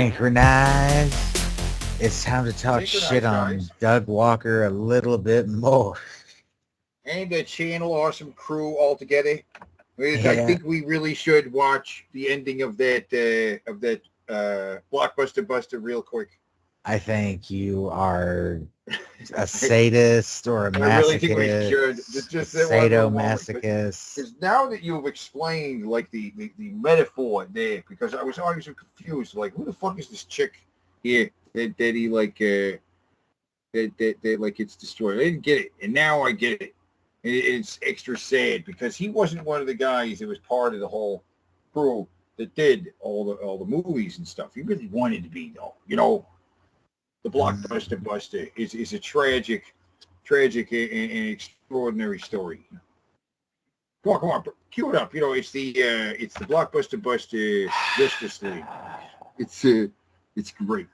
Synchronize. It's time to talk shit on guys. Doug Walker a little bit more. And the channel awesome crew all together. I Yeah. think we really should watch the ending of that Blockbuster Buster real quick. I think you are a sadist or a masochist. I really think we should. Just sadomasochist. Because now that you've explained like the metaphor there, because I was always confused, like who the fuck is this chick here that he like that like it's destroyed. I didn't get it, and now I get it. It's extra sad because he wasn't one of the guys that was part of the whole crew that did all the movies and stuff. He really wanted to be, though. You know, the Blockbuster Buster is a tragic and extraordinary story. Come on, cue it up. You know, it's the Blockbuster Buster Justice League. It's great.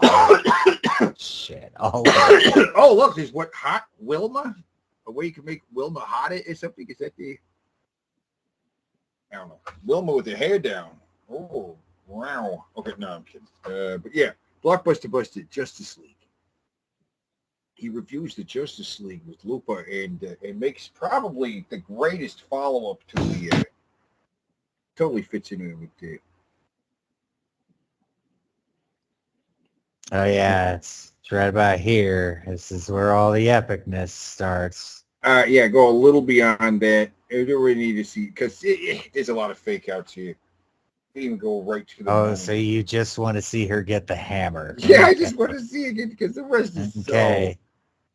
Oh, shit. Oh, look, there's what hot Wilma. A way you can make Wilma hot or something? Is that the... I don't know. Wilma with her hair down. Oh, wow. Okay, no, I'm kidding. But yeah, Blockbuster Buster, Justice League. He reviews the Justice League with Lupa and makes probably the greatest follow-up to the... totally fits in with the... Oh, yeah, it's right about here. This is where all the epicness starts. Yeah, go a little beyond that. I don't really need to see, because there's a lot of fake outs here. You even go right to the moment. So you just want to see her get the hammer. Yeah, I just want to see it because the rest is okay. So...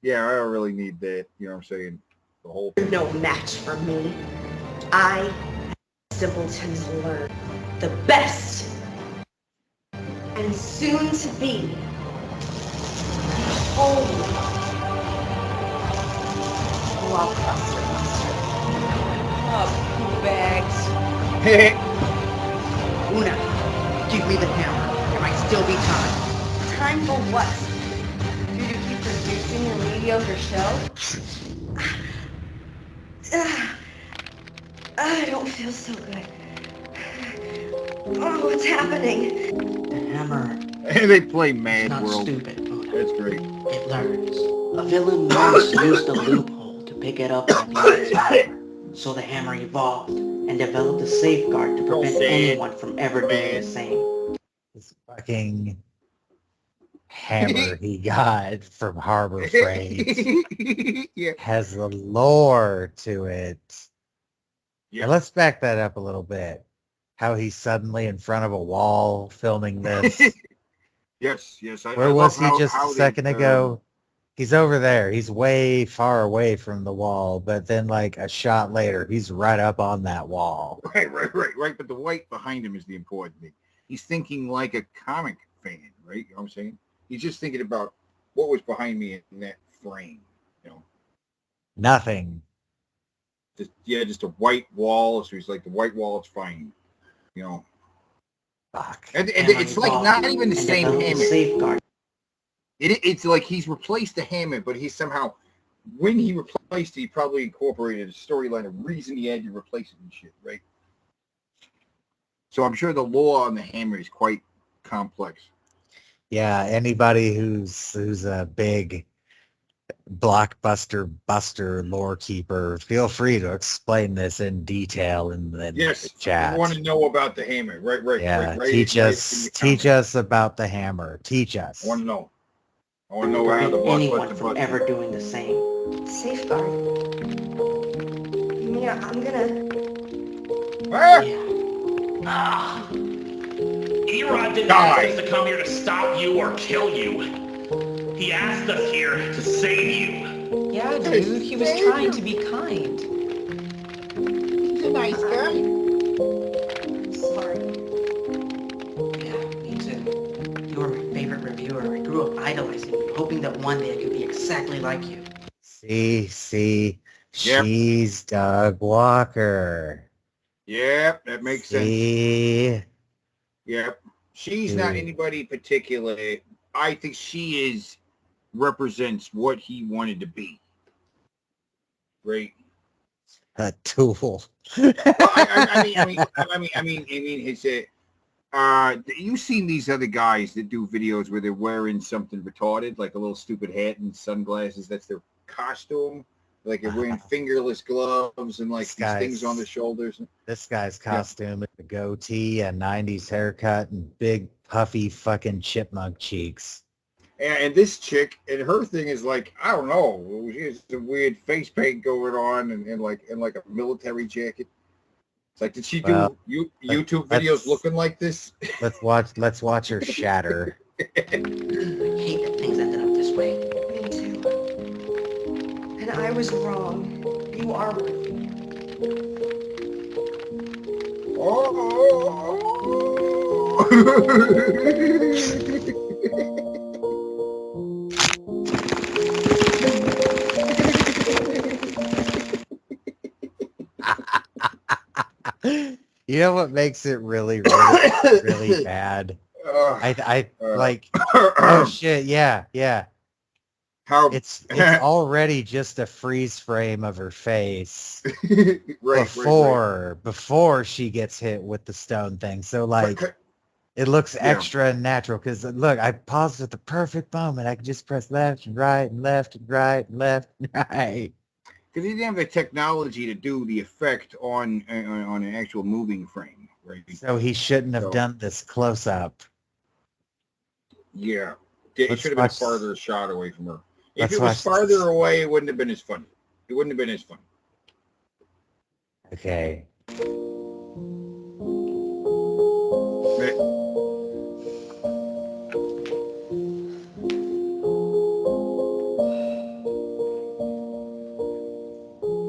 Yeah, I don't really need that. You know what I'm saying? The whole thing. No match for me. I, simpletons, learn the best and soon to be only Blockbuster Master. Oh, bags. Hey. Una, give me the hammer. There might still be time. Time for what? You to keep producing your mediocre show? I don't feel so good. Oh, what's happening? The hammer. They play Mad Not World. stupid, Una. That's great. It learns. A villain once used a loophole to pick it up and use its hammer. So the hammer evolved and developed a safeguard to prevent anyone from ever doing the same. This fucking hammer he got from Harbor Freight Yeah. has the lore to it. Yeah. Now, let's back that up a little bit. How he's suddenly in front of a wall filming this. Yes. Where was he just a second ago? He's over there. He's way far away from the wall, but then like a shot later, he's right up on that wall. Right. But the white behind him is the important thing. He's thinking like a comic fan, right? You know what I'm saying? He's just thinking about what was behind me in that frame, you know? Nothing. Just a white wall. So he's like, the white wall, it's fine, you know? Fuck. And it's like not even the same hammer. Safeguard. It's like he's replaced the hammer, but he's somehow, when he replaced it, he probably incorporated a storyline, a reason he had to replace it and shit, right? So I'm sure the lore on the hammer is quite complex. Yeah, anybody who's a big Blockbuster Buster lore keeper, feel free to explain this in detail in the chat. I want to know about the hammer. Right. Yeah, right. teach us about the hammer. Teach us. I want to know how the Prevent anyone Blockbuster from ever doing the same. Safeguard. Yeah, I'm gonna... Ah! Yeah. Erod didn't ask us to come here to stop you or kill you. He asked us here to save you. Yeah, dude, he was trying to be kind. He's a nice guy. Sorry. Yeah, me too. You were my favorite reviewer. I grew up idolizing you, hoping that one day I could be exactly like you. See, Yep. She's Doug Walker. Yep, that makes sense. See? Yep. She's not anybody particular. I think she represents what he wanted to be. Right? A tool. Well, I mean, his You seen these other guys that do videos where they're wearing something retarded, like a little stupid hat and sunglasses? That's their costume. Like they're wearing fingerless gloves and like these things on the shoulders. This guy's costume is a goatee, a 90s haircut, and big puffy fucking chipmunk cheeks. And this chick, and her thing is like, I don't know, she has some weird face paint going on and like a military jacket. It's like, did she do YouTube videos looking like this? Let's watch her shatter. I hate that things ended up this way. Me too. And I was wrong. You are worthy. You know what makes it really bad? I like. Oh shit! Yeah. How it's already just a freeze frame of her face before she gets hit with the stone thing. So like, it looks extra natural because look, I paused at the perfect moment. I could just press left and right and left and right and left and right. Because he didn't have the technology to do the effect on an actual moving frame, right? So he shouldn't have done this close up. Yeah, it should have been a farther shot away from her. If it was farther away, it wouldn't have been as funny. It wouldn't have been as funny. Okay.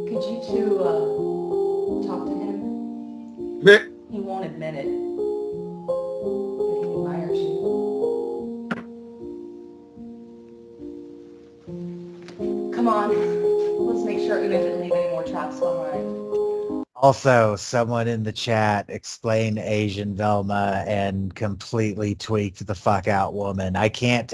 Could you two talk to him? He won't admit it, but he admires you. Come on, let's make sure Una didn't leave any more tracks behind. Also, someone in the chat explained Asian Velma and completely tweaked the fuck out woman. I can't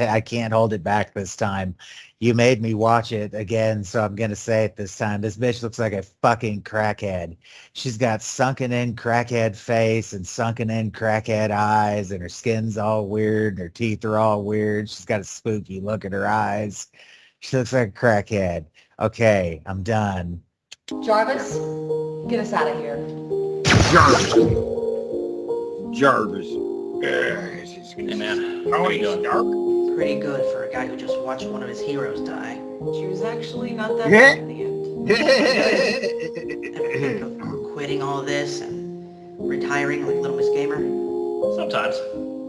hold it back this time. You made me watch it again, so I'm gonna say it this time. This bitch looks like a fucking crackhead. She's got sunken in crackhead face and sunken in crackhead eyes, and her skin's all weird, and her teeth are all weird. She's got a spooky look in her eyes. She looks like a crackhead. Okay, I'm done. Jarvis, get us out of here. Jarvis. Hey man, How are you doing, Dark? Pretty good for a guy who just watched one of his heroes die. She was actually not that bad in the end. Ever think of quitting all this and retiring like Little Miss Gamer? sometimes.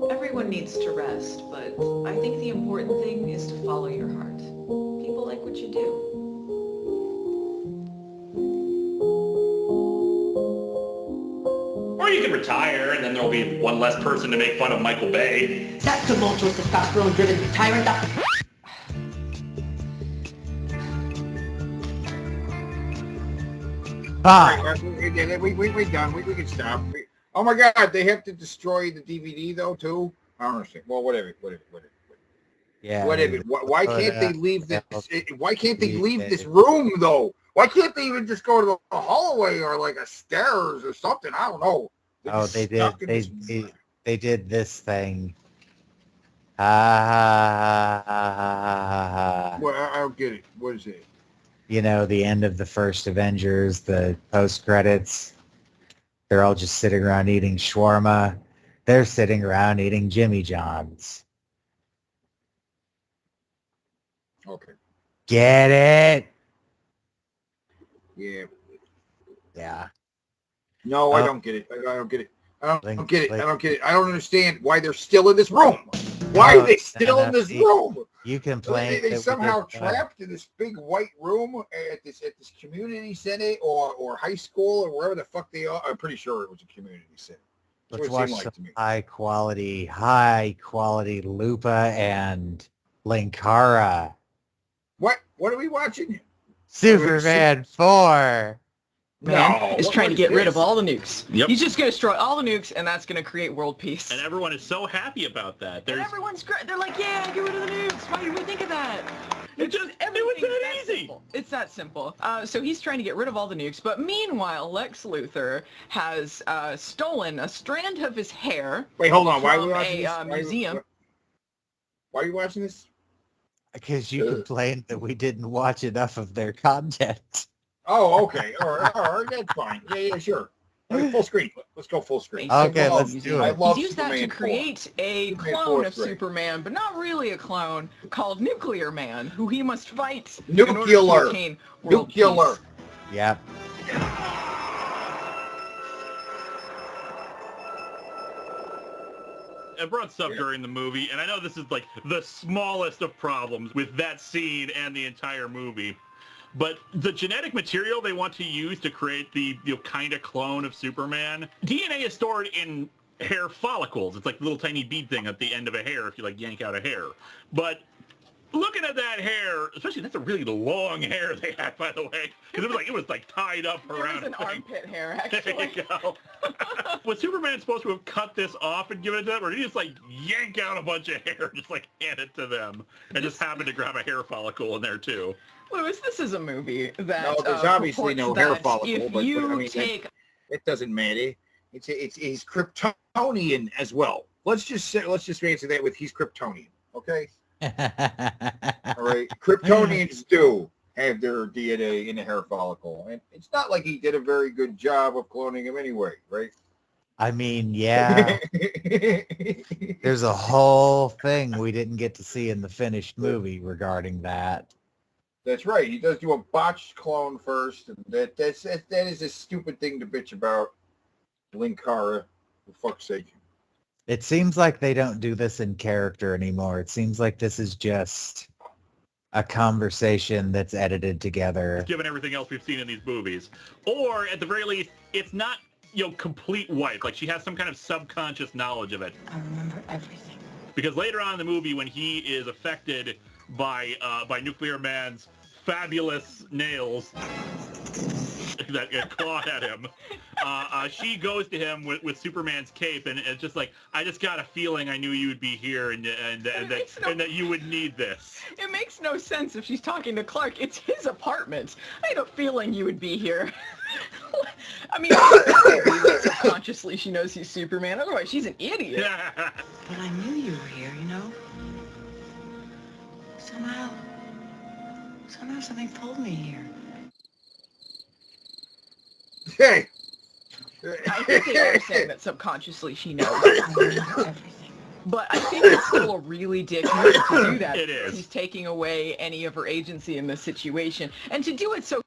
Everyone needs to rest, but I think the important thing is to follow your heart. People like what you do. Or you can retire, and then there'll be one less person to make fun of Michael Bay. That tumultuous, testosterone-driven tyrant. We're done. We can stop. Oh my God, they have to destroy the DVD though too. I don't understand. Well, whatever. Yeah. Whatever. Why can't they leave this? Why can't they leave this room though? Why can't they even just go to the hallway or like a stairs or something? I don't know. They did this thing. Well, I don't get it. What is it? You know, the end of the first Avengers, the post credits. They're all just sitting around eating shawarma. They're sitting around eating Jimmy John's. Okay. Get it? Yeah. Yeah. No, I don't get it. I don't get it. I don't get it. I don't get it. I don't understand why they're still in this room. Why are they still in this room? You complain. They somehow trapped in this big white room at this community center or high school or wherever the fuck they are. I'm pretty sure it was a community center. Let's watch some high quality Lupa and Linkara. What are we watching? Superman 4. Man is trying to get rid of all the nukes. Yep. He's just going to destroy all the nukes, and that's going to create world peace. And everyone is so happy about that. And everyone's great. They're like, yeah, get rid of the nukes. Why did we think of that? It was that easy. Simple. It's that simple. So he's trying to get rid of all the nukes, but meanwhile, Lex Luthor has stolen a strand of his hair. Wait, hold on. Why are we from watching a museum. Why are you watching this? Because you complained that we didn't watch enough of their content. Oh, okay. All right. That's fine. Yeah, sure. Okay, full screen. Let's go full screen. Okay, let's do it. He's used that to create a clone of Superman, but not really a clone, called Nuclear Man, who he must fight in order to obtain world peace. Yep. I brought stuff during the movie, and I know this is like the smallest of problems with that scene and the entire movie. But the genetic material they want to use to create the kind of clone of Superman, DNA is stored in hair follicles. It's like a little tiny bead thing at the end of a hair if you like yank out a hair. But looking at that hair, especially that's a really long hair they had, by the way, because it was like tied up around. It was an armpit hair, actually. There you go. Was Superman supposed to have cut this off and given it to them, or did he just like yank out a bunch of hair and just like hand it to them, and just happened to grab a hair follicle in there too? Lewis, this is a movie that no, there's obviously no hair follicle, but I mean, it doesn't matter. He's Kryptonian as well. Let's just answer that with he's Kryptonian, okay? All right, Kryptonians do have their DNA in a hair follicle, and it's not like he did a very good job of cloning him anyway, right? I mean, yeah. There's a whole thing we didn't get to see in the finished movie regarding that. That's right. He does do a botched clone first, and that is a stupid thing to bitch about. Linkara, for fuck's sake. It seems like they don't do this in character anymore. It seems like this is just a conversation that's edited together. Given everything else we've seen in these movies. Or, at the very least, it's not, complete wipe. Like, she has some kind of subconscious knowledge of it. I remember everything. Because later on in the movie, when he is affected by Nuclear Man's fabulous nails that clawed at him, she goes to him with Superman's cape, and it's just like, I just got a feeling I knew you would be here, and that you would need this. It makes no sense if she's talking to Clark. It's his apartment. I had a feeling you would be here. I mean, subconsciously she knows he's Superman. Otherwise, she's an idiot. But I knew you were here, you know? Somehow something pulled me here. Hey! I think they are saying that subconsciously she knows everything. But I think it's still a really dick move to do that. It is. He's taking away any of her agency in this situation. And to do it so...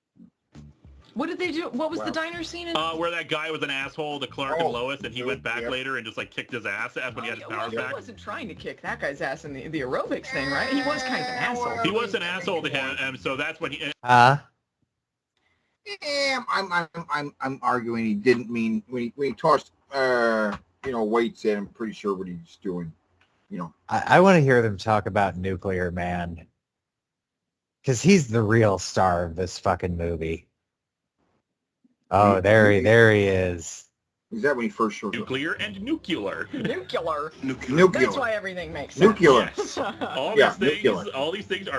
What did they do? What was the diner scene in? Where that guy was an asshole to Clark and Lois, and he went back later and just like kicked his ass when he had his powers back. He wasn't trying to kick that guy's ass in the aerobics thing, right? He was kind of an asshole. He was an asshole to him, and so that's when he... Yeah, I'm arguing he didn't mean when he tossed weights at him. Pretty sure what he's doing. I want to hear them talk about Nuclear Man, because he's the real star of this fucking movie. Oh, there he is. Is that when he first showed up? Nuclear and nuclear. Nuclear. Nuclear. That's why everything makes sense. Nuclear. Yes. All these things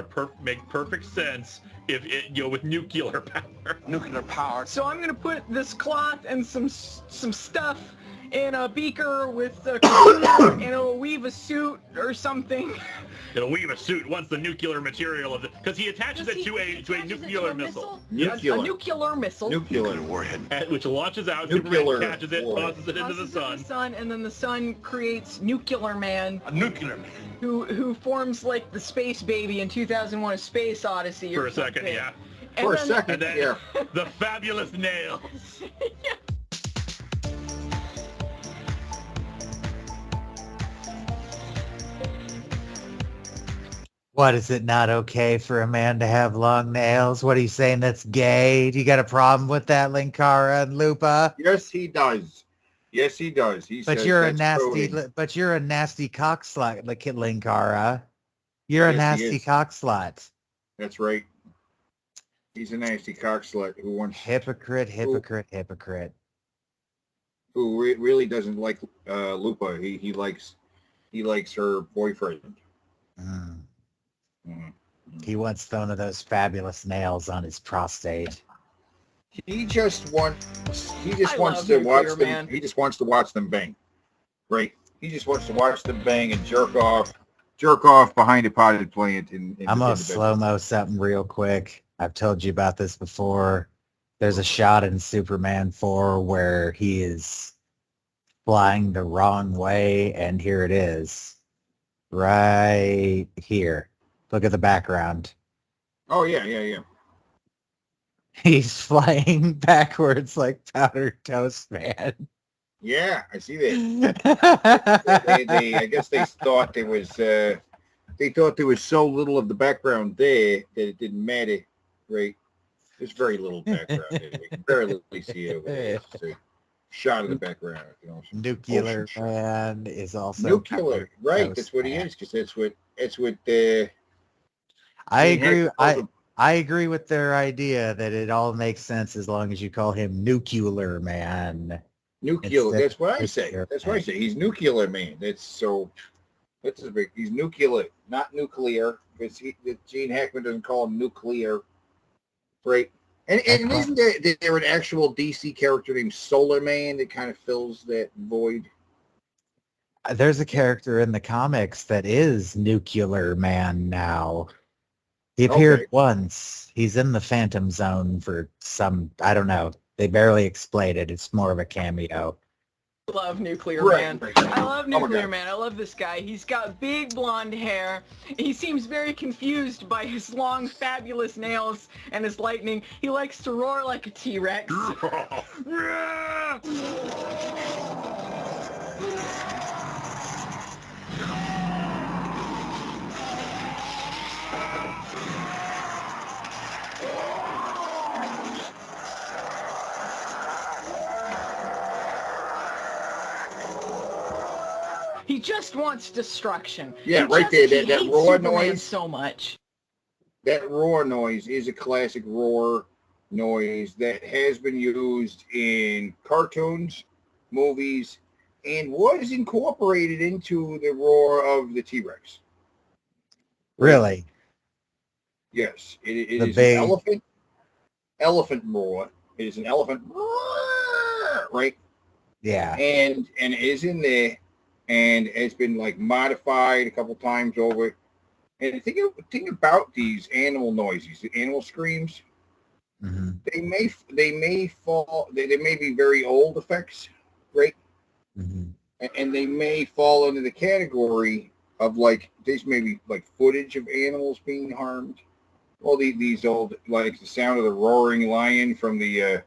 make perfect sense if with nuclear power. Nuclear power. So I'm gonna put this cloth and some stuff in a beaker with a computer, and it'll weave a suit or something. It'll weave a suit once the nuclear material of it, because he attaches it to a nuclear missile. A nuclear missile. Nuclear warhead. Which launches out. Nuclear Superman catches it, tosses it into the sun. And then the sun creates Nuclear Man. A nuclear man. Who forms like the space baby in 2001: A Space Odyssey. For a second, yeah. For a second, yeah. The fabulous nails. Yeah. What, is it not okay for a man to have long nails? What are you saying, that's gay? Do you got a problem with that, Linkara and Lupa? Yes, he does. Yes, he does. But you're a nasty cock slut, Linkara. You're a nasty cock slut. That's right. He's a nasty cock slut who wants hypocrite. Who really doesn't like Lupa. He likes her boyfriend. Mm. Mm-hmm. He wants one of those fabulous nails on his prostate. He just wants I wants love to watch Nuclear them. Man. He just wants to watch them bang. Right. He just wants to watch them bang and jerk off behind a potted plant. I'm gonna slow-mo something real quick. I've told you about this before. There's a shot in Superman 4 where he is flying the wrong way, and here it is. Right here. Look at the background. Oh yeah. He's flying backwards like Powdered Toast Man. Yeah, I see that. they I guess they thought there was so little of the background there that it didn't matter, right? There's very little background there. We can barely see it over there. It's just a shot of the background. Nuclear Man is also Nuclear, right? That's what he is, because that's what I agree. I agree with their idea that it all makes sense as long as you call him Nuclear Man. Nuclear. That's what I say. That's what I say. He's Nuclear Man. That's his big. He's nuclear, not nuclear. Because Gene Hackman doesn't call him nuclear, right? And isn't there an actual DC character named Solar Man that kind of fills that void? There's a character in the comics that is Nuclear Man now. He appeared once. He's in the Phantom Zone for some, I don't know. They barely explained it. It's more of a cameo. I love Nuclear Man. I love Nuclear Man. I love this guy. He's got big blonde hair. He seems very confused by his long, fabulous nails and his lightning. He likes to roar like a T-Rex. He just wants destruction. Yeah, right there. That roar noise. So much. That roar noise is a classic roar noise that has been used in cartoons, movies, and was incorporated into the roar of the T-Rex. Really? Yes. It is an elephant roar. It is an elephant roar, right? Yeah. And it is in there. And it's been like modified a couple times over. And the thing about these animal noises, the animal screams, mm-hmm. they may be very old effects, right? Mm-hmm. And they may fall under the category of like this may be like footage of animals being harmed. Well, these old, like the sound of the roaring lion from the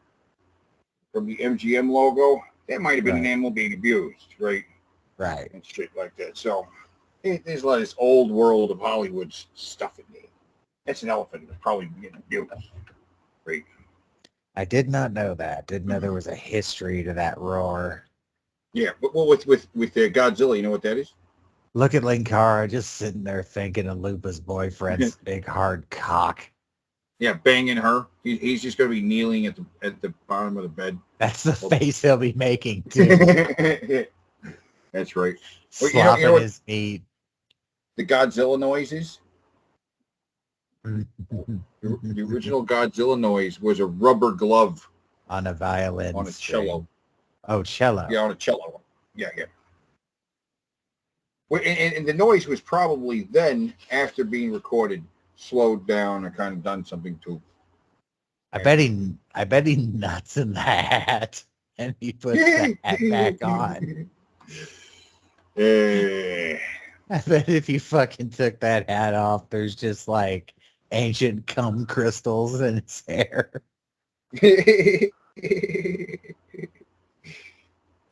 MGM logo, that might have been an animal being abused, right? Right. And shit like that. So there's a lot of this old world of Hollywood stuff in there. That's an elephant that's probably getting abused. Right. I did not know that. Didn't know there was a history to that roar. Yeah, but with Godzilla, you know what that is? Look at Linkara just sitting there thinking of Lupa's boyfriend's big hard cock. Yeah, banging her. He's just going to be kneeling at the bottom of the bed. That's the face he'll be making too. That's right. Slopping you know his meat. The Godzilla noises. The original Godzilla noise was a rubber glove on a violin. On a cello. Oh, cello. Yeah, on a cello. Yeah. And the noise was probably then, after being recorded, slowed down or kind of done something to. I bet he nuts in the hat and he puts the hat back on. I bet if you fucking took that hat off, there's just like ancient cum crystals in his hair.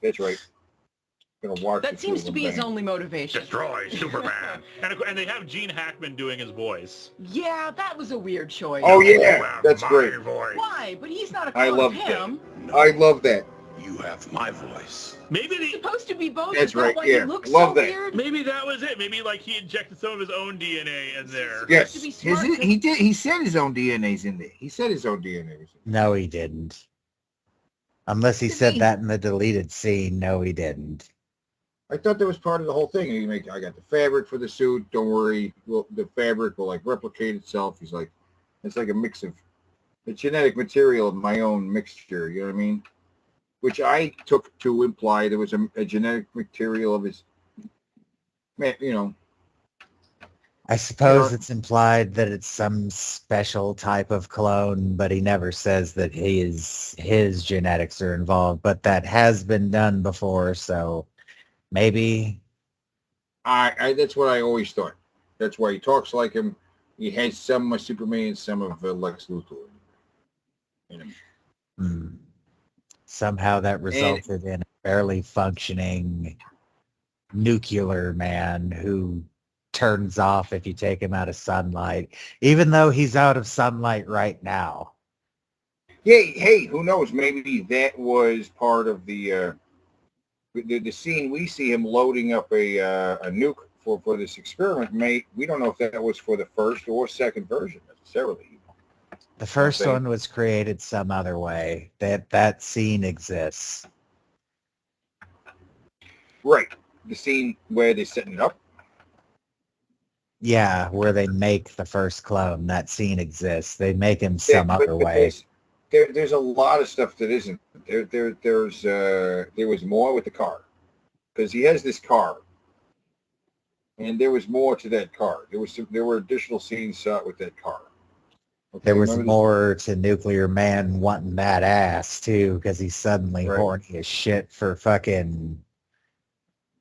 That's right. That seems to be his only motivation. Destroy Superman. and they have Gene Hackman doing his voice. Yeah, that was a weird choice. Oh yeah, that's great. Voice. Why? But he's not a clone of him. No, I love that. You have my voice. Maybe he's supposed to be both. That's right. Like, yeah, looks love so that. Weird. Maybe that was it. Maybe like he injected some of his own DNA in there. Yes, he did. He said his own DNA's in there. He said his own DNA was in there. No, he didn't. Unless he said that in the deleted scene. No, he didn't. I thought that was part of the whole thing. I got the fabric for the suit. Don't worry, the fabric will like replicate itself. He's like, it's like a mix of the genetic material of my own mixture. You know what I mean? Which I took to imply there was a genetic material of his. You know. I suppose it's implied that it's some special type of clone, but he never says that his genetics are involved. But that has been done before, so maybe. I that's what I always thought. That's why he talks like him. He has some of Superman, some of Lex Luthor. Somehow that resulted in a barely functioning nuclear man who turns off if you take him out of sunlight, even though he's out of sunlight right now. Hey, who knows? Maybe that was part of the scene. We see him loading up a nuke for this experiment. We don't know if that was for the first or second version necessarily. The first one was created some other way. That scene exists. Right. The scene where they're setting it up. Yeah, where they make the first clone. That scene exists. They make him some other way. There's a lot of stuff that isn't. There was more with the car. Because he has this car. And there was more to that car. There were additional scenes shot with that car. Okay, there was more to Nuclear Man wanting that ass, too, because he's suddenly horny as shit for fucking...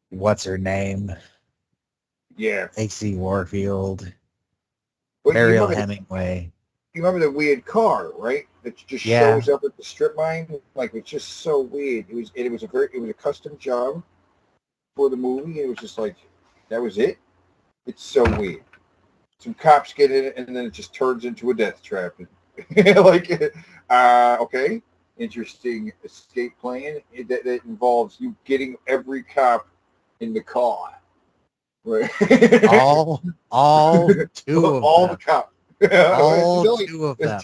What's her name? Yeah. A.C. Warfield. Well, Ariel Hemingway. You remember the weird car, right? That just shows up at the strip mine? Like, it's just so weird. It was a custom job for the movie. It was just like, that was it? It's so weird. Some cops get in it, and then it just turns into a death trap. Like, okay, interesting escape plan that involves you getting every cop in the car. Right. all two of all them. The cops. All two of them.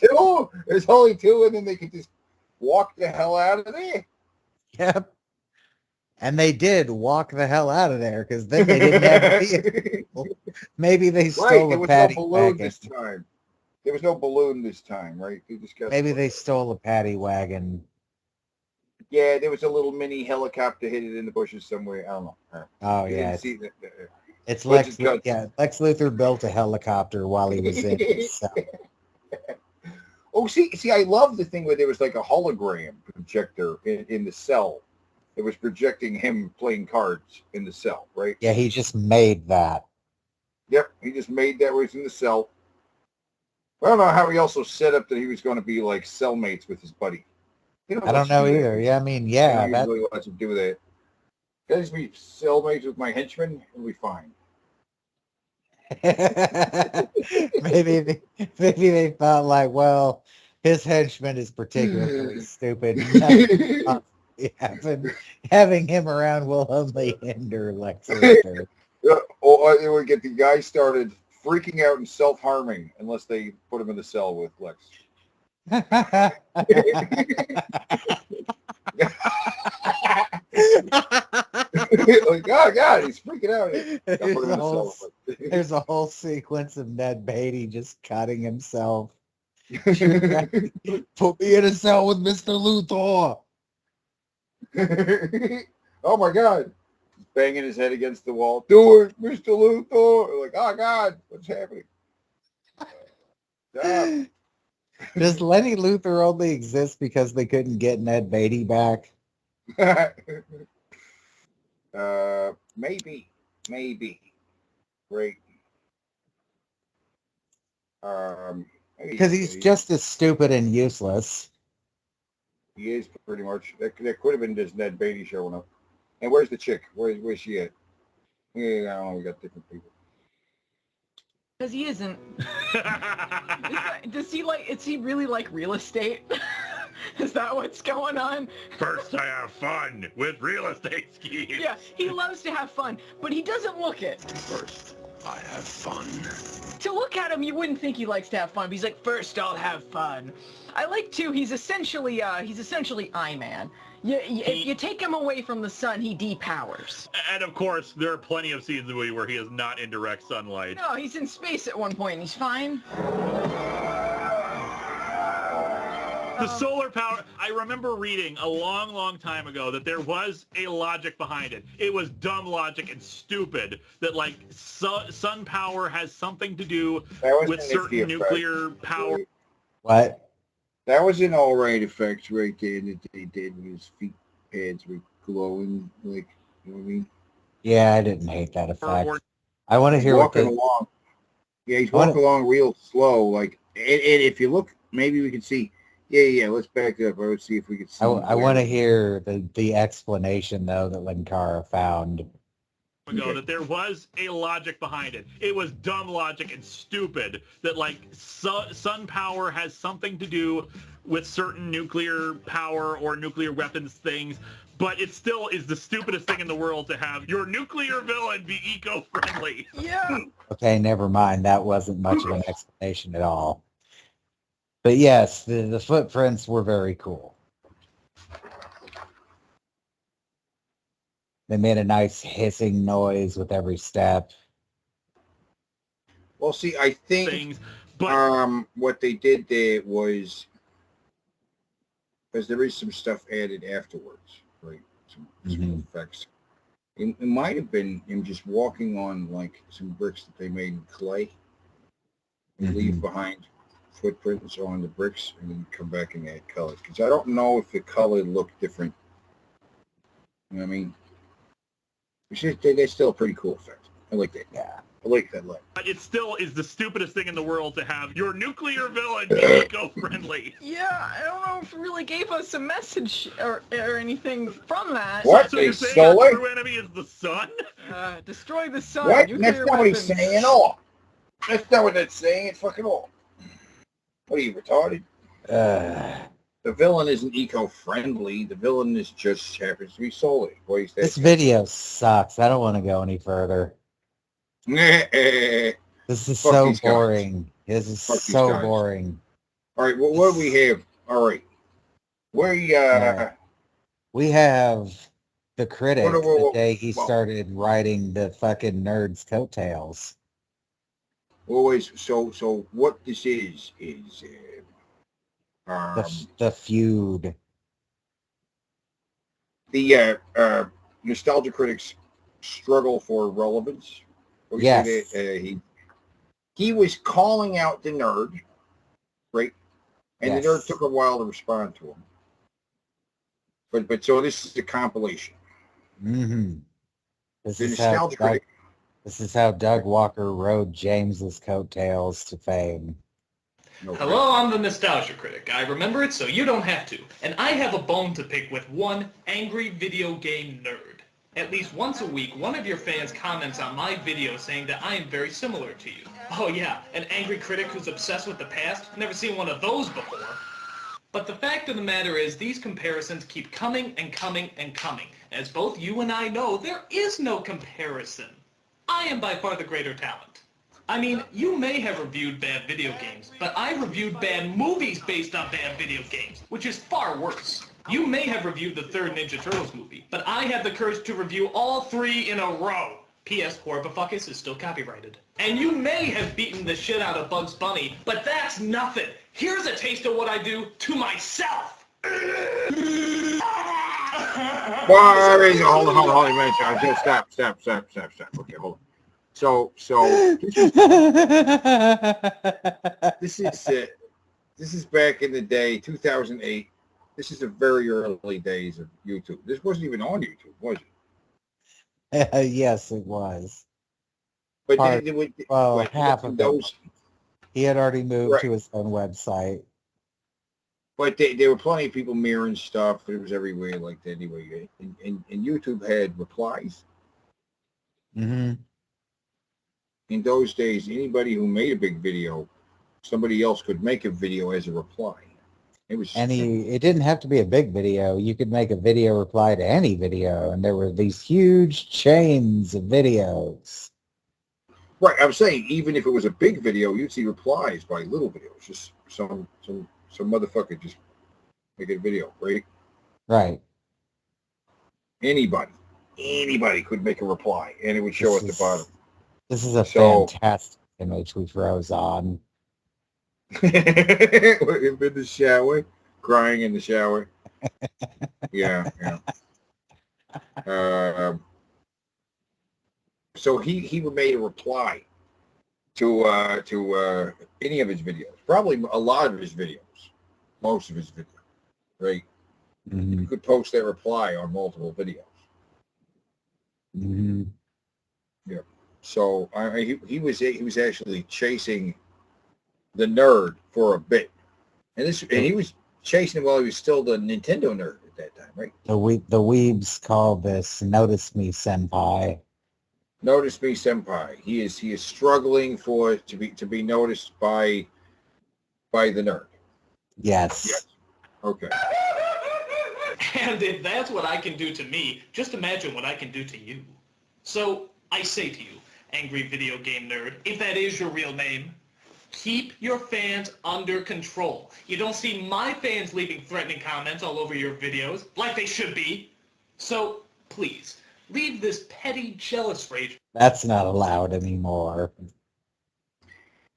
There's only two, and then they can just walk the hell out of there. Yep. And they did walk the hell out of there because then they didn't have a vehicle. Maybe they stole a paddy wagon. This time. There was no balloon this time, right? Maybe they stole a paddy wagon. Yeah, there was a little mini helicopter hidden in the bushes somewhere. I don't know. Oh, yeah. It's Lex Luthor built a helicopter while he was in his cell. Oh, see, I love the thing where there was like a hologram projector in the cell. It was projecting him playing cards in the cell, right? Yeah, he just made that. Yep, he just made that where he's in the cell. I don't know how he also set up that he was going to be like cellmates with his buddy. I don't know either. Yeah, I mean, yeah. He really wants to do that. Guys, be cellmates with my henchman, and we fine. maybe they thought like, well, his henchman is particularly stupid. Having him around will only hinder Lex Luthor. Or it would get the guy started freaking out and self-harming unless they put him in the cell with Lex. Like, oh God, he's freaking out. There's a whole sequence of Ned Beatty just cutting himself. Put me in a cell with Mr. Luthor. Oh my God. He's banging his head against the wall. Do it, Mr. Luthor. Like, oh God, what's happening? Does Lenny Luthor only exist because they couldn't get Ned Beatty back? Maybe. Great. Because he's just as stupid and useless. He is pretty much. That could have been just Ned Beatty showing up. And where's the chick? Where's she at? Yeah, I don't know. We got different people. Because he isn't. Does he like? Is he really like real estate? Is that what's going on? First, I have fun with real estate schemes. Yeah, he loves to have fun, but he doesn't look it. First, I have fun. To look at him, you wouldn't think he likes to have fun, but he's like, first I'll have fun. I like, too, he's essentially I-Man. If you take him away from the sun, he depowers. And of course, there are plenty of scenes in the movie where he is not in direct sunlight. No, he's in space at one point, and he's fine. The solar power, I remember reading a long, long time ago that there was a logic behind it. It was dumb logic and stupid that, like, sun power has something to do with certain nuclear power. What? That was an all-right effect right there that they did when his feet pads were glowing, like, you know what I mean? Yeah, I didn't hate that effect. I want to hear what walking along. Yeah, he's walking along real slow, like, and if you look, maybe we can see. Yeah, let's back up. Let's see if we can see. I want to hear the explanation, though, that Linkara found. That there was a logic behind it. It was dumb logic and stupid that, like, sun power has something to do with certain nuclear power or nuclear weapons things, but it still is the stupidest thing in the world to have your nuclear villain be eco-friendly. Yeah. Okay, never mind. That wasn't much of an explanation at all. But yes, the footprints were very cool. They made a nice hissing noise with every step. Well, see, I think what they did there was, because there is some stuff added afterwards, right? Some effects. It might have been him just walking on, like, some bricks that they made in clay and leave behind footprints on the bricks and then come back and add color. Because I don't know if the color looked different. You know what I mean? That's still a pretty cool effect. I like that. Yeah. I like that light. But it still is the stupidest thing in the world to have your nuclear villain be eco-friendly. Yeah, I don't know if it really gave us a message or anything from that. What? So you're saying our true enemy is the sun? Destroy the sun. What? Nuclear That's not what he's saying at all. That's not what that's saying. It's fucking all. What are you, retarded? The villain isn't eco-friendly. The villain is just happens to be solar. This video sucks. I don't want to go any further. This is so boring. This is so boring. All right, well, what do we have? All right. We have the Critic the day he started writing the fucking nerd's coattails. Always. So what this is the feud. The nostalgia critics struggle for relevance. Yes. He was calling out the nerd, right? And the nerd took a while to respond to him. But so this is a compilation. This is how Doug Walker rode James's coattails to fame. Hello, I'm the Nostalgia Critic. I remember it so you don't have to. And I have a bone to pick with one angry video game nerd. At least once a week, one of your fans comments on my video saying that I am very similar to you. Oh yeah, an angry critic who's obsessed with the past? Never seen one of those before. But the fact of the matter is, these comparisons keep coming and coming and coming. As both you and I know, there is no comparison. I am by far the greater talent. I mean, you may have reviewed bad video games, but I reviewed bad movies based on bad video games, which is far worse. You may have reviewed the third Ninja Turtles movie, but I had the courage to review all 3 in a row. P.S. Horribifuckus is still copyrighted. And you may have beaten the shit out of Bugs Bunny, but that's nothing. Here's a taste of what I do to myself. Hold on a minute. Stop. Okay, hold on. So this is back in the day, 2008. This is the very early days of YouTube. This wasn't even on YouTube, was it? Yes, it was. But half of those. He had already moved to his own website. But there were plenty of people mirroring stuff. It was everywhere like that anyway. And YouTube had replies. In those days, anybody who made a big video, somebody else could make a video as a reply. It didn't have to be a big video. You could make a video reply to any video, and there were these huge chains of videos. Right, I'm saying even if it was a big video, you'd see replies by little videos. Just some motherfucker just making a video, right? Right. Anybody could make a reply, and it would show at the bottom. This is a fantastic image we froze on. In the shower, crying in the shower. Yeah. So he made a reply to any of his videos, probably a lot of his videos, most of his videos, right? Mm-hmm. You could post that reply on multiple videos. Mm-hmm. Yeah. So he was actually chasing the nerd for a bit, and he was chasing him while he was still the Nintendo nerd at that time, right? The weebs call this "Notice Me, Senpai." Notice me, senpai. He is struggling to be noticed by the nerd. Yes. Okay. And if that's what I can do to me, just imagine what I can do to you. So I say to you, angry video game nerd, if that is your real name, keep your fans under control. You don't see my fans leaving threatening comments all over your videos, like they should be. So please, leave this petty, jealous rage. That's not allowed anymore.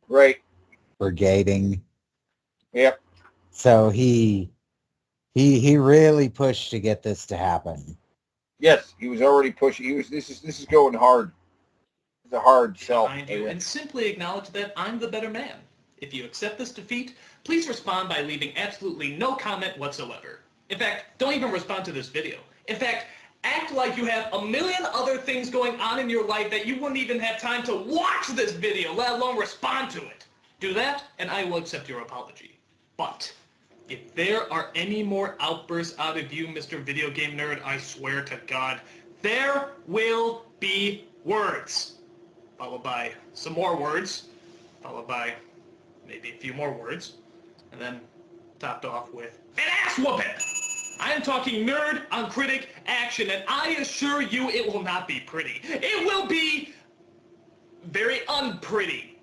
Right. Brigading. Yep. So he really pushed to get this to happen. Yes, he was already pushing. This is going hard. It's a hard sell. Behind you, and simply acknowledge that I'm the better man. If you accept this defeat, please respond by leaving absolutely no comment whatsoever. In fact, don't even respond to this video. In fact, act like you have a million other things going on in your life that you wouldn't even have time to watch this video, let alone respond to it. Do that, and I will accept your apology. But if there are any more outbursts out of you, Mr. Video Game Nerd, I swear to God, there will be words. Followed by some more words. Followed by maybe a few more words. And then topped off with an ass whooping. I am talking nerd on Critic action, and I assure you it will not be pretty. It will be very unpretty.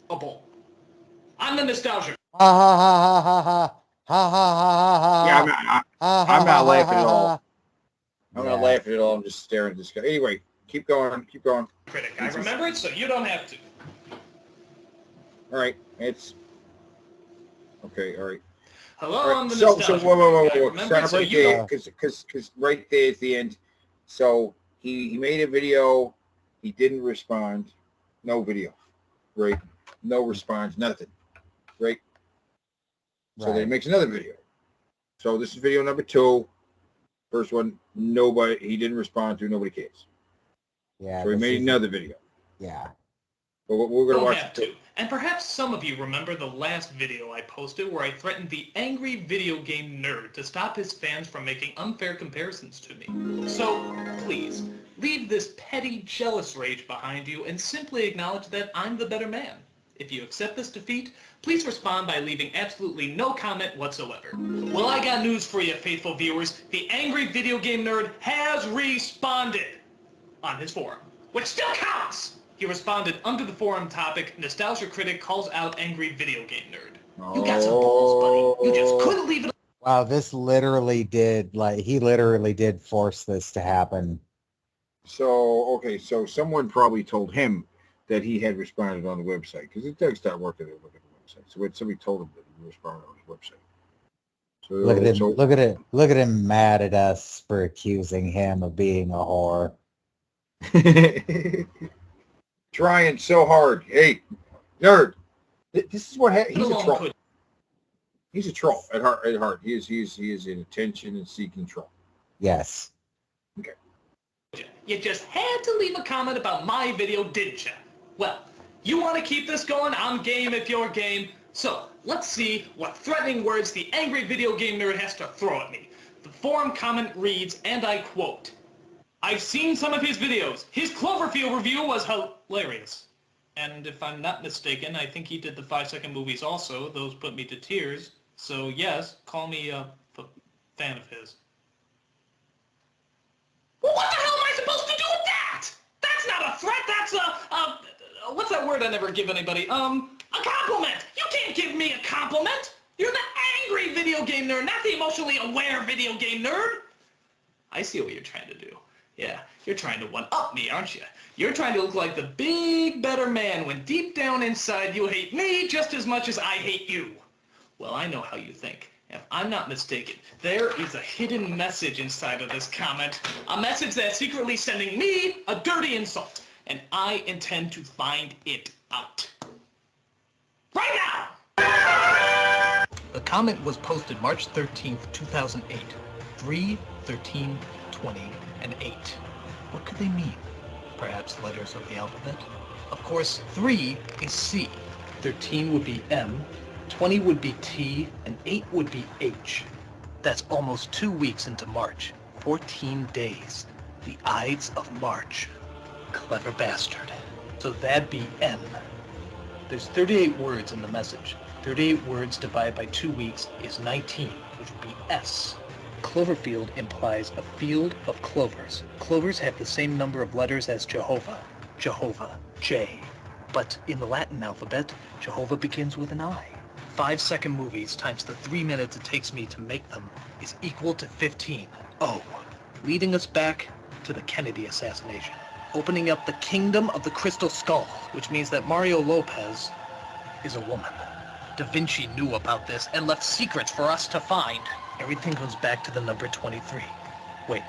I'm the nostalgia. Ha ha ha ha ha ha ha ha ha. Yeah, I'm not laughing at all. I'm not laughing at all. I'm just staring at this guy. Anyway, keep going. Critic, I remember it, so you don't have to. All right, it's okay. All right. Hello, I'm the nostalgia. So whoa. Remember Stop right there, because right there is the end. So he made a video. He didn't respond. No video. Right. No response. Nothing. Right. So then he makes another video. So this is video number 2. First one, he didn't respond to. Nobody cares. Yeah. So he made another video. Yeah. But we're gonna watch have to. And perhaps some of you remember the last video I posted where I threatened the angry video game nerd to stop his fans from making unfair comparisons to me. So please, leave this petty, jealous rage behind you and simply acknowledge that I'm the better man. If you accept this defeat, please respond by leaving absolutely no comment whatsoever. Well, I got news for you, faithful viewers. The angry video game nerd has responded on his forum, which still counts. He responded under the forum topic, Nostalgia Critic calls out angry video game nerd. You got some balls, buddy. You just couldn't leave it. Wow, this literally did, he literally did force this to happen. So, okay, so someone probably told him that he had responded on the website, because it does start working at the website. So somebody told him that he responded on his website. So, look at him mad at us for accusing him of being a whore. Trying so hard. Hey, nerd. This is what he's a troll. He's a troll at heart. He is an attention and seeking troll. Yes. Okay. You just had to leave a comment about my video, didn't you? Well, you want to keep this going? I'm game if you're game. So, let's see what threatening words the angry video game nerd has to throw at me. The forum comment reads, and I quote, I've seen some of his videos. His Cloverfield review was hilarious. And if I'm not mistaken, I think he did the 5-second movies also. Those put me to tears. So yes, call me a fan of his. Well, what the hell am I supposed to do with that? That's not a threat. That's word I never give anybody. A compliment. You can't give me a compliment. You're the angry video game nerd, not the emotionally aware video game nerd. I see what you're trying to do. Yeah, you're trying to one-up me, aren't you? You're trying to look like the big, better man when deep down inside you hate me just as much as I hate you. Well, I know how you think. If I'm not mistaken, there is a hidden message inside of this comment. A message that's secretly sending me a dirty insult. And I intend to find it out. Right now! The comment was posted March 13th, 2008. 3, 13, 20, and 8. What could they mean? Perhaps letters of the alphabet? Of course, 3 is C. 13 would be M. 20 would be T, and 8 would be H. That's almost 2 weeks into March. 14 days. The Ides of March. Clever bastard. So that'd be M. There's 38 words in the message. 38 words divided by 2 weeks is 19, which would be S. Cloverfield implies a field of clovers. Clovers have the same number of letters as Jehovah. Jehovah, J. But in the Latin alphabet, Jehovah begins with an I. 5-second movies times the 3 minutes it takes me to make them is equal to 15. O. Leading us back to the Kennedy assassination. Opening up the kingdom of the Crystal Skull, which means that Mario Lopez is a woman. Da Vinci knew about this and left secrets for us to find. Everything goes back to the number 23. Wait,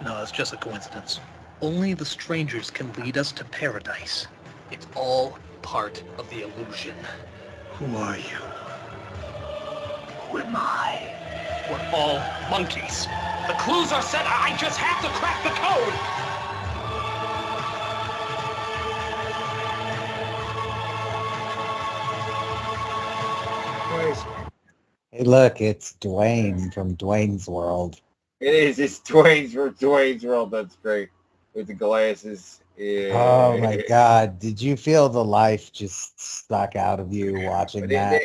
no, it's just a coincidence. Only the strangers can lead us to paradise. It's all part of the illusion. Who are you? Who am I? We're all monkeys. The clues are set. I just have to crack the code. Hey, look, it's Dwayne from Dwayne's World. It is. It's Dwayne's World. That's great. With the glasses. Yeah. Oh my God! Did you feel the life just suck out of you watching that?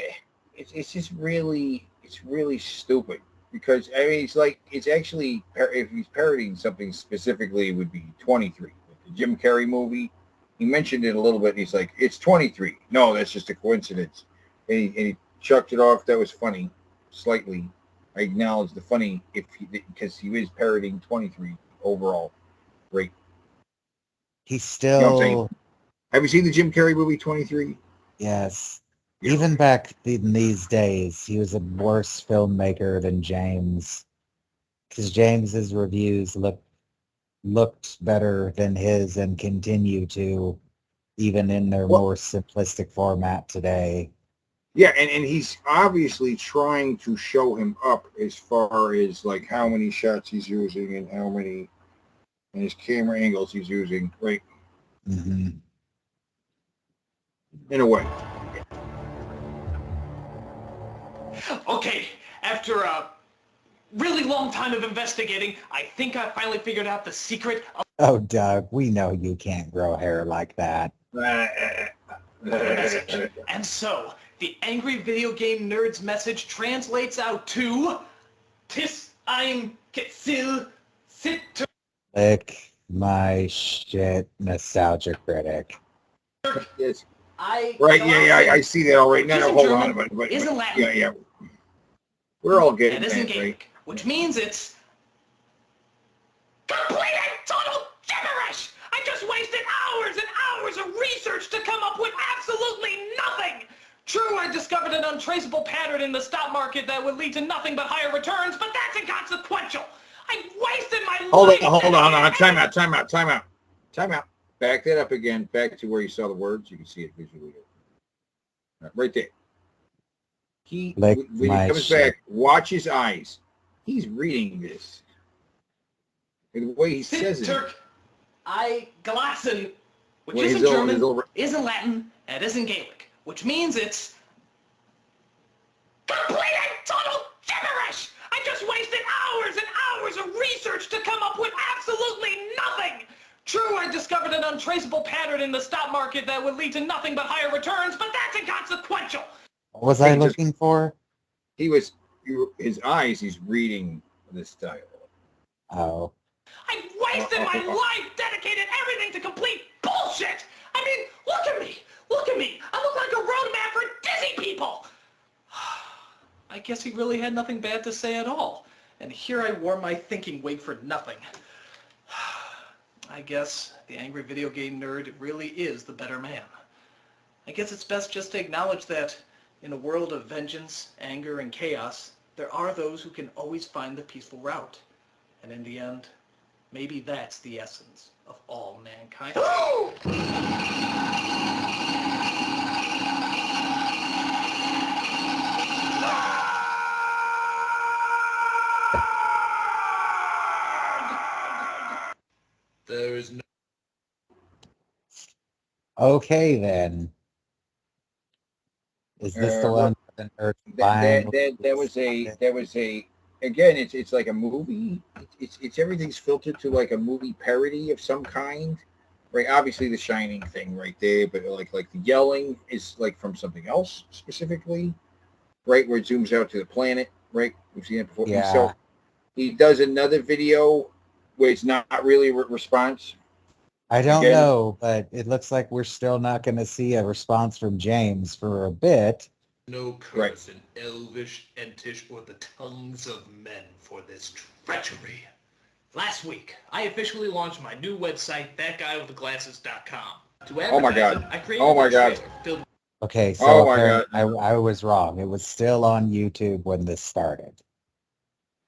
It's just really, it's really stupid because I mean, it's like it's actually if he's parodying something specifically, it would be 23. The Jim Carrey movie, he mentioned it a little bit. And he's like, it's 23. No, that's just a coincidence. And he chucked it off. That was funny, slightly. I acknowledge the funny because he is parodying 23 overall. Great. He's still. You know what I'm saying? Have you seen the Jim Carrey movie 23? Yes. Even back in these days, he was a worse filmmaker than James, because James's reviews looked better than his and continue to, even in their more simplistic format today. Yeah, and he's obviously trying to show him up as far as like how many shots he's using and how many and his camera angles he's using, right? Mm-hmm. In a way. Okay, after a really long time of investigating, I think I finally figured out the secret of Oh, Doug, we know you can't grow hair like that. the message. And so, the angry video game nerd's message translates out to Tis I'm Kitsil Sit to Lick my shit, Nostalgia Critic. Yes. I I see that already. No, hold on. But, isn't Latin. Yeah. We're all getting And isn't that, Gaelic, right? which means it's complete and total gibberish! I just wasted hours and hours of research to come up with absolutely nothing! True, I discovered an untraceable pattern in the stock market that would lead to nothing but higher returns, but that's inconsequential! I wasted my life! Hold on. Time out. Back that up again. Back to where you saw the words. You can see it visually. Right there. When he comes back, watch his eyes. He's reading this. And the way he says it. Turk, I glassen, which isn't German, isn't Latin, and isn't Gaelic, which means it's complete and total gibberish! I just wasted hours and hours of research to come up with absolutely nothing! True, I discovered an untraceable pattern in the stock market that would lead to nothing but higher returns, but that's inconsequential! What was I looking for? His eyes, he's reading this style. Oh. I wasted my life, dedicated everything to complete bullshit! I mean, look at me! Look at me! I look like a roadmap for dizzy people! I guess he really had nothing bad to say at all. And here I wore my thinking wig for nothing. I guess the angry video game nerd really is the better man. I guess it's best just to acknowledge that in a world of vengeance, anger, and chaos, there are those who can always find the peaceful route. And in the end, maybe that's the essence of all mankind. There is no... Okay, then. Is this the one with the nerd buying? There was a again, it's like a movie. It's everything's filtered to like a movie parody of some kind, right? Obviously the Shining thing right there, but like the yelling is like from something else specifically, right? Where it zooms out to the planet, right? We've seen it before. Yeah. So he does another video where it's not really a response. I don't know, but it looks like we're still not going to see a response from James for a bit. No curse in Elvish, Entish, or the tongues of men for this treachery. Last week, I officially launched my new website, thatguywiththeglasses.com. To Oh my God. I created Oh my God. Okay, so Oh my God. I was wrong. It was still on YouTube when this started.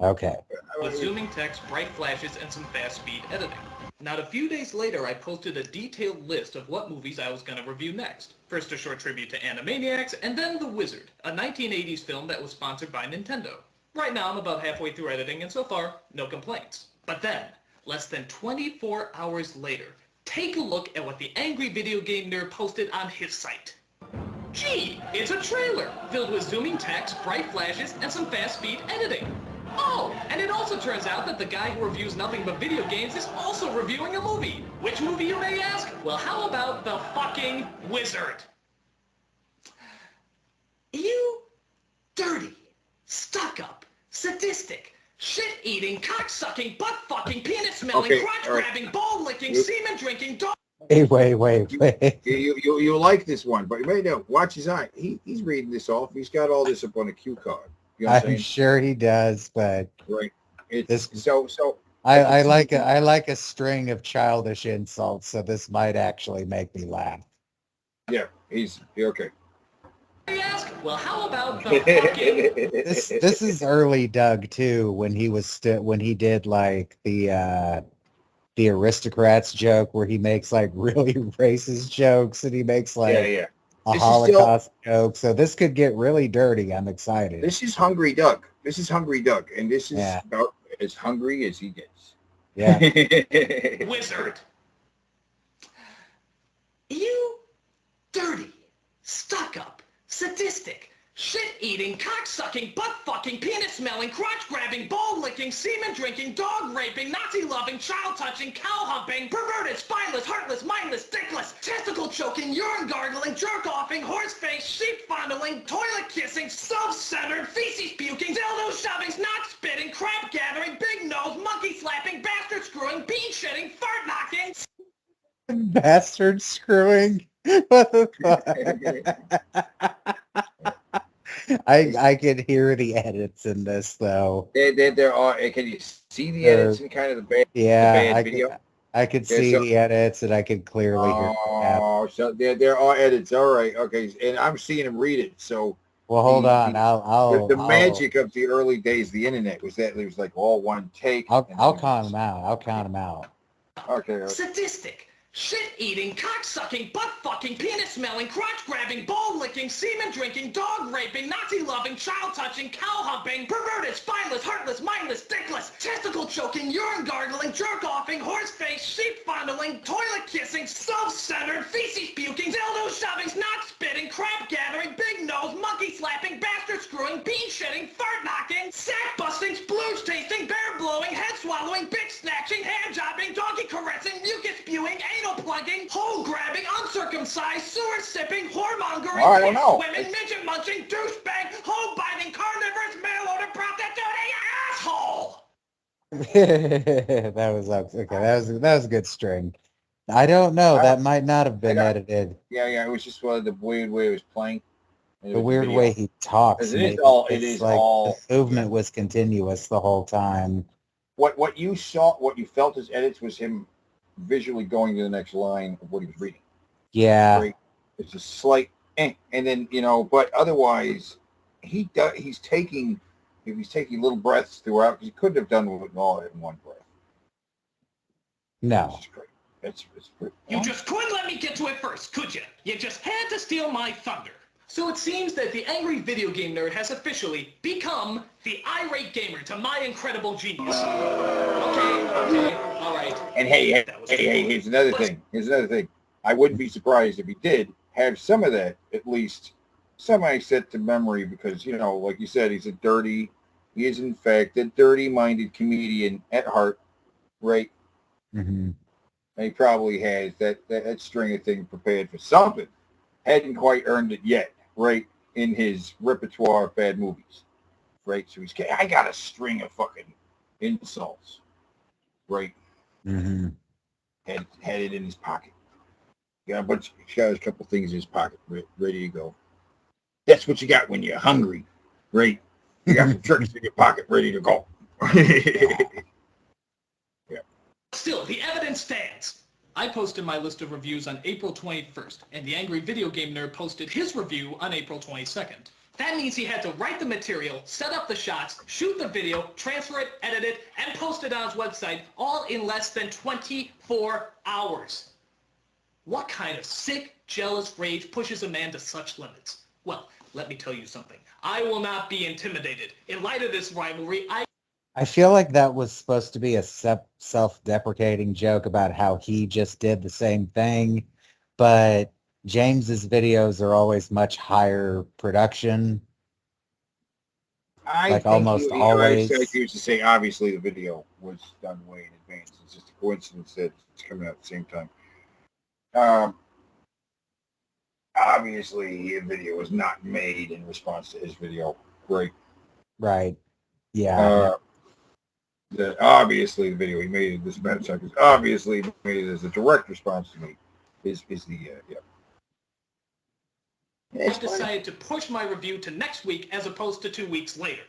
Okay. with zooming text, bright flashes, and some fast speed editing. Not a few days later, I posted a detailed list of what movies I was going to review next. First a short tribute to Animaniacs, and then The Wizard, a 1980s film that was sponsored by Nintendo. Right now, I'm about halfway through editing, and so far, no complaints. But then, less than 24 hours later, take a look at what the Angry Video Game Nerd posted on his site. Gee, it's a trailer, filled with zooming text, bright flashes, and some fast speed editing. Oh, and it also turns out that the guy who reviews nothing but video games is also reviewing a movie. Which movie, you may ask? Well, how about The fucking Wizard? You dirty, stuck-up, sadistic, shit-eating, cock-sucking, butt-fucking, penis-smelling, crotch-grabbing, ball-licking, semen-drinking, dog... Hey, wait. You like this one, but wait, no, watch his eye. He's reading this off. He's got all this up on a cue card. You know what I'm sure he does, but right. This, so I like a string of childish insults, so this might actually make me laugh. Yeah, he's okay. Well, how about the fucking... This is early Doug too, when he was when he did like the aristocrats joke where he makes like really racist jokes and he makes like a Holocaust joke. So this could get really dirty. I'm excited. This is Hungry Doug. And this is about as hungry as he gets. Yeah. Wizard. You dirty, stuck-up, sadistic, shit-eating, cock-sucking, butt-fucking, penis-smelling, crotch-grabbing, ball-licking, semen-drinking, dog-raping, Nazi-loving, child-touching, cow-humping, perverted, spineless, heartless, mindless, dickless, testicle-choking, urine-gargling, jerk-offing, horse-face, sheep-fondling, toilet-kissing, self-centered, feces-puking, dildo-shoving, snot-spitting, crap-gathering, big nose, monkey-slapping, bastard-screwing, bean-shitting, fart-knocking... Bastard screwing? What the fuck? I can hear the edits in this though. There are. Can you see the edits in kind of the bad? Yeah, the bad video? I could see the edits, and I could clearly hear. Oh, so there are edits. All right, okay, and I'm seeing him read it. So well, hold on. I'll the magic of the early days of the internet was that it was like all one take. I'll count them out. Okay. Sadistic. Shit-eating, cock-sucking, butt-fucking, penis-smelling, crotch-grabbing, ball-licking, semen-drinking, dog-raping, Nazi-loving, child-touching, cow-humping, perverted, spineless, heartless, mindless, dickless, testicle-choking, urine-gargling, jerk-offing, horse-face, sheep-fondling, toilet-kissing, self-centered, feces-puking, dildo-shoving, snot-spitting, crap-gathering, big nose, monkey-slapping, bastard-screwing, bean-shitting, fart-knocking, sack-busting, splooge-tasting, bear-blowing, head-swallowing, bitch-snatching, hand-jobbing, donkey-caressing, mucus-spewing, anal-plugging, hole-grabbing, uncircumcised, sewer-sipping, whoremongering, women, midget-munching, douchebag, hole-biting, carnivorous, mail-order prostituting, asshole! That was okay. That was a good string. I don't know. That might not have been edited. Yeah. It was just the weird way it was playing. The weird way he talks. It is like all the movement was continuous the whole time. What you saw, what you felt as edits was him visually going to the next line of what he was reading. Yeah. Right? It's a slight and then but otherwise he's taking little breaths throughout, because he couldn't have done it all in one breath. No. It's great. It's great. You just couldn't let me get to it first, could you? You just had to steal my thunder. So it seems that the angry video game nerd has officially become the irate gamer to my incredible genius. Okay, all right. And hey, here's another thing. I wouldn't be surprised if he did have some of that, at least semi-set to memory, because, like you said, he is in fact a dirty-minded comedian at heart, right? Mm-hmm. And he probably has that string of things prepared for something. Hadn't quite earned it yet, right, in his repertoire of bad movies, right? So I got a string of fucking insults, right? Mm-hmm. Had it in his pocket. He's got a couple things in his pocket ready to go. That's what you got when you're hungry, right? You got some tricks in your pocket ready to go. Yeah. Still, the evidence stands. I posted my list of reviews on April 21st, and the Angry Video Game Nerd posted his review on April 22nd. That means he had to write the material, set up the shots, shoot the video, transfer it, edit it, and post it on his website, all in less than 24 hours. What kind of sick, jealous rage pushes a man to such limits? Well, let me tell you something. I will not be intimidated. In light of this rivalry, I feel like that was supposed to be a self-deprecating joke about how he just did the same thing, but James's videos are always much higher production. I think almost always. I used to say, obviously, the video was done way in advance. It's just a coincidence that it's coming out at the same time. Obviously, his video was not made in response to his video. Right. Right. Yeah. Obviously, the video he made in this bad seconds, obviously made it as a direct response to me. Is the yeah. I decided to push my review to next week as opposed to 2 weeks later.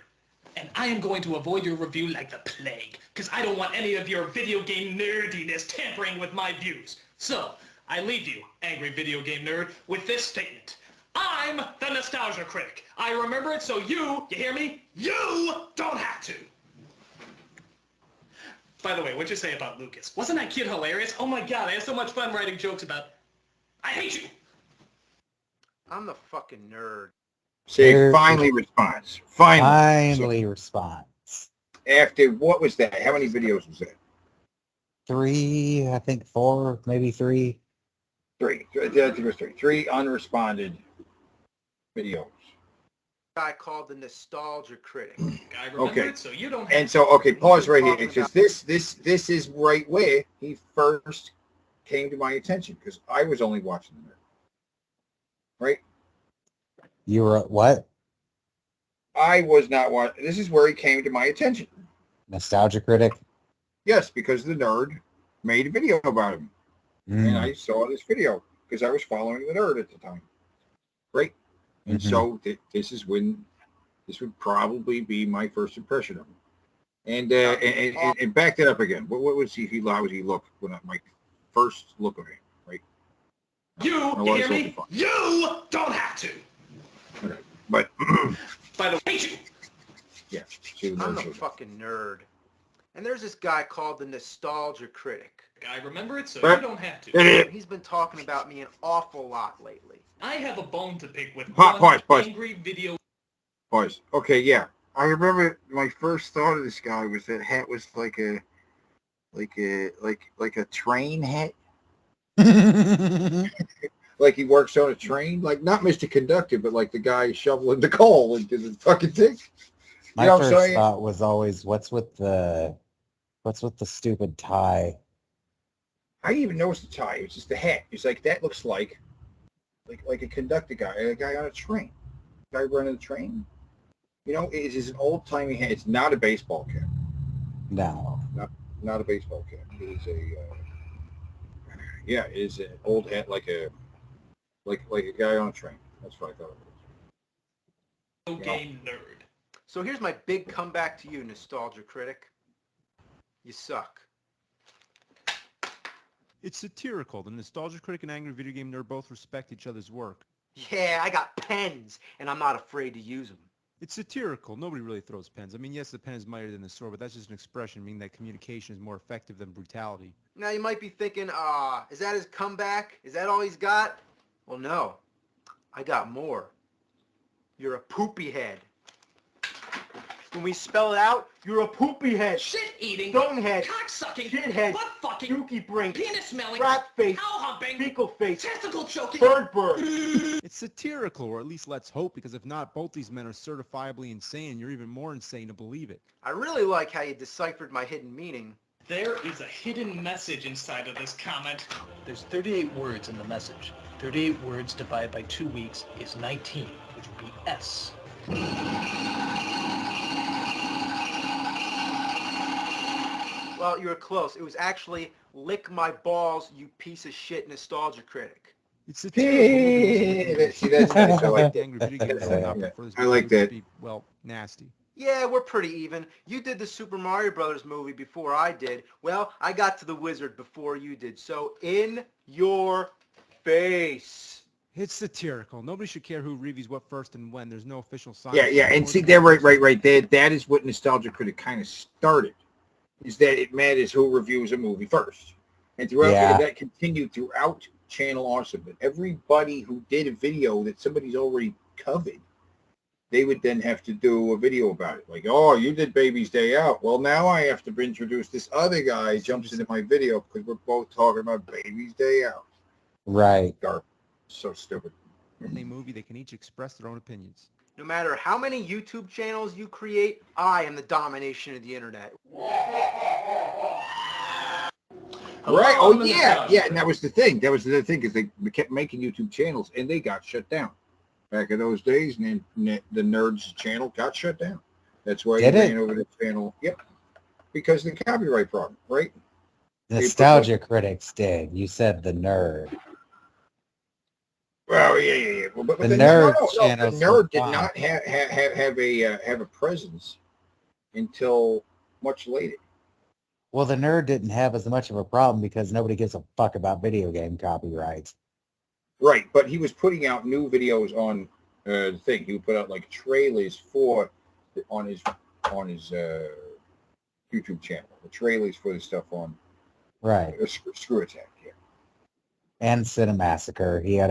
And I am going to avoid your review like the plague, because I don't want any of your video game nerdiness tampering with my views. So, I leave you, angry video game nerd, with this statement. I'm the Nostalgia Critic. I remember it so you hear me? You don't have to. By the way, what'd you say about Lucas? Wasn't that kid hilarious? Oh my god, I had so much fun writing jokes about... I hate you! I'm the fucking nerd. Say, finally response. Finally response. After, what was that? How many videos was that? 3, I think 4, maybe 3. 3. I think it was 3. 3 unresponded videos. Guy called the Nostalgia Critic. I remember it, so you don't have And so, okay, pause right here, because this is right where he first came to my attention, because I was only watching the nerd. Right? You were what? I was not watching. This is where he came to my attention. Nostalgia Critic? Yes, because the nerd made a video about him. And I saw this video because I was following the nerd at the time. Right? And so this would probably be my first impression of him. And back that up again. What was how would he look when my first look of him? Right? You hear me? You don't have to. Okay. But by the way, yeah, I'm the fucking nerd. And there's this guy called the Nostalgia Critic. I remember it, so you don't have to. He's been talking about me an awful lot lately. I have a bone to pick with Pause. angry video. Pause. Okay, yeah. I remember my first thought of this guy was that hat was like a train hat. Like he works on a train, like not Mr. Conductor, but like the guy shoveling the coal into the fucking thing. My first thought was always, what's with the stupid tie? I didn't even notice the tie. It's just the hat. It's like that looks like a conductor guy, a guy on a train, guy running a train. You know, it is an old timey hat. It's not a baseball cap. No, not a baseball cap. It is a Yeah, it is an old hat, like a guy on a train. That's what I thought it was. Game nerd. So here's my big comeback to you, Nostalgia Critic. You suck. It's satirical. The Nostalgia Critic and Angry Video Game Nerd both respect each other's work. Yeah, I got pens, and I'm not afraid to use them. It's satirical. Nobody really throws pens. I mean, yes, the pen is mightier than the sword, but that's just an expression meaning that communication is more effective than brutality. Now you might be thinking, is that his comeback? Is that all he's got? Well, no. I got more. You're a poopy head. When we spell it out, you're a poopy head. Shit-eating, Stonehead, cock-sucking, shithead, butt-fucking, dookie brink, penis-smelling, rat-face, cow-humping, fecal face, testicle-choking, bird. It's satirical, or at least let's hope, because if not, both these men are certifiably insane. You're even more insane to believe it. I really like how you deciphered my hidden meaning. There is a hidden message inside of this comment. There's 38 words in the message. 38 words divided by 2 weeks is 19, which would be S. Well, you were close. It was actually lick my balls, you piece of shit Nostalgia Critic. It's satirical. See, that's nice. I like the Angry Video Game Nerd not prefer this I like movie to that. be, well, nasty. Yeah, we're pretty even. You did the Super Mario Brothers movie before I did. Well, I got to the Wizard before you did. So in your face. It's satirical. Nobody should care who reviews what first and when. There's no official sign. Yeah, and see, they're right. That is what Nostalgia Critic kind of started, is that it matters who reviews a movie first. And throughout that continued throughout Channel Awesome. But everybody who did a video that somebody's already covered, they would then have to do a video about it. Like, oh, you did Baby's Day Out. Well, now I have to introduce this other guy jumps into my video because we're both talking about Baby's Day Out. Right. So stupid. In a movie, they can each express their own opinions. No matter how many YouTube channels you create, I am the domination of the internet. Right. Oh, yeah. And that was the thing. Because they kept making YouTube channels, and they got shut down. Back in those days, and then the Nerds channel got shut down. That's why they ran over the channel. Yep. Because of the copyright problem, right? Nostalgia Critics did. You said the Nerd. Well, yeah. But the Nerd channel. The Nerd did not have a presence until much later. Well, the Nerd didn't have as much of a problem because nobody gives a fuck about video game copyrights. Right, but he was putting out new videos on the thing. He would put out like trailers on his YouTube channel. The trailers for the stuff on Screw Attack. Yeah. And Cinemassacre. He had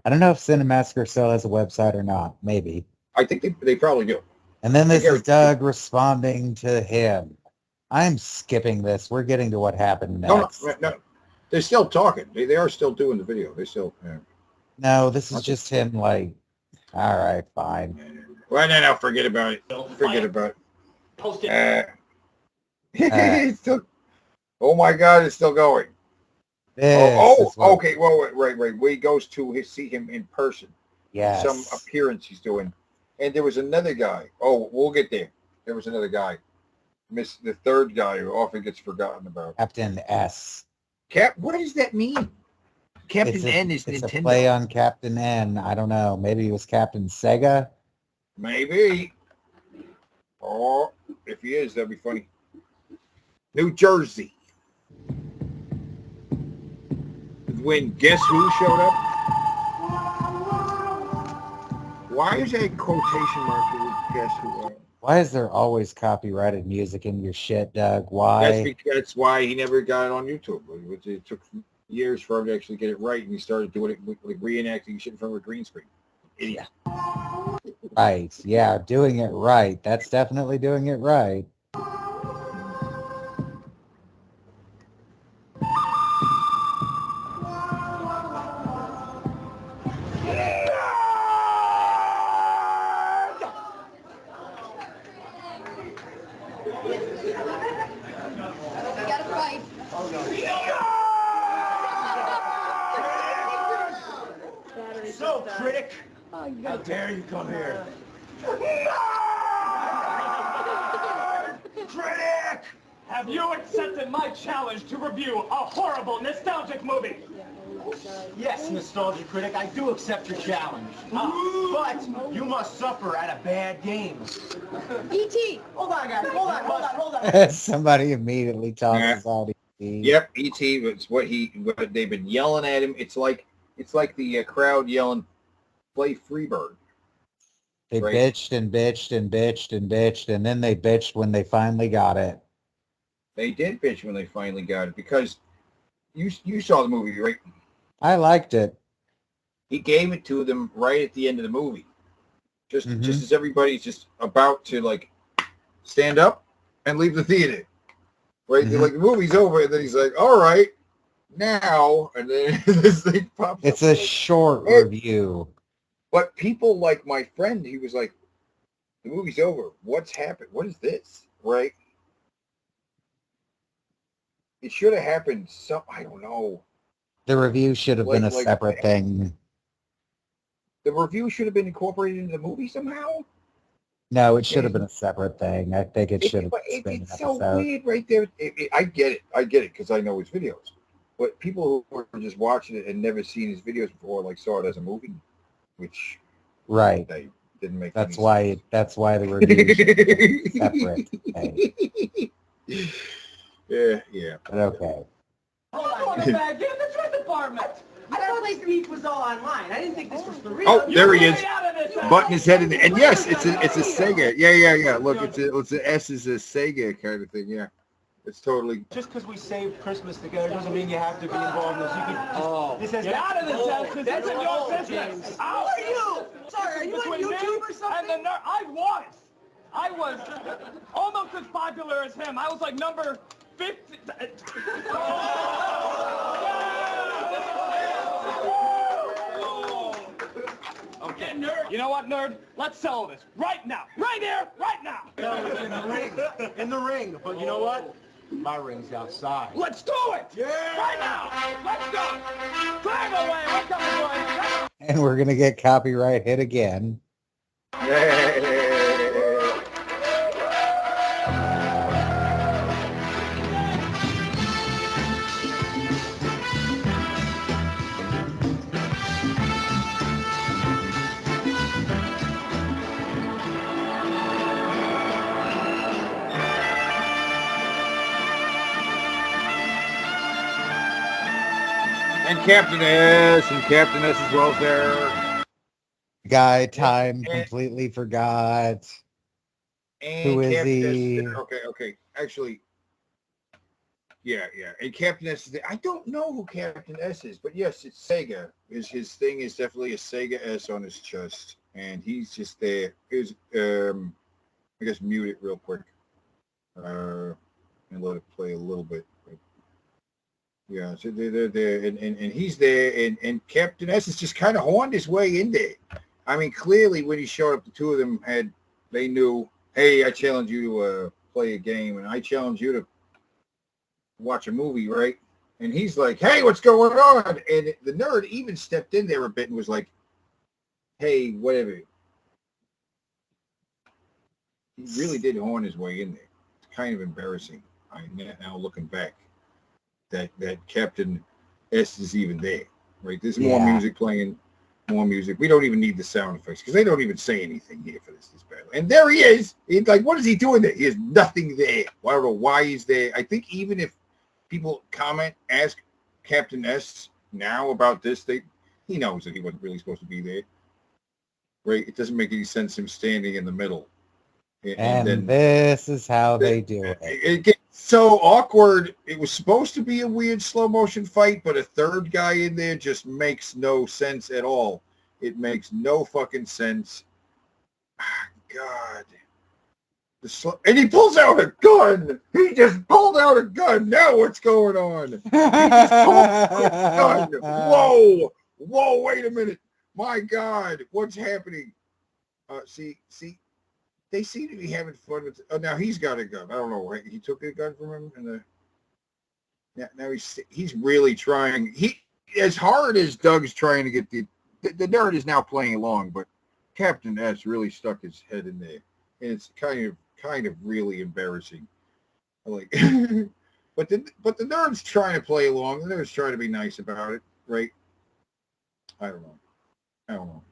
I don't know if Cinemassacre still has a website or not. Maybe. I think they probably do. And then this is Doug responding to him. I'm skipping this. We're getting to what happened next. No. They're still talking. They are still doing the video. They still. No, this is just him. Like, all right, fine. Well, no, forget about it. Forget about it. Post it. It's still. Oh my God, it's still going. Okay. Well, right. Where he goes to see him in person. Yes. Some appearance he's doing, and there was another guy. Oh, we'll get there. There was another guy. The third guy who often gets forgotten about. Captain S. What does that mean? Captain N is Nintendo. It's a play on Captain N. I don't know. Maybe it was Captain Sega? Maybe. Oh, if he is, that'd be funny. New Jersey. When Guess Who showed up? Why is that quotation mark with Guess Who? Why is there always copyrighted music in your shit, Doug? Why? That's why he never got it on YouTube. It took years for him to actually get it right, and he started doing it like reenacting shit in front of a green screen. Idiot. Right. Yeah, doing it right. That's definitely doing it right. So, Critic, how dare you come here? Critic, Have you accepted my challenge to review a horrible, nostalgic movie? Yes, Nostalgia Critic, I do accept your challenge. But you must suffer at a bad game. E.T. Hold on, guys. Hold on. Somebody immediately tosses out E.T. Yep, E.T. It's what they've been yelling at him. It's like the crowd yelling, "Play Freebird." They right? bitched and bitched and bitched and bitched, and then they bitched when they finally got it. They did bitch when they finally got it because you saw the movie, right? I liked it. He gave it to them right at the end of the movie. Just as everybody's just about to like stand up and leave the theater. Right? Like the movie's over and then he's like, all right, now, and then this thing pops It's up. a short review. But people like my friend, he was like, the movie's over. What's happened? What is this? Right? It should have happened I don't know. The review should have been a separate thing. The review should have been incorporated into the movie somehow? No, it should have been a separate thing. I think it should have been It's so weird right there. I get it. because I know his videos. But people who are just watching it and never seen his videos before, like saw it as a movie, which they didn't make. That's why the review should be separate. Yeah. But okay. Hold on, man. Get in the Treat Department. I thought this week was all online. I didn't think this was for real. Oh, there he is, butting his head in there. And yes, it's a Sega. Yeah. Look, it's a S is a Sega kind of thing. Yeah, it's totally. Just because we saved Christmas together doesn't mean you have to be involved in this. You can just, this has Get out of this house, because that's this is your business. How are you? Sorry, are you on YouTube or something? And I was almost as popular as him. I was like number 50. Okay, nerd. You know what, nerd? Let's settle this right now. Right here, right now. No, in the ring. But you know what? My ring's outside. Let's do it. Yeah. Right now. Let's go. Climb away. We're coming, boys. And we're going to get copyright hit again. And Captain S and Captain S's welfare. Guy time completely forgot. And Who is Captain he? S, okay. Actually, yeah. And Captain S is there. I don't know who Captain S is, but yes, it's Sega. His thing is definitely a Sega S on his chest, and he's just there. I guess mute it real quick, and let it play a little bit. Yeah, so they're there, and he's there, and Captain S is just kind of horned his way in there. I mean, clearly when he showed up, the two of them they knew, hey, I challenge you to play a game, and I challenge you to watch a movie, right? And he's like, hey, what's going on? And the nerd even stepped in there a bit and was like, hey, whatever. He really did horn his way in there. It's kind of embarrassing. Now looking back. That Captain S is even there, right? There's more music playing, more music. We don't even need the sound effects because they don't even say anything here for this battle. And there he is. He's like, what is he doing there? He has nothing there. I don't know why he's there. I think even if people ask Captain S now about this, he knows that he wasn't really supposed to be there, right? It doesn't make any sense him standing in the middle. And then this is how they do it. It gets so awkward. It was supposed to be a weird slow motion fight, but a third guy in there just makes no sense at all. It makes no fucking sense. God. And he pulls out a gun. He just pulled out a gun. Now what's going on? He just pulled out a gun. Whoa, wait a minute. My God, what's happening? See, they seem to be having fun with. Oh, now he's got a gun. I don't know. He took a gun from him, and now he's really trying. As hard as Doug's trying to get the nerd is now playing along, but Captain S really stuck his head in there, and it's kind of really embarrassing. Like, but the nerd's trying to play along. The nerd's trying to be nice about it, right? I don't know.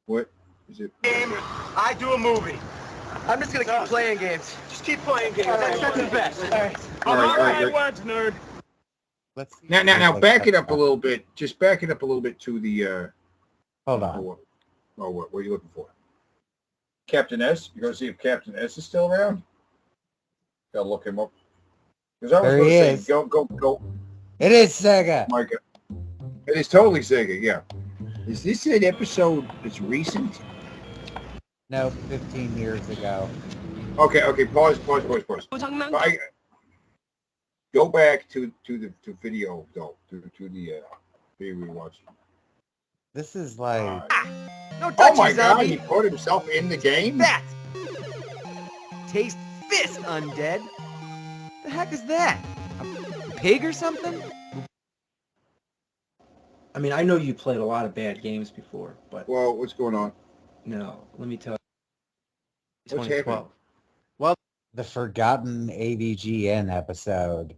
What is it? I do a movie. I'm just gonna keep playing games. Just keep playing games. That's the best. All right. All right. Words, nerd. Let's Now back it up a little bit. Just back it up a little bit to the. Hold on. What are you looking for? Captain S. You're gonna see if Captain S is still around. Gotta look him up. Because I was There going he to is. say, go. It is Sega. My God. It is totally Sega. Yeah. Is this an episode that's recent? No, 15 years ago. Okay. Pause. Go back to the video though. To the video we watched. This is like. No touchy, Oh my God! zombie. He put himself in the game. That. Taste fist, undead. The heck is that? A pig or something? I mean, I know you played a lot of bad games before, but Well, what's going on? no, let me tell you. What's 2012. happening? Well, the forgotten AVGN episode.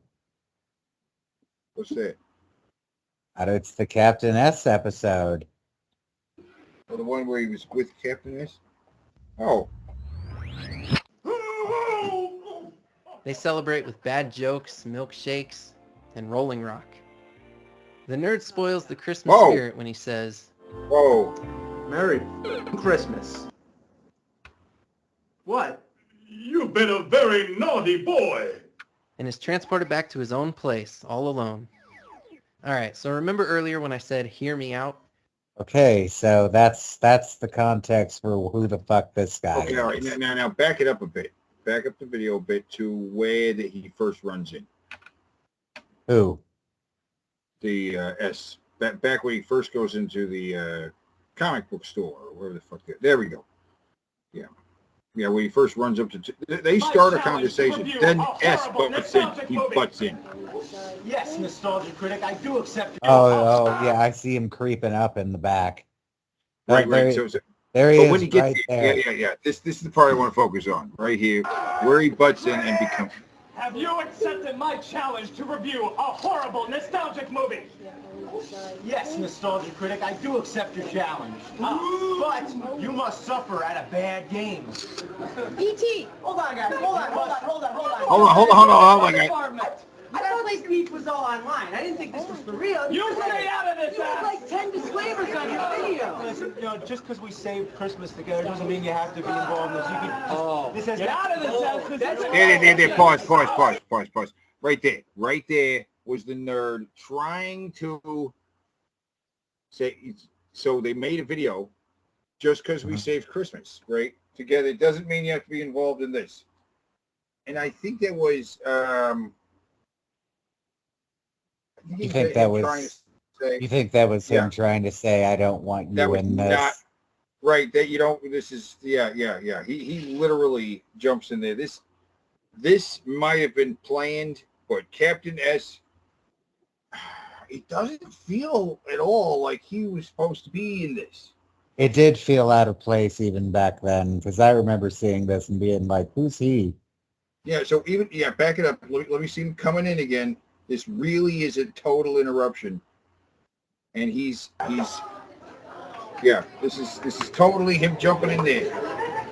What's that? It's the Captain S episode. Oh, the one where he was with Captain S? Oh. They celebrate with bad jokes, milkshakes, and Rolling Rock. The nerd spoils the Christmas spirit when he says, Whoa. Merry Christmas. What? You've been a very naughty boy. and is transported back to his own place, all alone. Alright, so remember earlier when I said, hear me out? Okay, so that's the context for who the fuck this guy Okay, all right. is. Now back it up a bit. Back up the video a bit to where that he first runs in. Who? The S. Back when he first goes into the comic book store or wherever the fuck. There we go. Yeah. Yeah, when he first runs up to... They start a conversation. Then S butts in. He butts in. Yes, Nostalgia Critic, I do accept your Oh, yeah, I see him creeping up in the back. Right. There, So, there he but is, when he gets, right there. Yeah. This is the part I want to focus on. Right here, where he butts in and becomes... Have you accepted my challenge to review a horrible, nostalgic movie? Yes, Nostalgia Critic, I do accept your challenge. But you must suffer at a bad game. E.T. Hold on, guys. Hold on, guys. I thought like Speech was all online. I didn't think this was for real. You stay out of this, You have like 10 disclaimers on your video. Listen, just because we saved Christmas together doesn't mean you have to be involved in this. You can. This has Get out of this house. There. Pause. Right there was the nerd trying to say. So they made a video just because we saved Christmas, right? Together. It doesn't mean you have to be involved in this. And I think that was. You think that was him trying to say, I don't want you in this? Right, that you don't, this is, yeah. He literally jumps in there. This might have been planned, but Captain S, it doesn't feel at all like he was supposed to be in this. It did feel out of place even back then, because I remember seeing this and being like, who's he? Yeah, so back it up. Let me see him coming in again. This really is a total interruption. And this is totally him jumping in there.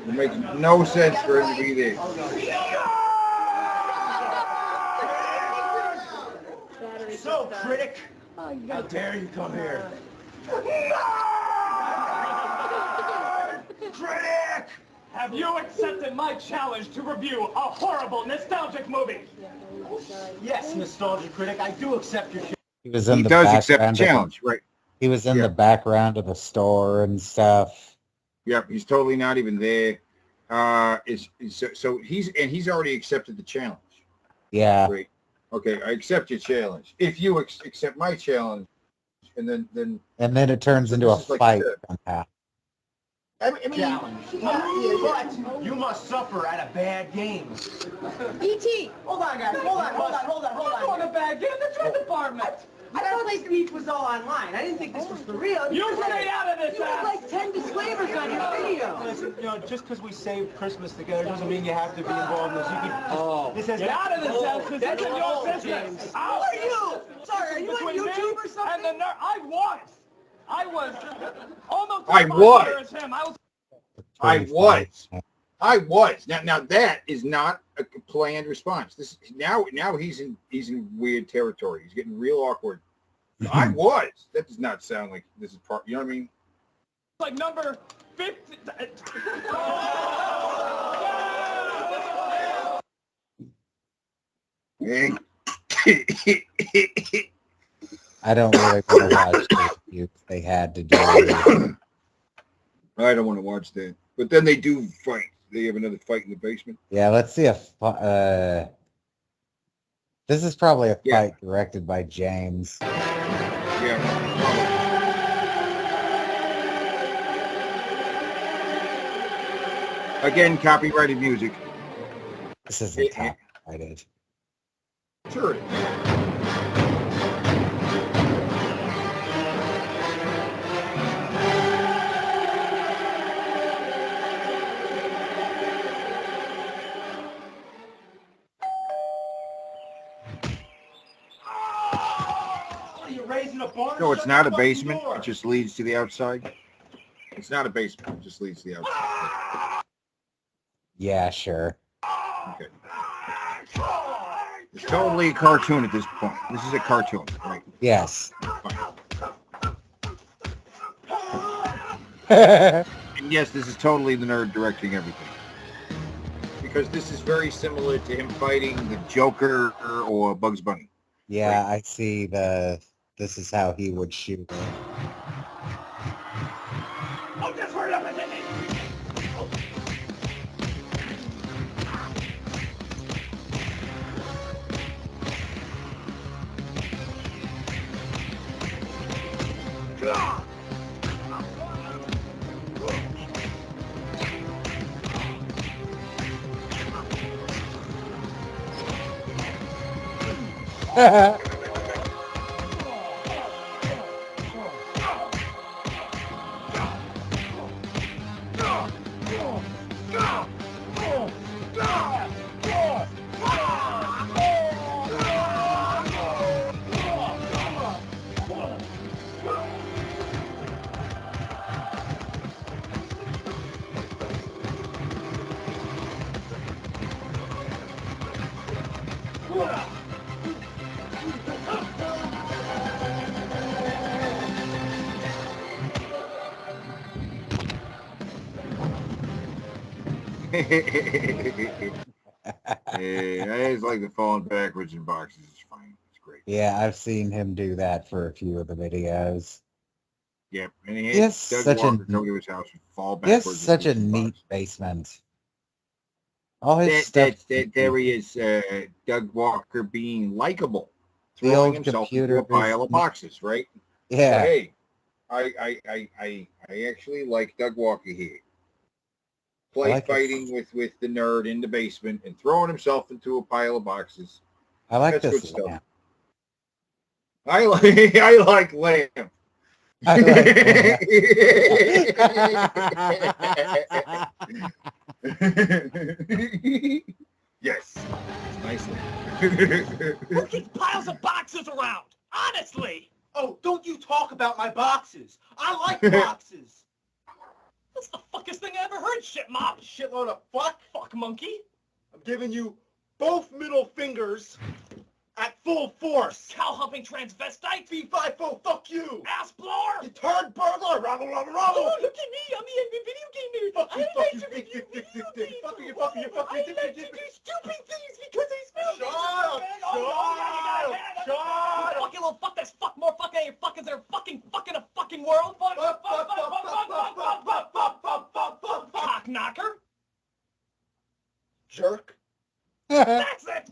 It makes no sense for him to be there. So, Critic, how dare you come here? Critic! Have you accepted my challenge to review a horrible, nostalgic movie? Yes, Nostalgia Critic, I do accept your challenge. He was in He the does accept the background challenge, right? He was in the background of the store and stuff. Yep, he's totally not even there. So he's already accepted the challenge. Yeah. Great. Okay, I accept your challenge. If you accept my challenge, and then it turns into a fight somehow. I mean, challenge. But you must suffer at a bad game. E.T. Hold on, guys. Hold on. I'm on a bad game. That's your department. thought this speech was all online. I didn't think this was for real. You stay out of this, You had like 10 disclaimers on your video. Listen, just because we saved Christmas together doesn't mean you have to be involved in this. You can. This has Get out of this house. This That's isn't all, your business. James. Who are you? Sorry, are you on Between YouTube me or something? And the nerd. I was almost I as was. popular as him. I was. Now that is not a planned response. This now he's in weird territory. He's getting real awkward. I was. That does not sound like this is part. You know what I mean? Like number 50. I don't really want to watch this. They had to do it. I don't want to watch that. But then they do fight. They have another fight in the basement. Yeah, let's see if this is probably a fight directed by James. Yeah. Again, copyrighted music. This isn't copyrighted. Sure it is. No, it's not a basement. It just leads to the outside. It's not a basement. It just leads to the outside. Yeah, sure. Okay. It's totally a cartoon at this point. This is a cartoon, right? Yes. And yes, this is totally the nerd directing everything. Because this is very similar to him fighting the Joker or Bugs Bunny. Yeah, right. I see this is how he would shoot it. Oh, just hurry up and I just like the falling backwards in boxes. It's fine. It's great. Yeah, I've seen him do that for a few of the videos. Yep, and he had Doug Walker go to his house and fall backwards. Yes, such a neat basement. All his stuff. There he is, Doug Walker being likable, The throwing old himself computer into a pile of boxes, right? Yeah. So, hey, I actually like Doug Walker here. Fighting with the nerd in the basement and throwing himself into a pile of boxes. I like That's this good stuff. lamp. I like lamp. I like Yes. Nice lamp. who keeps piles of boxes around? Honestly. Oh, don't you talk about my boxes. I like boxes. That's the fuckest thing I ever heard, shit mop. Shitload of fuck. Fuck monkey. I'm giving you both middle fingers at full force. Cow humping transvestite. B5-0, fuck you. Ass blower. You turd burglar. Rabble. Oh, look at me. I'm the video game nerd. Fuck you, I fuck like you, to big, review big, video big, games. fuck you, I like to do stupid things because they smell good. Shut up. Fucking little fuck that's fuck more fucking than your fuckers that are fucking a fucking world. Cock knocker. Jerk. That's it.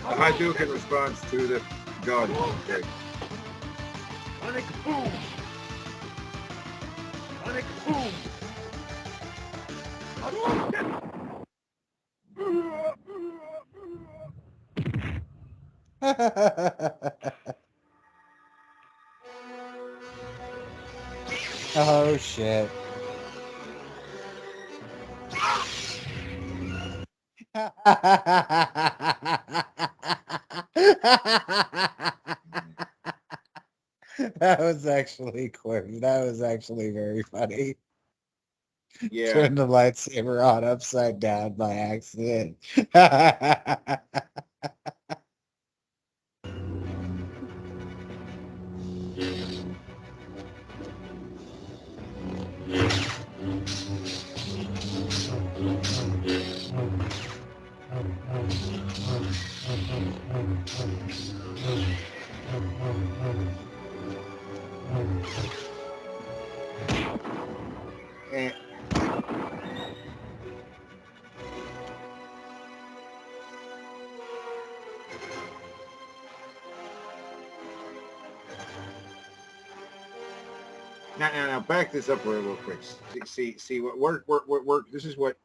I do in response to the God. Okay. Oh shit. That was actually quick. That was actually very funny. Yeah. Turn the lightsaber on upside down by accident. Eh. Now, back this up real quick. See what work. This is what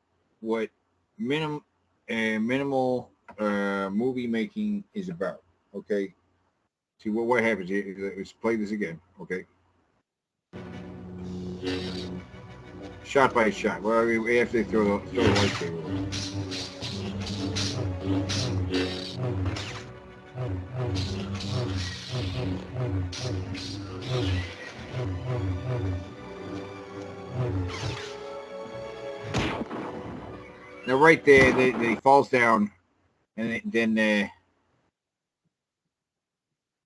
minimal movie making is about. Okay. See what happens. Let's play this again. Okay. Shot by shot. Well, we have to throw the lightsaber away. Now, right there, he falls down, and then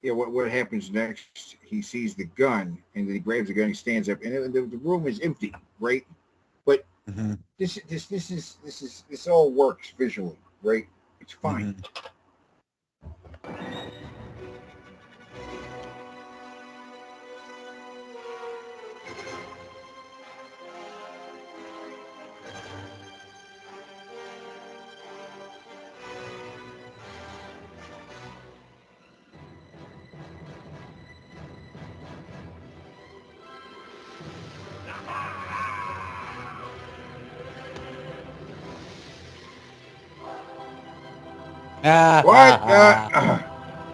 yeah, what happens next? He sees the gun, and then he grabs the gun. He stands up, and the room is empty, right? But this all works visually, right? It's fine. What?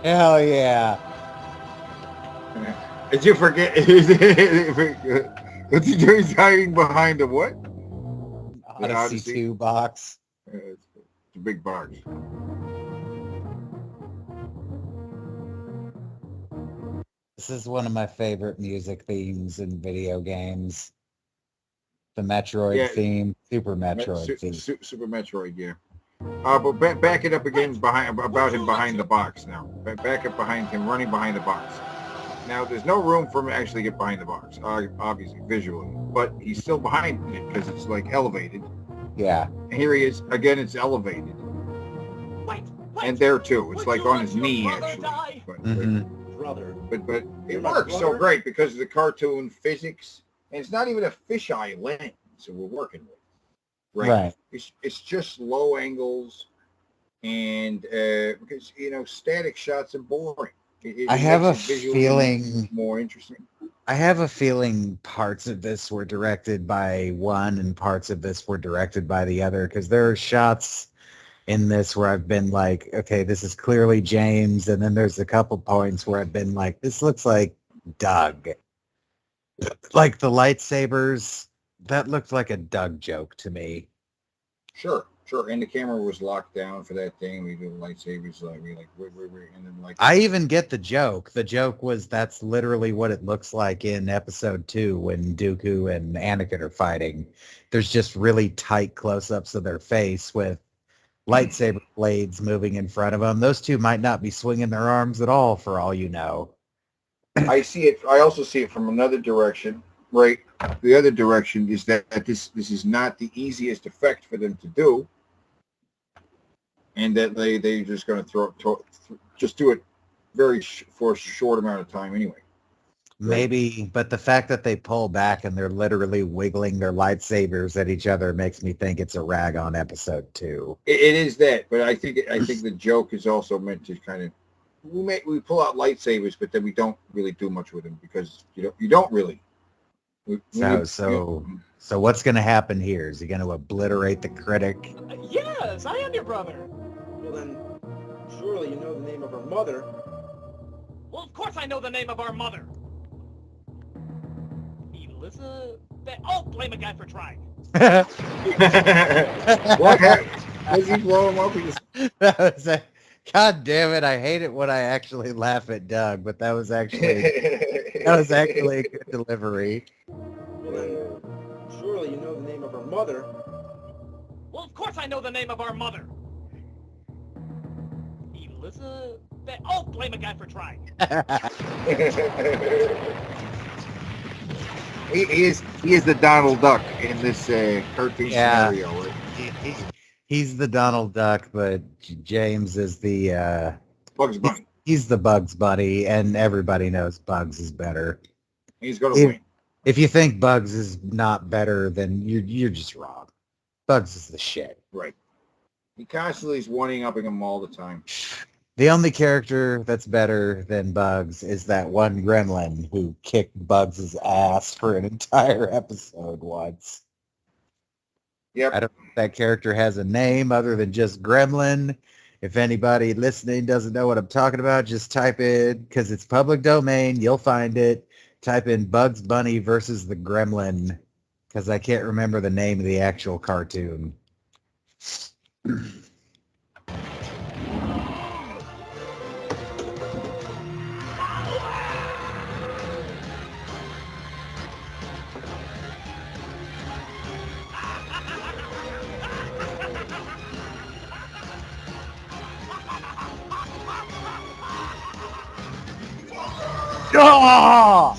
Hell yeah. Did you forget? What's he doing? He's hiding behind a what? Odyssey 2 box. It's a big box. This is one of my favorite music themes in video games. The Metroid theme, Super Metroid theme. Super Metroid, yeah. But back it up again about him behind the box now. Back up behind him, running behind the box. Now, there's no room for him to actually get behind the box, obviously, visually. But he's still behind it because it's, like, elevated. Yeah. And here he is. Again, it's elevated. Wait. And there, too. It's, like, on his knee, actually. But it works so great because of the cartoon physics. And it's not even a fisheye lens that we're working with. Right. It's just low angles, and because static shots are boring. I have a feeling more interesting. I have a feeling parts of this were directed by one and parts of this were directed by the other, because there are shots in this where I've been like, okay, this is clearly James, and then there's a couple points where I've been like, this looks like Doug. Like the lightsabers, that looked like a Doug joke to me. Sure. And the camera was locked down for that thing. We do lightsabers, and then like. I even get the joke. The joke was that's literally what it looks like in episode 2 when Dooku and Anakin are fighting. There's just really tight close-ups of their face with lightsaber blades moving in front of them. Those two might not be swinging their arms at all, for all you know. I see it. I also see it from another direction. Right. The other direction is that this is not the easiest effect for them to do, and that they're just going to just do it for a short amount of time anyway. Maybe, but the fact that they pull back and they're literally wiggling their lightsabers at each other makes me think it's a rag on episode 2. It is that, but I think the joke is also meant to kind of we pull out lightsabers, but then we don't really do much with them because you don't really. So what's going to happen here? Is he going to obliterate the Critic? Yes, I am your brother. Well then, Surely you know the name of her mother. Well, of course I know the name of our mother. Elizabeth. Oh, blame a guy for trying. What happened? Does he blow him up? That was God damn it! I hate it when I actually laugh at Doug, but that was actually a good delivery. Surely you know the name of her mother. Well, of course I know the name of our mother. Elizabeth. Oh, blame a guy for trying. He is the Donald Duck in this cartoon scenario. Right? He's the Donald Duck, but James is the Bugs Bunny. He's the Bugs Bunny, and everybody knows Bugs is better. He's gonna win. If you think Bugs is not better, then you're just wrong. Bugs is the shit. Right. He constantly is one-upping him all the time. The only character that's better than Bugs is that one gremlin who kicked Bugs' ass for an entire episode once. Yep. I don't know if that character has a name other than just Gremlin. If anybody listening doesn't know what I'm talking about, just type in, because it's public domain, you'll find it. Type in Bugs Bunny versus the Gremlin, because I can't remember the name of the actual cartoon. Oh!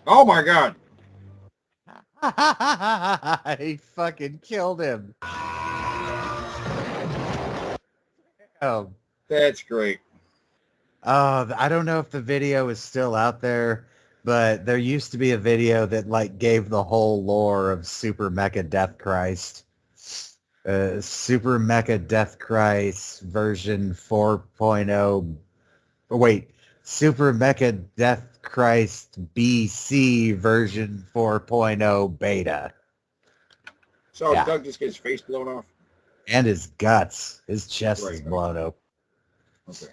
Oh my God! He fucking killed him. Oh, that's great. I don't know if the video is still out there, but there used to be a video that like gave the whole lore of Super Mecha Death Christ. Super Mecha Death Christ version 4.0. Oh, wait, Super Mecha Death Christ BC version 4.0 beta. So Doug just gets his face blown off? And his guts. His chest is blown open. Okay.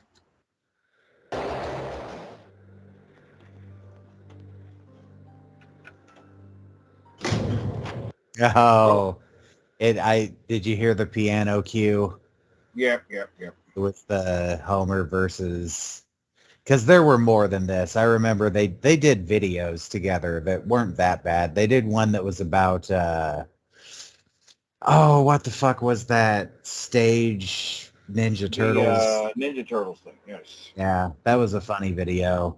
Oh, did you hear the piano cue? Yep. With the Homer versus, because there were more than this. I remember they did videos together that weren't that bad. They did one that was about what the fuck was that stage Ninja Turtles? Ninja Turtles thing, yes. Yeah, that was a funny video.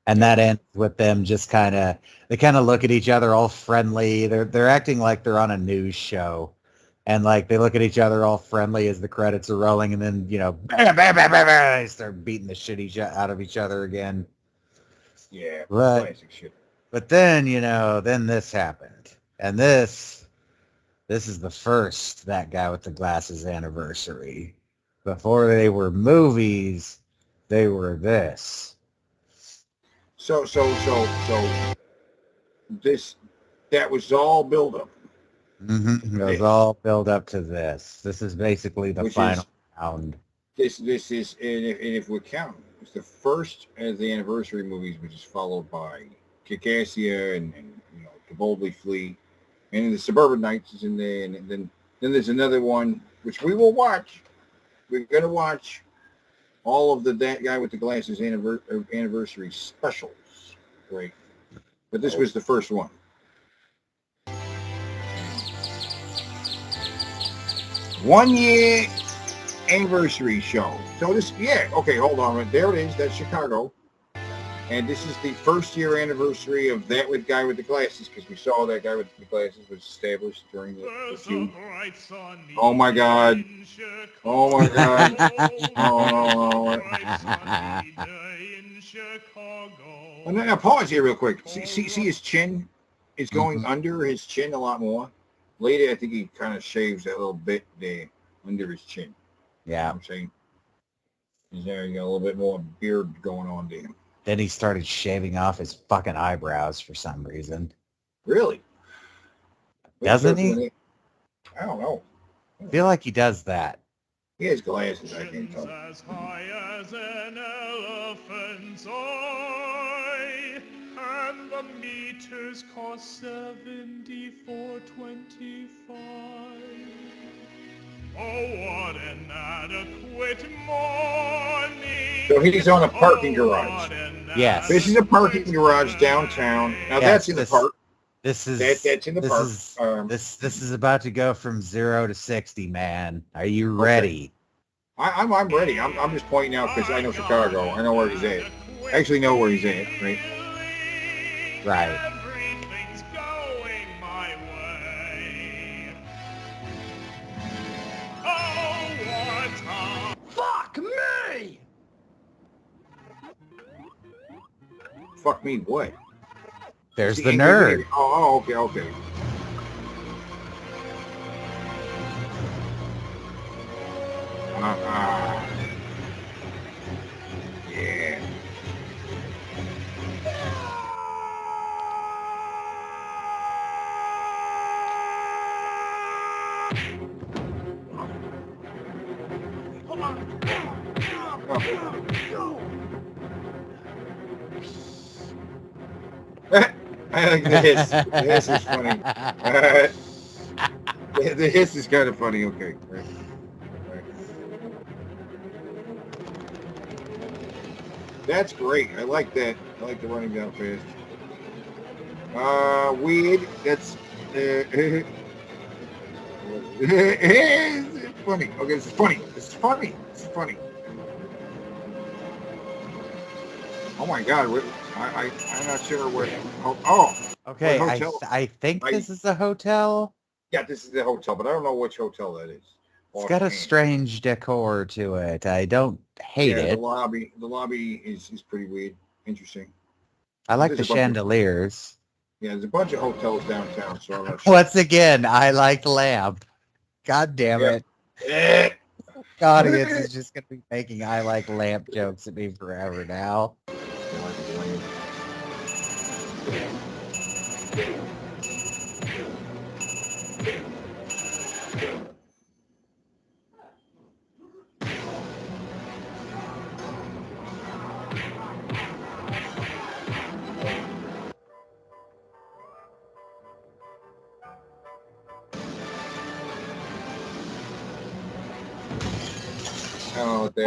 And that ends with them just they kind of look at each other all friendly. They're acting like they're on a news show. And like they look at each other all friendly as the credits are rolling, and then, bam, bam, bam, bam, bam, they start beating the shit out of each other again. Yeah, classic shit. But then, then this happened. And this is the first That Guy with the Glasses anniversary. Before they were movies, they were this. So that was all build up. Mm-hmm. It was all build up to this. This is basically the final round. This is, and if we count, it's the first of the anniversary movies, which is followed by Kick-Assia and To Boldly Flee, and then the Suburban Nights is in there, and then there's another one which we will watch. We're gonna watch all of That Guy with the Glasses anniversary specials, right? But this was the first one. One-year anniversary show. So this, okay, hold on. There it is. That's Chicago. And this is the first year anniversary of That Guy with the Glasses, because we saw That Guy with the Glasses was established during the Feud. Oh my God. Oh my God. Oh, now pause here real quick. See his chin is going under his chin a lot more. Later, I think he kind of shaves that little bit there under his chin. Yeah. I'm saying. He's there, you got a little bit more beard going on there. Then he started shaving off his fucking eyebrows for some reason. Really? Doesn't he? I don't know. I feel like he does that. He has glasses, I can't tell. As high as an elephant's eye, and the meters cost $74.25. Oh, what an adequate morning! So he's on a parking garage. Yes. This is a parking garage downtown. Now that's in the park. This is that's in the park. This is about to go from 0 to 60, man. Are you ready? I'm ready. I'm just pointing out because I know Chicago. I know where he's at. I actually know where he's at, right? Right. Everything's going my way. Oh, what a... Fuck me! Fuck me, what? There's the nerd. Oh, okay. Yeah. I like the hiss. The hiss is funny. The hiss is kind of funny. Okay. Right. That's great. I like that. I like the running down fast. Weed. That's it's funny. Okay, this is funny. This is funny. This is funny. Oh my God! I'm not sure where. Oh. Okay, I think this is a hotel. Yeah, this is the hotel, but I don't know which hotel that is. It's got a strange decor to it. I don't hate it. The lobby is pretty weird. Interesting. I like the chandeliers. Yeah, there's a bunch of hotels downtown, so I'm not sure. Once again, I like lamp. God damn it. Yeah. The audience is just going to be making I like lamp jokes at me forever now. Oh, there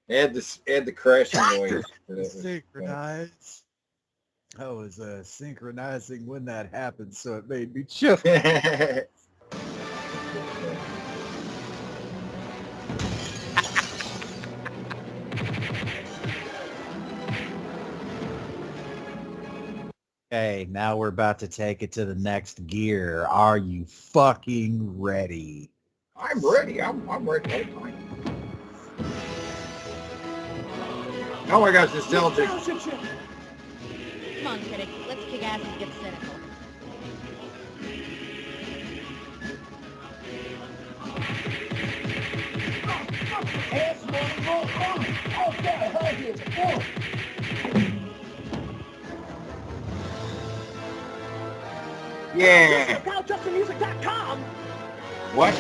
add the crashing noise. Synchronize. I was synchronizing when that happened, so it made me choke. Okay, now we're about to take it to the next gear. Are you fucking ready? I'm ready. I'm ready. Oh my gosh, nostalgic. Come on, Critic. Let's kick ass and get cynical. Yeah. CalJustTheMusic.com. What?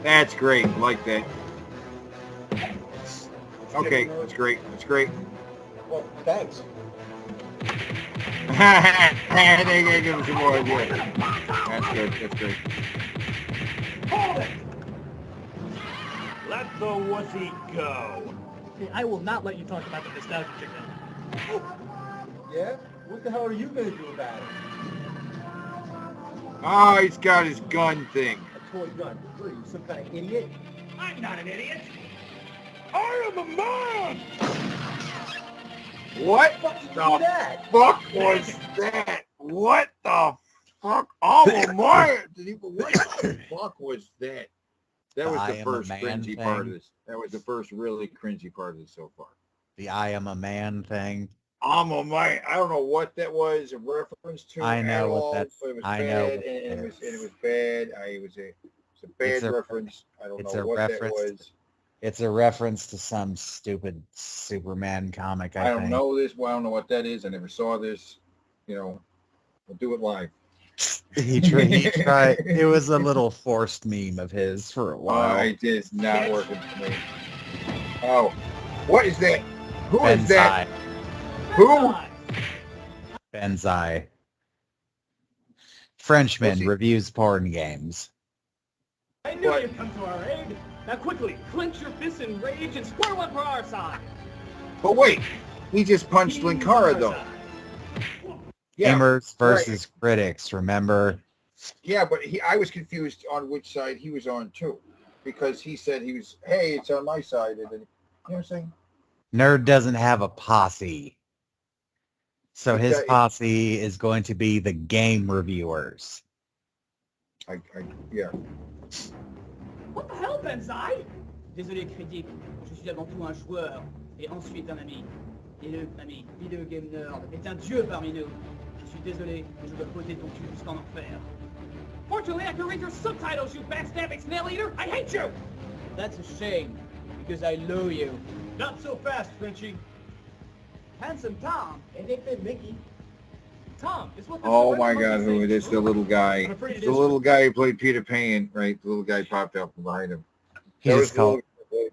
That's great. I like that. Okay, that's great. That's great. Well, thanks. They're gonna give us some more idea. That's good. That's great. Hold it. Let the wussy go. Hey, I will not let you talk about the nostalgia chick now. Yeah? What the hell are you gonna do about it? Oh, he's got his gun thing. A toy gun. What are you, some kind of idiot? I'm not an idiot. I am a man. What the fuck was that? What the fuck? Oh my! What the fuck was that? That was the first cringy part of this. That was the first really cringy part of this so far. The I am a man thing. Mate. I don't know what that was a reference to. I know what all, that's. but it was I bad, know. and it was bad. It was a bad reference. I don't know what that was. It's a reference to some stupid Superman comic. I don't know this. Well, I don't know what that is. I never saw this. You know, we'll do it live. He tried. It was a little forced meme of his for a while. It is not working for me. Oh, what is that? Who is that? Who? Benzai. Frenchman reviews porn games. I knew you'd come to our aid. Now quickly, clench your fists in rage and square one for our side. But wait, he just punched Linkara though. Gamers versus critics, remember? Yeah, but I was confused on which side he was on too, because he said he was, hey, it's on my side, and then, you know what I'm saying? Nerd doesn't have a posse. So his posse is going to be the game reviewers. Yeah. What the hell, Benzai? Désolé, Critic. Je suis avant tout un joueur et ensuite un ami. Et le ami, Video Game Nerd, est un dieu parmi nous. Je suis désolé, mais je dois poser ton cul jusqu'en enfer. Fortunately, I can read your subtitles, you backstabbing snail eater. I hate you. That's a shame, because I love you. Not so fast, Frenchie. Handsome Tom and Épée Mickey. Tom is what the Oh my God, who it is? The little guy. The little guy who played Peter Pan, right? The little guy popped up from behind him. He just called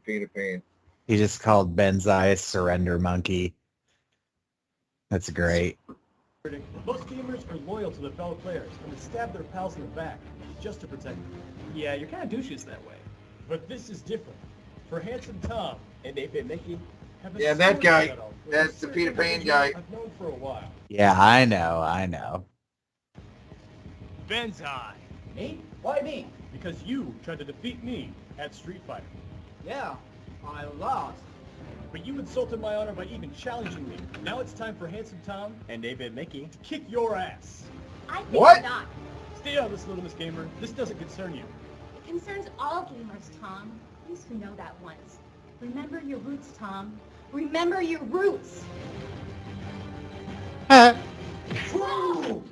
Peter Pan. He just called Benzai a surrender monkey. That's great. Most gamers are loyal to their fellow players and they stab their pals in the back just to protect them. Yeah, you're kind of douches that way. But this is different. For Handsome Tom and Épée Mickey have a that story guy. battle with That's a the certain Peter Pan individual guy. I've known for a while. Yeah, I know. Benzai. Me? Why me? Because you tried to defeat me at Street Fighter. Yeah, I lost. But you insulted my honor by even challenging me. Now it's time for Handsome Tom and Épée Mickey to kick your ass. I think What? not. Stay out of this, little Miss Gamer. This doesn't concern you. It concerns all gamers, Tom. You used to know that once. Remember your roots, Tom. Remember your roots. True!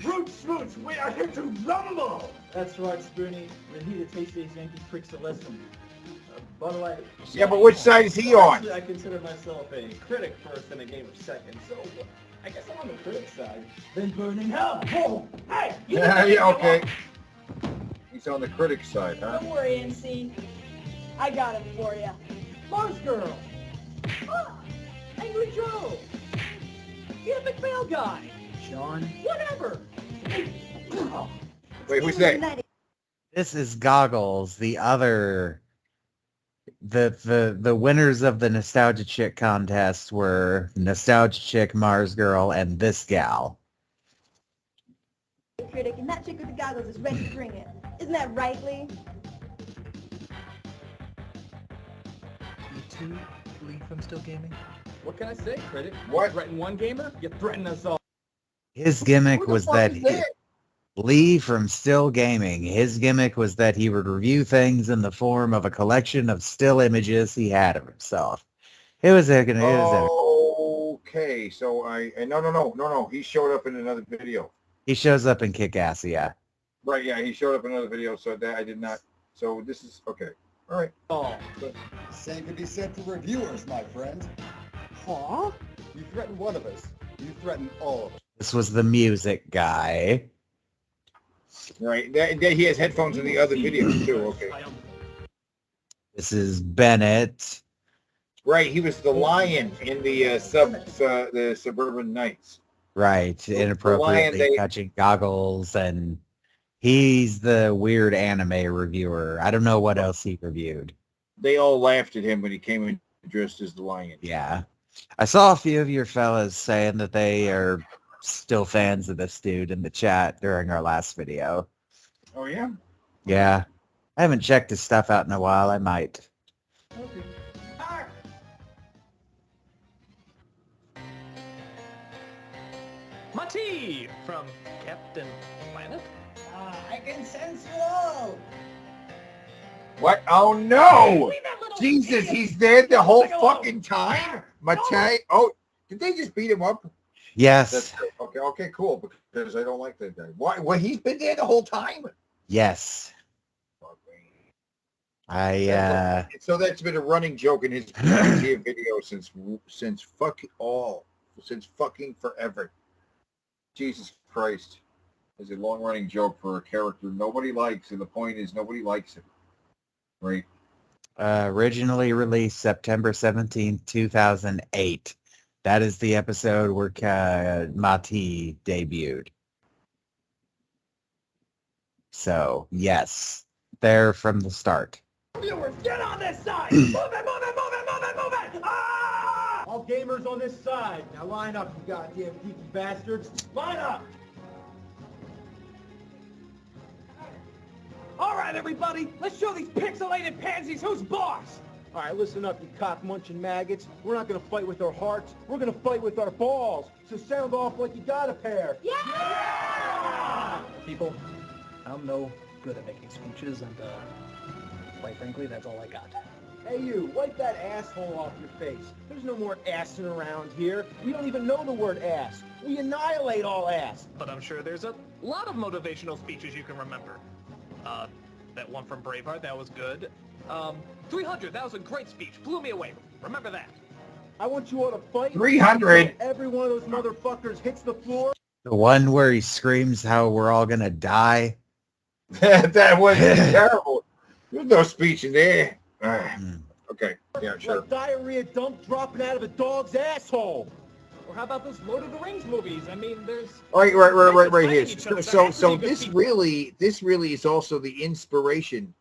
Root Smooch, we are here to rumble! That's right, Spoonie. We're here to teach these Yankee pricks a lesson. By the way... Yeah, but which side is he on? Actually, I consider myself a critic first and a gamer second, so I guess I'm on the critic side. Then burning hell! Whoa! Hey! You Yeah, okay. He's on the critic side, huh? Don't worry, NC. I got it for you. Mars Girl. Ah, Angry Joe. The Epic Fail Guy. Sean? Whatever. Wait, who's that? This is Goggles, the other... The winners of the Nostalgia Chick contest were Nostalgia Chick, Mars Girl, and this gal. Critic, and that chick with the goggles is ready to bring it. Isn't that right, Lee? You two Lee from Still Gaming? What can I say, Critic? What? You threaten one gamer, you threaten us all. His gimmick Who the was fuck that is that? Lee from Still Gaming, his gimmick was that he would review things in the form of a collection of still images he had of himself. It was a Okay, so no. He showed up in another video. he shows up in Kick-Ass, yeah. Right, yeah, he showed up in another video, so that I did not. So this is okay. All right. Oh. Same could be said for reviewers, my friend. Huh? You threaten one of us, you threaten all of us. This was the music guy. Right. That he has headphones in the other video too. Okay. This is Bennett. Right. He was the lion in the the Suburban Knights. Right. Inappropriately touching Goggles, and he's the weird anime reviewer. I don't know what else he reviewed. They all laughed at him when he came in dressed as the lion. Yeah. I saw a few of your fellas saying that they are still fans of this dude in the chat during our last video. Oh, yeah? Yeah. I haven't checked his stuff out in a while. I might. Okay. Mati from Captain Planet. I can sense you all! What? Oh, no! Jesus, he's there the whole fucking time? Matei? Oh, Did they just beat him up? Yes. Okay, cool. Because I don't like that guy. Why? Well, he's been there the whole time. Yes. So that's been a running joke in his video since fucking forever. Jesus Christ. It's a long running joke for a character nobody likes, and the point is nobody likes him. Right? Originally released September 17th, 2008. That is the episode where Mati debuted. So, yes, there from the start. Viewers, get on this side! Move it, move it, move it, move it, move it! Ah! All gamers on this side. Now line up, you goddamn geeky bastards. Line up! All right, everybody, let's show these pixelated pansies who's boss! All right, listen up, you cock-munching maggots. We're not gonna fight with our hearts. We're gonna fight with our balls. So sound off like you got a pair. Yeah! People, I'm no good at making speeches, and quite frankly, that's all I got. Hey you, wipe that asshole off your face. There's no more assing around here. We don't even know the word ass. We annihilate all ass. But I'm sure there's a lot of motivational speeches you can remember. That one from Braveheart, that was good. 300, that was a great speech. Blew me away. Remember that. I want you all to fight. 300. Every one of those motherfuckers hits the floor. The one where he screams how we're all going to die. That was terrible. There's no speech in there. Okay, yeah, sure. Like diarrhea dump dropping out of a dog's asshole. Or how about those Lord of the Rings movies? I mean, there's... Right here. So this really is also the inspiration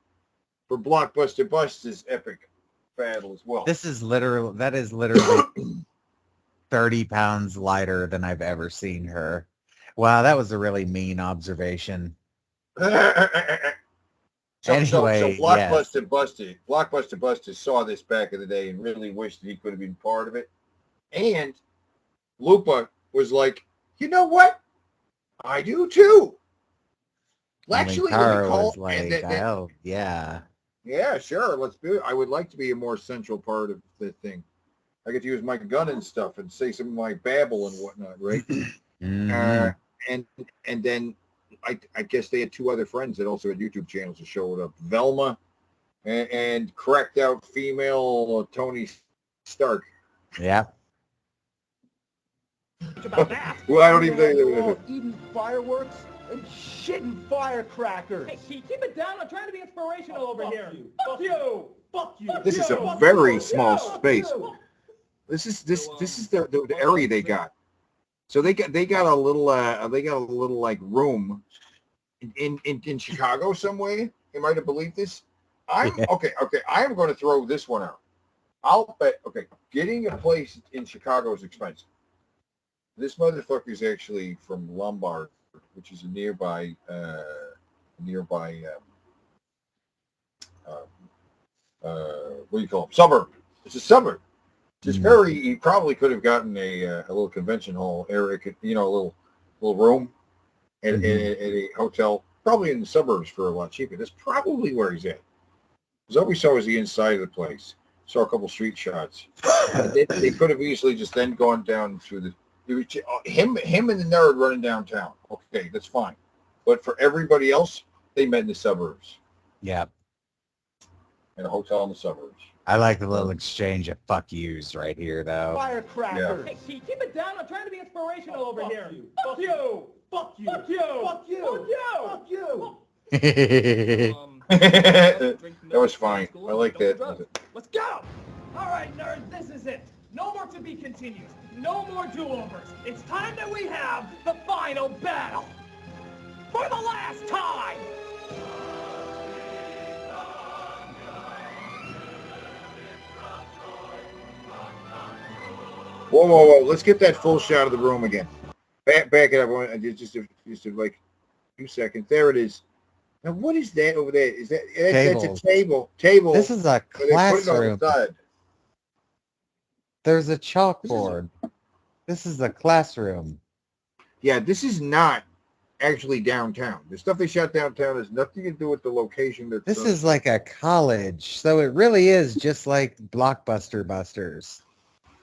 for Blockbuster Buster's epic battle as well. That is literally 30 pounds lighter than I've ever seen her. Wow, that was a really mean observation. Anyway, Blockbuster Buster saw this back in the day and really wished that he could have been part of it. And Lupa was like, you know what? I do too. Actually, was like, oh, yeah. Yeah, sure. Let's do it. I would like to be a more central part of the thing. I get to use my gun and stuff and say some of my babble and whatnot, right? And then I guess they had two other friends that also had YouTube channels that showed up. Velma and cracked out female Tony Stark. Yeah. About that. Well, I don't even think eating fireworks and shitting firecrackers. Hey, keep it down. I'm trying to be inspirational over here. Fuck you. Fuck you. This is a very small space. This is the area they got. So they got a little like room in Chicago somewhere. You might have believed this. Okay. I am going to throw this one out. I'll bet. Okay, getting a place in Chicago is expensive. This motherfucker is actually from Lombard, which is a nearby what do you call them? Suburb. It's a suburb. It's very. He probably could have gotten a little convention hall area, a little room at a hotel, probably in the suburbs for a lot cheaper. That's probably where he's at. Because all we saw was the inside of the place. Saw a couple street shots. They could have easily just then gone down through the. Him and the nerd running downtown. Okay, that's fine. But for everybody else, they met in the suburbs. Yeah. In a hotel in the suburbs. I like the little exchange of fuck yous right here, though. Firecracker. Hey, keep it down. I'm trying to be inspirational over here. Fuck you. Fuck you. Fuck you. Fuck you. Fuck you. That was fine. I like that. Let's go. All right, nerds, this is it. No more to be continued. No more do-overs. It's time that we have the final battle. For the last time. Whoa. Let's get that full shot of the room again. Back it up. Just like 2 seconds. There it is. Now, what is that over there? Is that's a table? This is a classroom. There's a chalkboard. This is a classroom. Yeah, this is not actually downtown. The stuff they shot downtown has nothing to do with the location. This is like a college, so it really is just like Blockbuster Busters.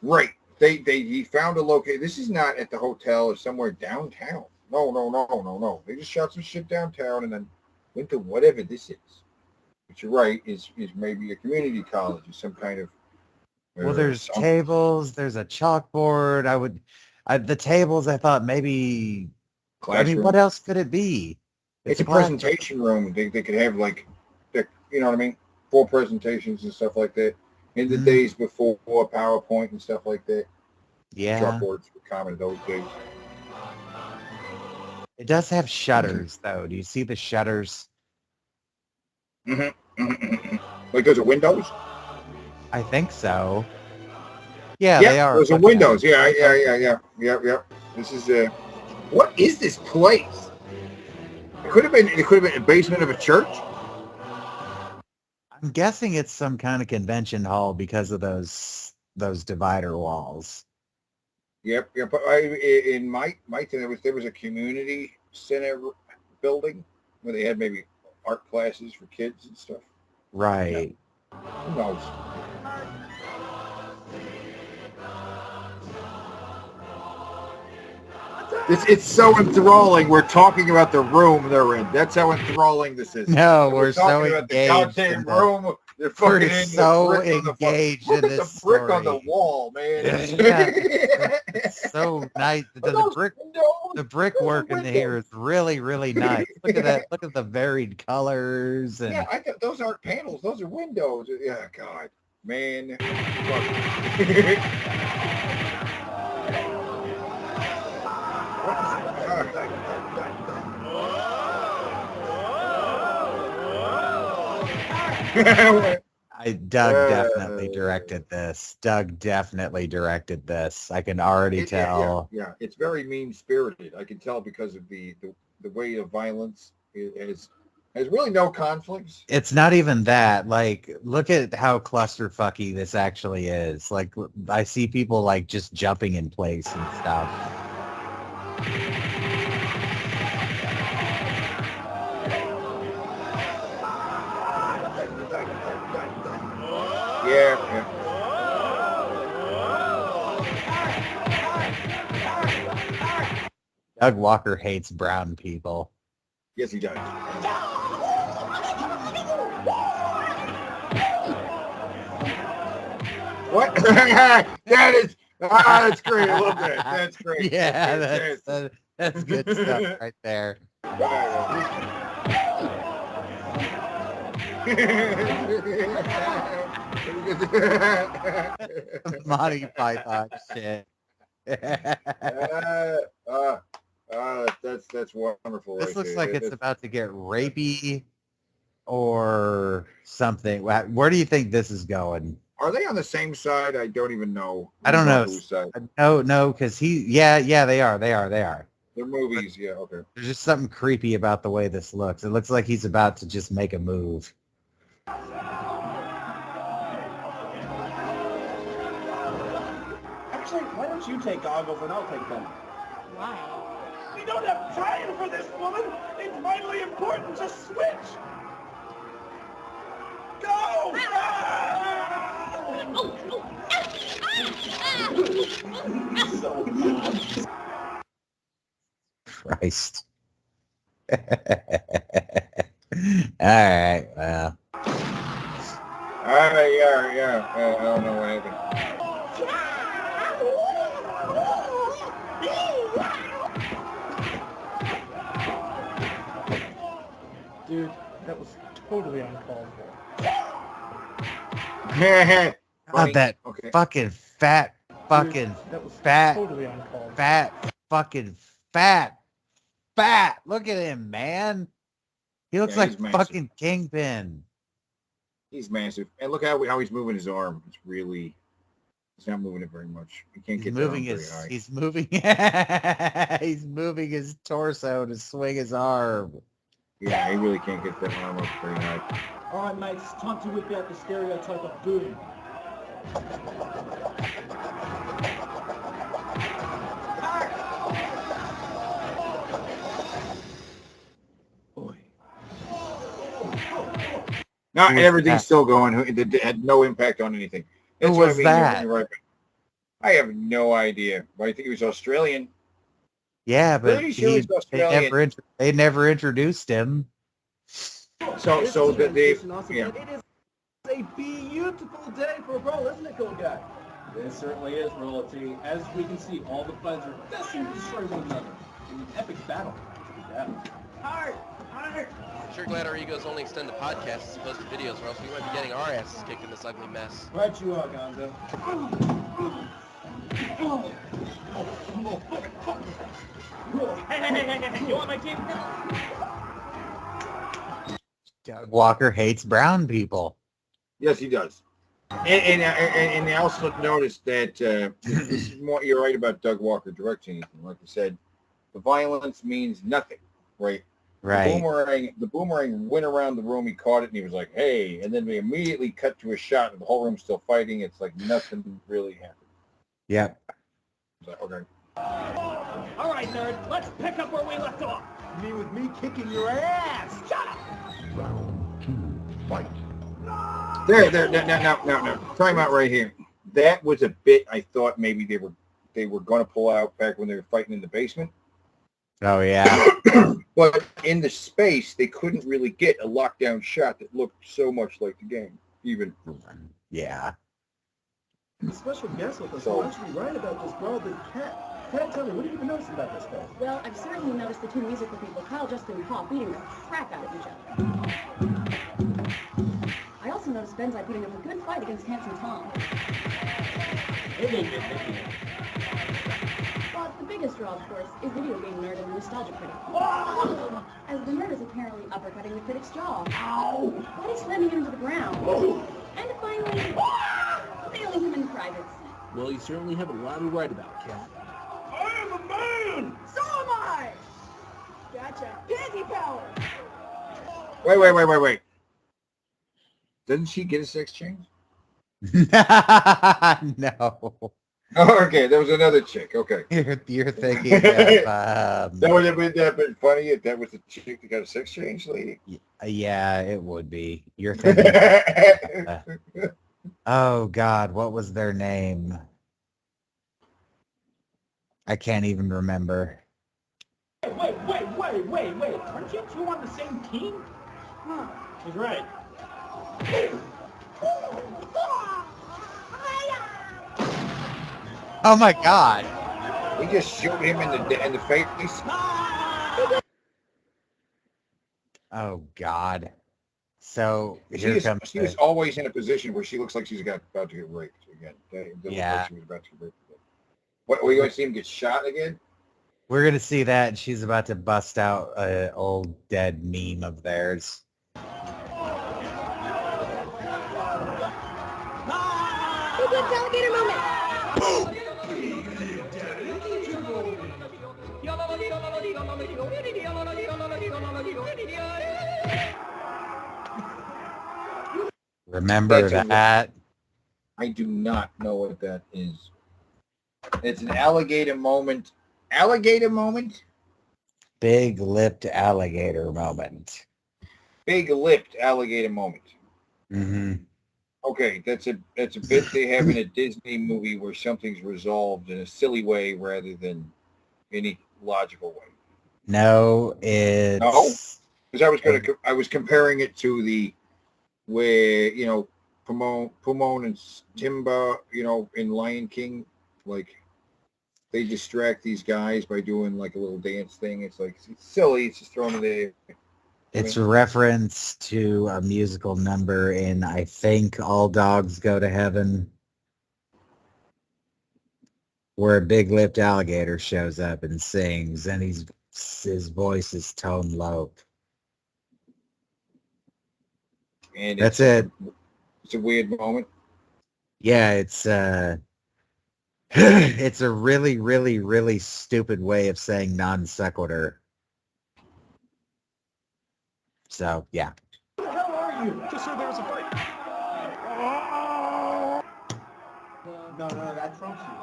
Right. he found a location. This is not at the hotel or somewhere downtown. No. They just shot some shit downtown and then went to whatever this is. But you're right, is maybe a community college or some kind of. Well, there's tables. There's a chalkboard. The tables. I thought maybe. Classroom. I mean, what else could it be? It's a presentation room. They could have like, you know what I mean, 4 presentations and stuff like that. In the days before PowerPoint and stuff like that. Yeah. Chalkboards were common in those days. It does have shutters, though. Do you see the shutters? Like those are windows? I think so. Yeah, they are. Those are windows. Yeah. This is what is this place? It could have been a basement of a church. I'm guessing it's some kind of convention hall because of those divider walls. Yep. But in my thing, there was a community center building where they had maybe art classes for kids and stuff. Right. Yeah. Who knows? It's so enthralling. We're talking about the room they're in. That's how enthralling this is. No, we're so talking about engaged. The goddamn room. We're so engaged in this Look at the brick story. on the wall, man. It's so nice. The brickwork in here is really, really nice. Look at that. Look at the varied colors. And Yeah, I thought those aren't panels. Those are windows. Yeah, God, man. Doug definitely directed this. I can already tell. Yeah, it's very mean-spirited. I can tell because of the way of violence. It has really no conflicts. It's not even that. Like, look at how clusterfucky this actually is. Like, I see people like just jumping in place and stuff. Yeah. Doug Walker hates brown people. Yes, he does. What? That's great. I love that. That's great. Yeah, that's good stuff right there. Monty Python shit. That's wonderful. This looks like it's about to get rapey or something. Where do you think this is going? Are they on the same side? I don't even know. I don't know. Whose side. No, because yeah, they are. They're movies, yeah, okay. There's just something creepy about the way this looks. It looks like he's about to just make a move. Actually, why don't you take goggles and I'll take them? Why? We don't have time for this, woman! It's vitally important to switch! Go! Christ. All right, well. All right, yeah. I don't know what happened. Dude, that was totally uncalled for. God, that fucking fat, fucking fat, totally uncalled for. fat, fucking fat. Look at him, man. He looks like fucking Kingpin. He's massive. And look how he's moving his arm. It's really, he's not moving it very much. He can't get moving very high. He's moving he's moving his torso to swing his arm. Yeah, he really can't get that arm up very high. All right, mates, it's time to whip out the stereotype of Goon. Now everything's still going. It had no impact on anything. That's Who what was I mean. that? Right. I have no idea, but I think he was Australian. Yeah, but Pretty sure he's Australian. they never introduced him. So that they, yeah. It is a beautiful day for a brawl, isn't it, cool guy? This certainly is, royalty. As we can see, all the fighters are destined to destroy one another in an epic battle. Hard! Hard! Sure glad our egos only extend to podcasts as opposed to videos, or else we might be getting our asses kicked in this ugly mess. Right you are, Gonzo. Hey, you want my team? Walker hates brown people. Yes, he does. And I also noticed that this is more, you're right about Doug Walker directing anything. Like I said, the violence means nothing, right? Right. The boomerang went around the room, he caught it, and he was like, hey, and then we immediately cut to a shot, and the whole room's still fighting. It's like nothing really happened. Yep. So, okay. All right, nerd, let's pick up where we left off. You mean with me kicking your ass? Shut up! Round 2, fight. There, no. Time out right here. That was a bit I thought maybe they were going to pull out back when they were fighting in the basement. Oh, yeah. But in the space, they couldn't really get a lockdown shot that looked so much like the game, even. Yeah. The special guest with us will actually write about this brawl, but Cat, tell me, what have you been noticing about this guy? Well, I've certainly noticed the two musical people, Kyle, Justin, and Paul, beating the crap out of each other. I also noticed Benzai putting up a good fight against Handsome Tom. But the biggest draw, of course, is video game nerd and the nostalgia critic. As the nerd is apparently uppercutting the critic's jaw. That is slamming him into the ground. And finally, nailing him in private. Well, you certainly have a lot to write about, Cat. I am a man! So am I! Gotcha. Pansy power! Wait. Doesn't she get a sex change? No. Oh, okay, there was another chick. Okay. You're thinking of... that would have been funny if that was the chick that got a sex change, lady. Yeah, it would be. You're thinking... oh, God, what was their name? I can't even remember. Wait. Aren't you two on the same team? Huh. She's right. Oh, my God. We just shoot him in the face. Oh, God. So, she was always in a position where she looks like she's about to get raped again. Yeah. Like she was about to get raped again. What, are you going to see him get shot again? We're going to see that, and she's about to bust out an old dead meme of theirs. Alligator Moment! Remember that? I do not know what that is. It's an alligator moment. Alligator moment? Big-lipped alligator moment. Big-lipped alligator moment. Mm-hmm. Okay, that's a bit they have in a Disney movie where something's resolved in a silly way rather than any logical way. No, it's... No? Because I was comparing it to the where, Pomon and Timba, in Lion King, like they distract these guys by doing like a little dance thing. It's like it's silly, it's just thrown in there. It's a reference to a musical number in, I think, All Dogs Go to Heaven, where a big-lipped alligator shows up and sings, and his voice is tone low. And that's it. It's a weird moment. Yeah, it's it's a really, really, really stupid way of saying non-sequitur. So, yeah. Who the hell are you? Just so there was a fight. No, that trumps you.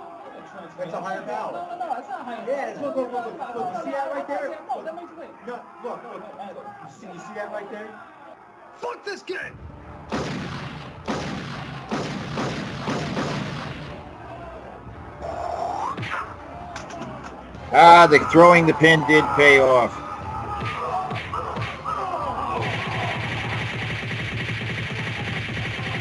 That's a higher power. No, that's not higher. Yeah, look. You see that right there? No, that makes sense. No, look. You see that right there? Fuck this game! Ah, the throwing the pin did pay off.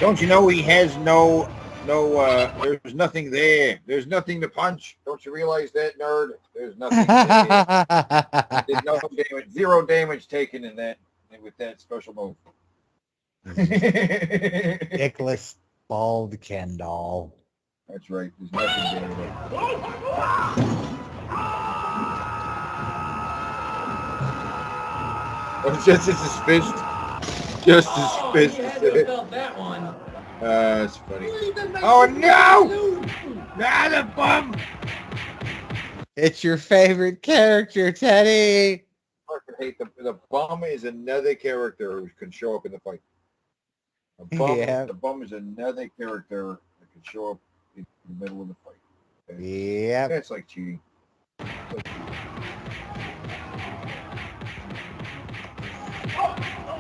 Don't you know he has there's nothing there. There's nothing to punch. Don't you realize that, nerd? There's nothing there. Did no damage, 0 damage taken in that with that special move. Dickless bald Ken doll. That's right. There's nothing there. Oh, just his fist. Just his fist. Felt that one. That's funny. Oh no! Not a bum! It's your favorite character, Teddy. I fucking hate the bum is another character who can show up in the fight. The bum is another character that can show up in the middle of the fight. Okay? Yeah. That's like cheating. Oh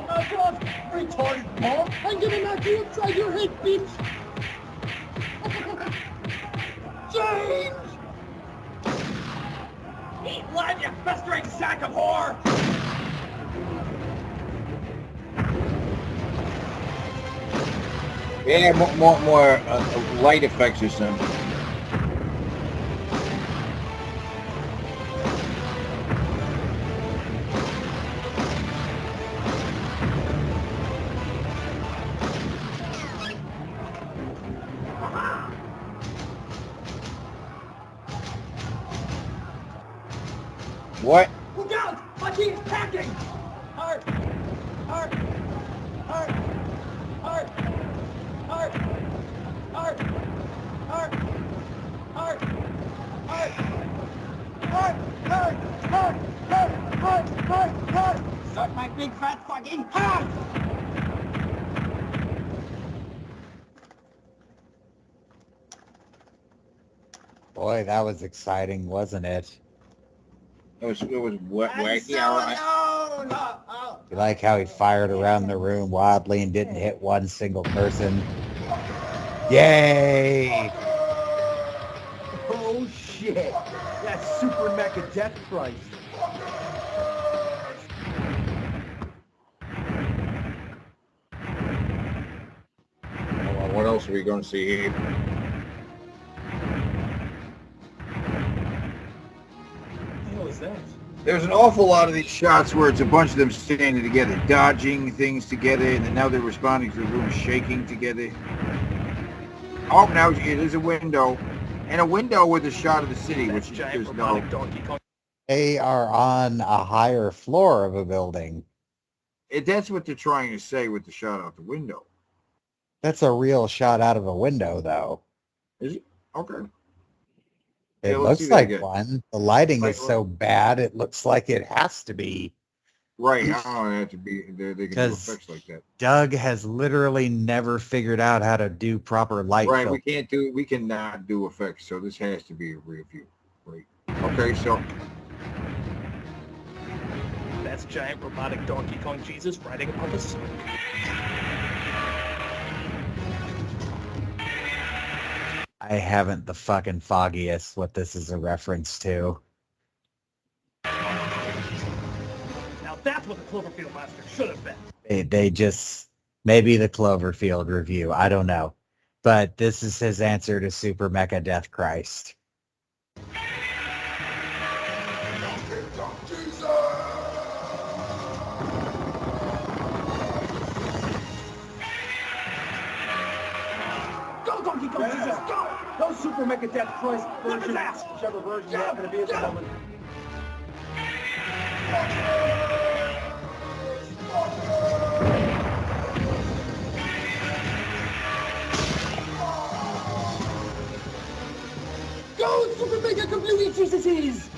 my God! Retarded bum! I'm gonna knock you upside your head, bitch! James! Eat live, you festering sack of whore! Yeah, more light effects or something. What? Look out! My team's packing! Heart! Heart! Heart! Heart! Heart! Heart! Heart! Heart! Heart! Heart! Heart! Heart! Heart! Heart! Heart! Heart! Suck my big fat fucking heart! Boy, that was exciting, wasn't it? It was wacky. You like how he fired around the room wildly and didn't hit one single person? Yay! Oh shit! That's Super Mecha Death Christ. Hold on, what else are we going to see here? There's an awful lot of these shots where it's a bunch of them standing together, dodging things together, and then now they're responding to the room shaking together. Oh, now there's a window, and a window with a shot of the city, which there's no. They are on a higher floor of a building. That's what they're trying to say with the shot out the window. That's a real shot out of a window, though. Is it? Okay. It Yeah, let's looks see that like again. one. The lighting is so bad, it looks like it has to be. Right, I don't have to be. They can do Because effects like that. Doug has literally never figured out how to do proper light Right, filter. we cannot do effects, so this has to be a rear view. Right. Okay, so That's giant robotic Donkey Kong Jesus riding upon the sun. I haven't the fucking foggiest what this is a reference to. Now that's what the Cloverfield Master should have been. They just, maybe the Cloverfield review, I don't know. But this is his answer to Super Mecha Death Christ. Go, Donkey Kong Jesus, go! Go Super Mecha Death Christ version, whichever version you happen to be at the moment. Go, Super Mega Computer Jesuses!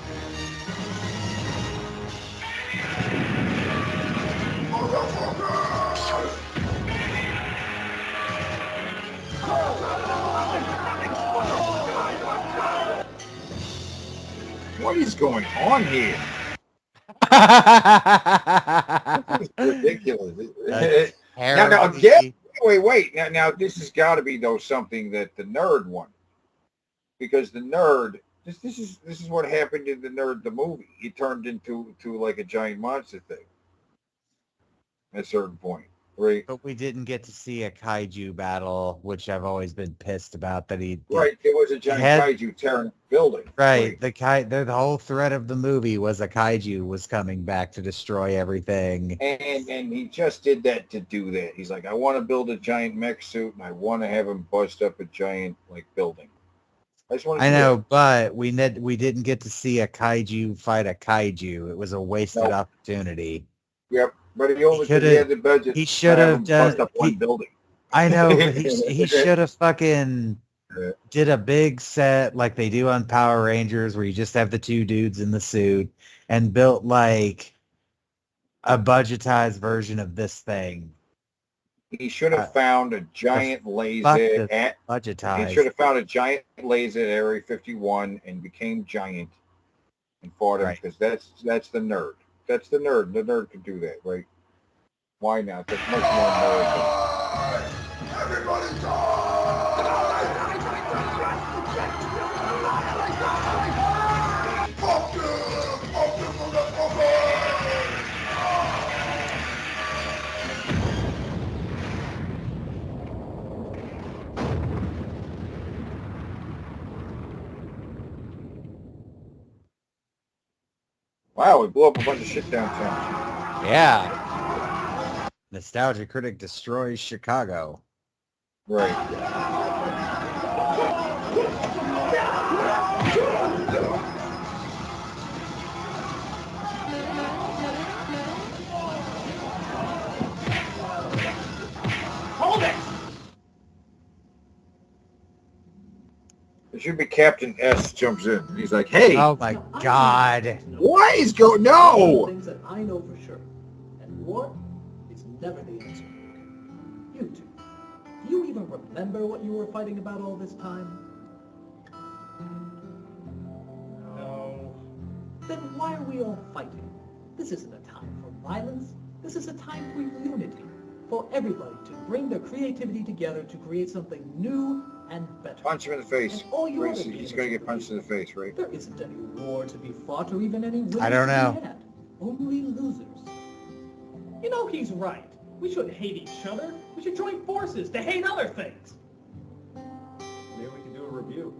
what is going on here? This is ridiculous. Now, wait. Now, this has got to be though something that the nerd won, because the nerd This is what happened in the Nerd the movie. He turned into like a giant monster thing at a certain point, right? But we didn't get to see a kaiju battle, which I've always been pissed about that he did. Right, there was a giant kaiju tearing the building. Right, the whole thread of the movie was a kaiju was coming back to destroy everything. And he just did that to do that. He's like, I want to build a giant mech suit, and I want to have him bust up a giant like building. I know, but we didn't get to see a kaiju fight a kaiju. It was a wasted opportunity. Yep, but he only because he had the budget. He should have done bust up one building. I know, but he should have fucking did a big set like they do on Power Rangers, where you just have the two dudes in the suit, and built like a budgetized version of this thing. He should have found a giant laser at budgetized. He should have found a giant laser at Area 51 and became giant and fought him because that's the nerd. That's the nerd. The nerd could do that, right? Why not? That's much more nerd. Everybody Wow, we blew up a bunch of shit downtown. Yeah. Nostalgia Critic destroys Chicago. Right. Hold it! It should be Captain S jumps in. He's like, hey. Oh my God. Why is going? No. Things that I know for sure. And war is never the answer. You two. Do you even remember what you were fighting about all this time? No. Then why are we all fighting? This isn't a time for violence. This is a time for unity. For everybody to bring their creativity together to create something new and better. Punch him in the face. Right, he's going to get punched in the face, right? There isn't any war to be fought or even any winners I don't know. to be had. Only losers. You know he's right. We shouldn't hate each other. We should join forces to hate other things. Maybe we can do a review.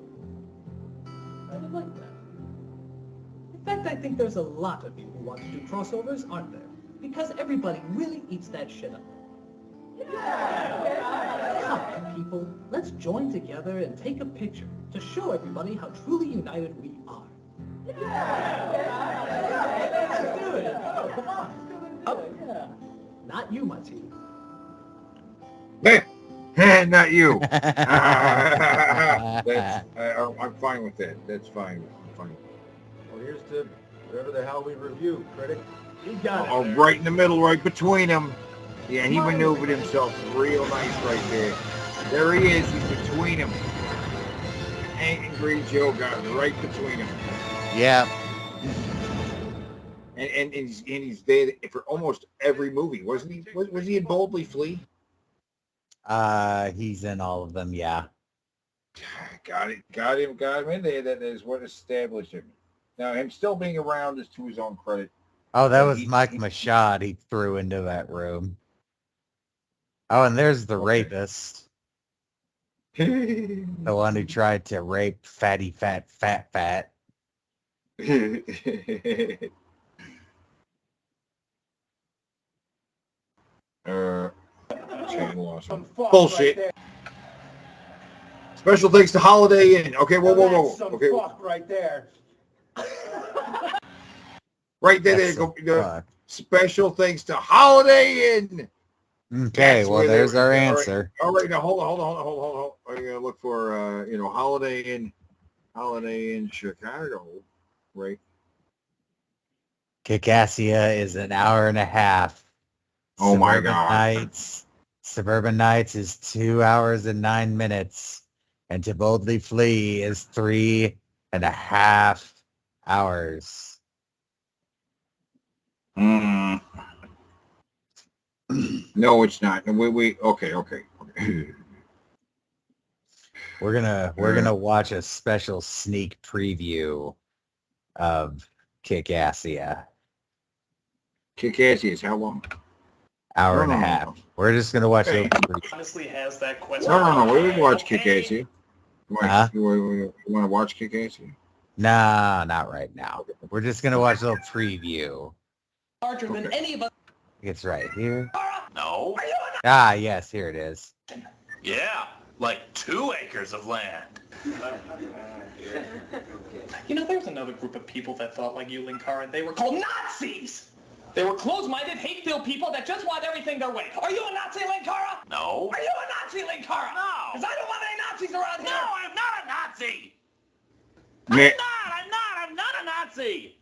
I would like that. In fact, I think there's a lot of you who want to do crossovers, aren't there? Because everybody really eats that shit up. Come on, people. Let's join together and take a picture to show everybody how truly united we are. Let's do it. Oh, come on. Oh, not you, my team. Not you. I'm fine with that. That's fine. I'm fine. Well, here's to whatever the hell we review, Critic. You got it. Oh, right in the middle, right between them. Yeah, he maneuvered himself real nice right there. There he is. He's between them. Angry Joe got right between them. Yeah. And he's there for almost every movie, wasn't he? Was he in Boldly Flee? He's in all of them. Yeah. Got him in there. That is what established him. Now, him still being around is to his own credit. Oh, that was Mike Machad he threw into that room. Oh, and there's the rapist. The one who tried to rape Fatty Fat. Channel awesome. Bullshit. Right Special thanks to Holiday Inn. Okay, whoa. Some Okay, fuck right there. right there you go. Special thanks to Holiday Inn. Okay, well, there's our answer. All right, now hold on. I gotta look for Holiday Inn Chicago, right? Kikassia is an hour and a half. Oh my God! Suburban Nights is 2 hours and 9 minutes, and To Boldly Flee is 3.5 hours. No, it's not. We okay. We're gonna watch a special sneak preview of Kick-Assia. Kick-Assia is how long? Hour and a half. We're just gonna watch it. Honestly, has that question. No. We can watch Kick-Assia. You Huh? want to watch Kick-Assia? Nah, not right now. We're just gonna watch a little preview. Larger than any of us. It's right here. No. Ah, yes, here it is. Yeah, like 2 acres of land. You know, there's another group of people that thought like you, Linkara, and they were called Nazis! They were closed-minded, hate-filled people that just want everything their way. Are you a Nazi, Linkara? No. Are you a Nazi, Linkara? No. Because I don't want any Nazis around here. No, I'm not a Nazi! I'm not a Nazi!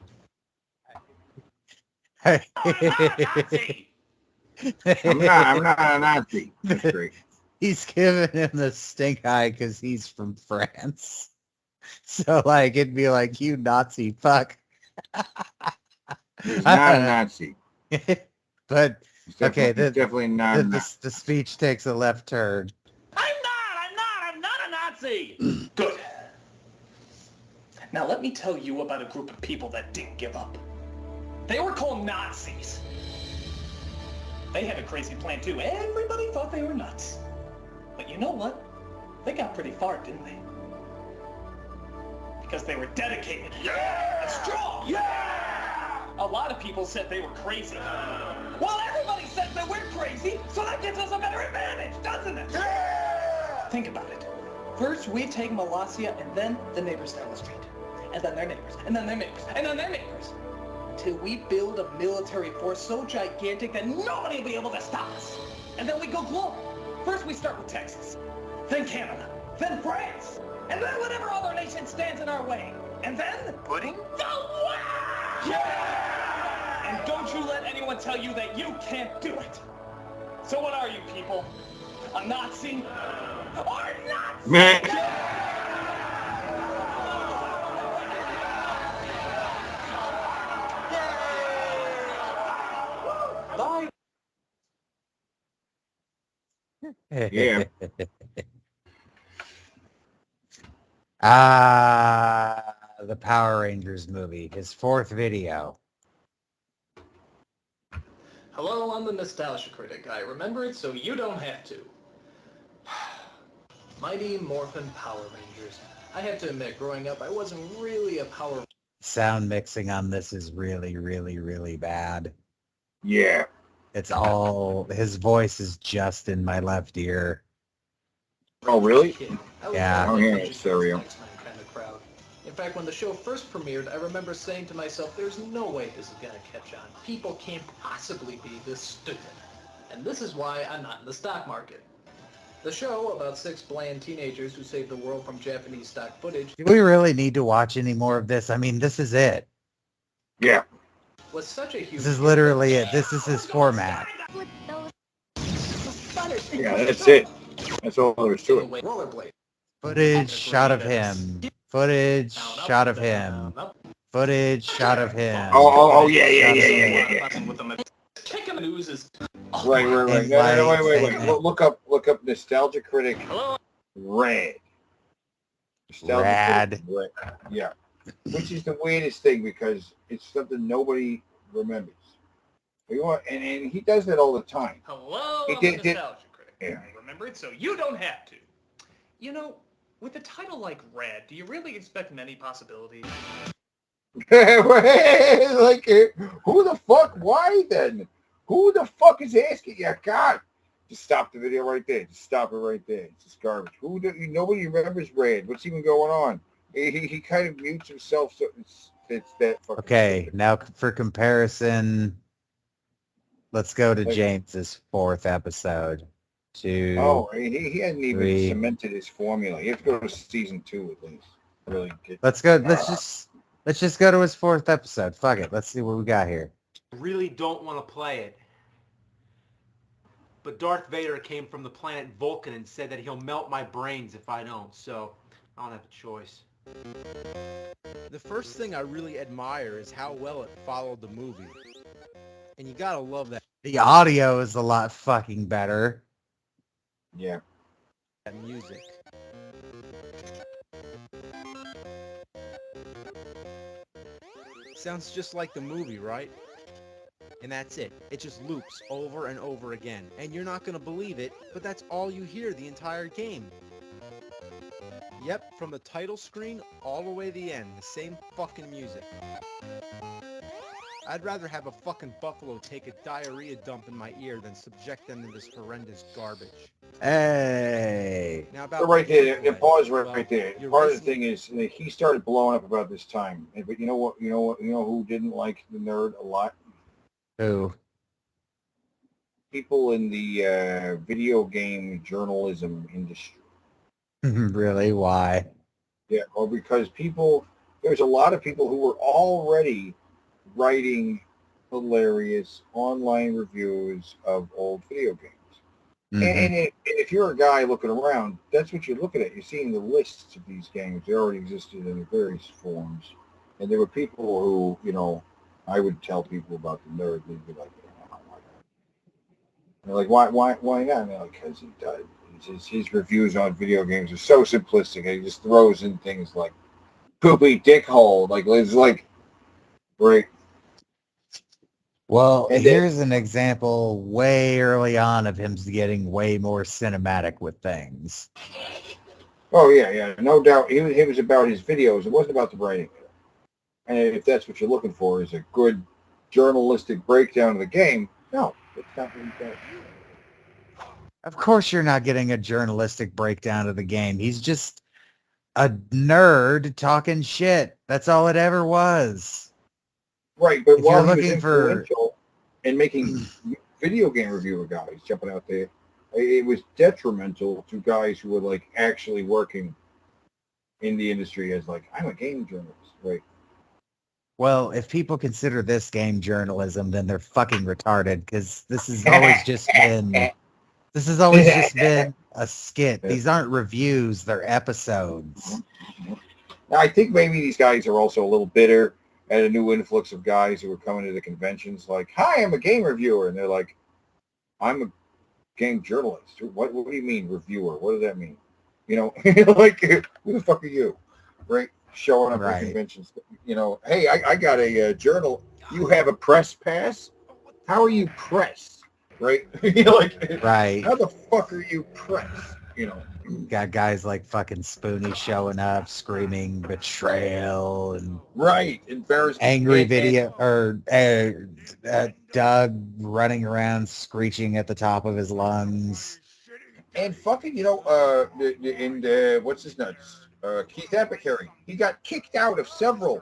I'm not a Nazi. That's great. He's giving him the stink eye because he's from France. So, like, it'd be like, you Nazi fuck. He's not a Nazi. But, okay, definitely not. The speech takes a left turn. I'm not a Nazi! Good. Now let me tell you about a group of people that didn't give up. They were called Nazis. They had a crazy plan too. Everybody thought they were nuts. But you know what? They got pretty far, didn't they? Because they were dedicated. Yeah! And strong. Yeah! A lot of people said they were crazy. Well, everybody says that we're crazy, so that gives us a better advantage, doesn't it? Yeah! Think about it. First, we take Molossia, and then the neighbors down the street. And then their neighbors, and then their neighbors, and then their neighbors. Till we build a military force so gigantic that nobody will be able to stop us. And then we go global. First we start with Texas, then Canada, then France, and then whatever other nation stands in our way. And then... Pudding? The West! Yeah! And don't you let anyone tell you that you can't do it. So what are you people? A Nazi? Or Nazi? Man. Bye. Yeah. The Power Rangers movie, his 4th video. Hello, I'm the Nostalgia Critic. I remember it so you don't have to. Mighty Morphin Power Rangers. I have to admit, growing up, I wasn't really a Power... Sound mixing on this is really, really, really bad. Yeah. It's all, his voice is just in my left ear. Oh, really? Yeah. Oh, yeah, stereo. Kind of crowd. In fact, when the show first premiered, I remember saying to myself, there's no way this is going to catch on. People can't possibly be this stupid. And this is why I'm not in the stock market. The show, about 6 bland teenagers who saved the world from Japanese stock footage... Do we really need to watch any more of this? I mean, this is it. Yeah. Was such a huge... This is literally it. This is his format. Yeah, that's it. That's all there is to it. Rollerblade. Footage, shot of him. Footage, shot of him. Footage, shot of him. Oh, yeah. Kicking the news is... Right. No, wait. Look up Nostalgia Critic Red. Rad. Red. Yeah. Which is the weirdest thing because it's something nobody remembers. And he does that all the time. Hello, he I'm did, Nostalgia Critic. Yeah. I remember it so you don't have to. You know, with a title like Rad, do you really expect many possibilities? Like, who the fuck? Why then? Who the fuck is asking you? God, just stop the video right there. Just stop it right there. It's just garbage. Nobody remembers Rad. What's even going on? He kind of mutes himself, so it's that fucking. Okay, stupid. now for comparison, let's go to James's 4th episode. He hadn't even cemented his formula. You have to go to season 2 at least. Really get. Let's go. Let's just go to his 4th episode. Fuck it. Let's see what we got here. I really don't want to play it. But Darth Vader came from the planet Vulcan and said that he'll melt my brains if I don't, so I don't have a choice. The first thing I really admire is how well it followed the movie. And you gotta love that. The audio is a lot fucking better. Yeah. That music. Sounds just like the movie, right? And that's it. It just loops over and over again. And you're not gonna believe it, but that's all you hear the entire game. Yep, from the title screen all the way to the end, the same fucking music. I'd rather have a fucking buffalo take a diarrhea dump in my ear than subject them to this horrendous garbage. Hey. Now about right there, gameplay, pause right, well, right there. you're Part of the racing- thing is he started blowing up about this time, but you know who didn't like the nerd a lot? Who? People in the video game journalism industry. Really? Why? Yeah, or because there's a lot of people who were already writing hilarious online reviews of old video games. Mm-hmm. And if you're a guy looking around, that's what you're looking at. You're seeing the lists of these games. They already existed in various forms. And there were people who, I would tell people about the nerd, and they'd be like, oh, why not? They're like, why not? And they're like, because he does. His reviews on video games are so simplistic. He just throws in things like poopy dickhole. Like, it's like, right. Well, And here's an example way early on of him getting way more cinematic with things. Oh, yeah, no doubt. It was about his videos. It wasn't about the writing. And if that's what you're looking for, is a good journalistic breakdown of the game, no, it's not what he does. Of course you're not getting a journalistic breakdown of the game. He's just a nerd talking shit. That's all it ever was. Right, but If while you're he was looking for influential and making video game reviewer guys jumping out there, it was detrimental to guys who were like actually working in the industry as like, I'm a game journalist, right? Well, if people consider this game journalism, then they're fucking retarded because this has always just been a skit. These aren't reviews, they're episodes. Now, I think maybe these guys are also a little bitter at a new influx of guys who are coming to the conventions like, hi, I'm a game reviewer. And they're like, I'm a game journalist. What do you mean reviewer? What does that mean? Like, who the fuck are you? Right? Showing up at conventions. Hey, I got a journal. You have a press pass? How are you press? Right? Right. How the fuck are you press? Got guys like fucking Spoonie showing up, screaming betrayal and embarrassed, angry video or Doug running around screeching at the top of his lungs. And fucking, what's his nuts? Keith Epicary. He got kicked out of several,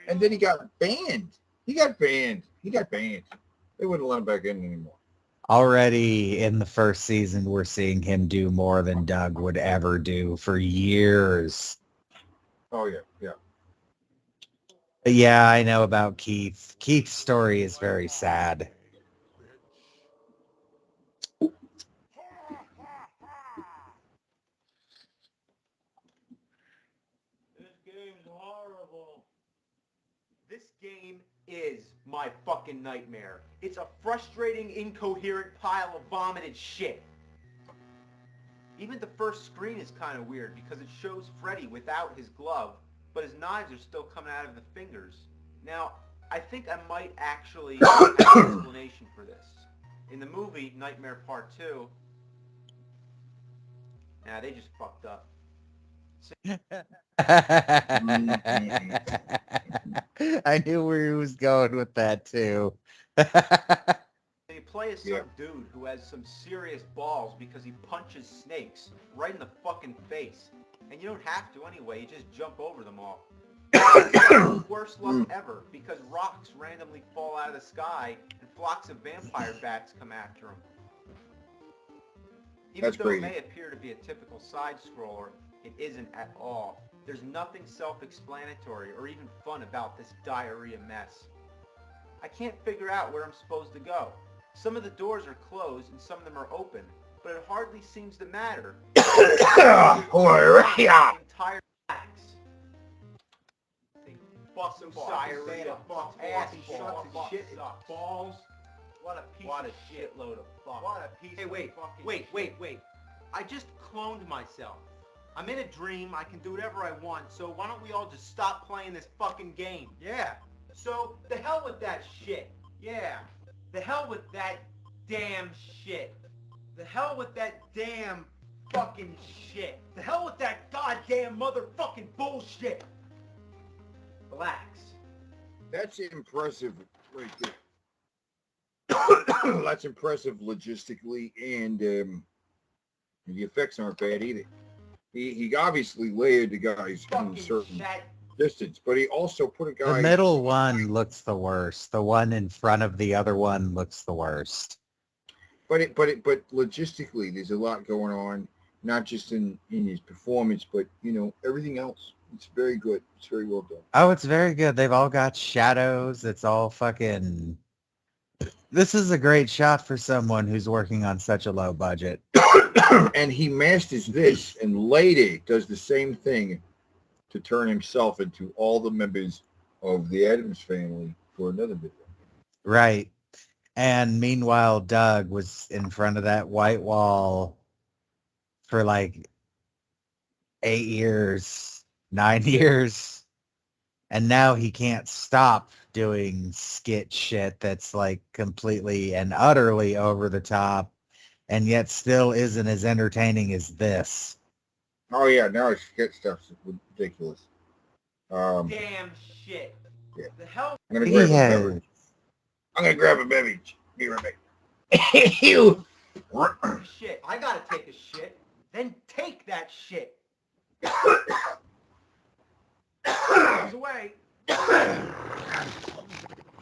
and then he got banned. They wouldn't let him back in anymore. Already in the first season, we're seeing him do more than Doug would ever do for years. Oh, yeah. But yeah, I know about Keith. Keith's story is very sad. This game is my fucking nightmare. It's a frustrating, incoherent pile of vomited shit. Even the first screen is kind of weird because it shows Freddy without his glove, but his knives are still coming out of the fingers. Now, I think I might actually have an explanation for this. In the movie, Nightmare Part 2, they just fucked up. I knew where he was going with that too. They play as some dude who has some serious balls because he punches snakes right in the fucking face. And you don't have to anyway, you just jump over them all. Worst luck ever because rocks randomly fall out of the sky and flocks of vampire bats come after him. Even though it may appear to be a typical side-scroller, it isn't at all. There's nothing self-explanatory or even fun about this diarrhea mess. I can't figure out where I'm supposed to go. Some of the doors are closed and some of them are open, but it hardly seems to matter. Entire backs. Fucking diarrhea, ass shit, balls. What a piece of shitload of fuck. What a piece of fucking wait. I just cloned myself. I'm in a dream, I can do whatever I want, so why don't we all just stop playing this fucking game? Yeah. So, the hell with that shit. Yeah. The hell with that damn shit. The hell with that damn fucking shit. The hell with that goddamn motherfucking bullshit. Relax. That's impressive right there. That's impressive logistically, and the effects aren't bad either. He obviously layered the guys in a certain distance, but he also put a guy... The middle one looks the worst. The one in front of the other one looks the worst. But logistically, there's a lot going on, not just in his performance, but, you know, everything else. It's very good. It's very well done. Oh, it's very good. They've all got shadows. It's all fucking... This is a great shot for someone who's working on such a low budget. And he masters this, and later does the same thing to turn himself into all the members of the Addams family for another video. Right. And meanwhile, Doug was in front of that white wall for like 8 years, 9 years. And now he can't stop doing skit shit that's like completely and utterly over the top, and yet still isn't as entertaining as this. Oh yeah, now his skit stuff's ridiculous. Damn shit. Yeah. The hell? I'm gonna grab a beverage. I'm gonna grab a beverage. Be right back. You. Shit. I gotta take a shit. Then take that shit. Goes away.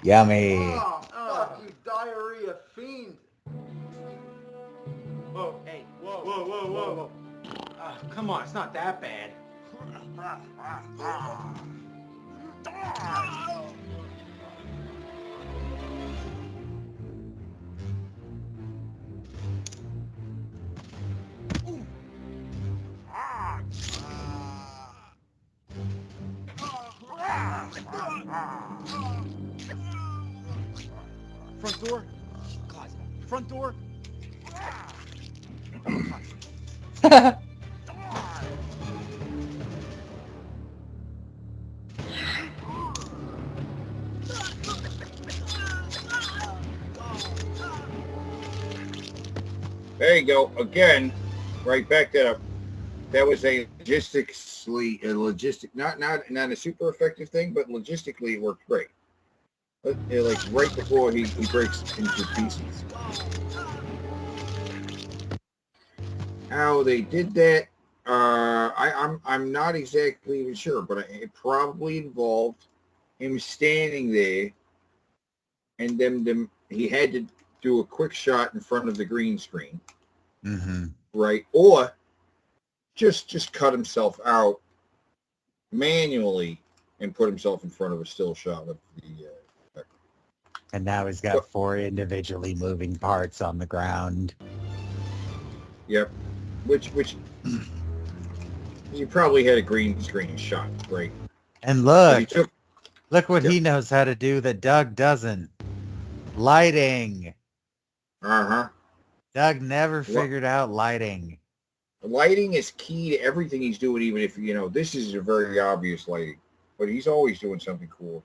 Yummy. Oh, fuck you, diarrhea fiend. Whoa, hey, whoa, whoa, whoa, whoa, whoa. Come on, it's not that bad. Front door. Closet. Front door. There you go. Again, right, back that up. That was a logistic, not a super effective thing, but logistically it worked great. Like right before he breaks into pieces. How they did that, I'm not exactly even sure, but it probably involved him standing there, and then he had to do a quick shot in front of the green screen, right? Or just cut himself out manually and put himself in front of a still shot of the. And now he's got 4 individually moving parts on the ground. Yep. Which you probably had a green screen shot, right? And look what he knows how to do that Doug doesn't. Lighting. Doug never figured out lighting. Lighting is key to everything he's doing, even if, you know, this is a very obvious lighting. But he's always doing something cool.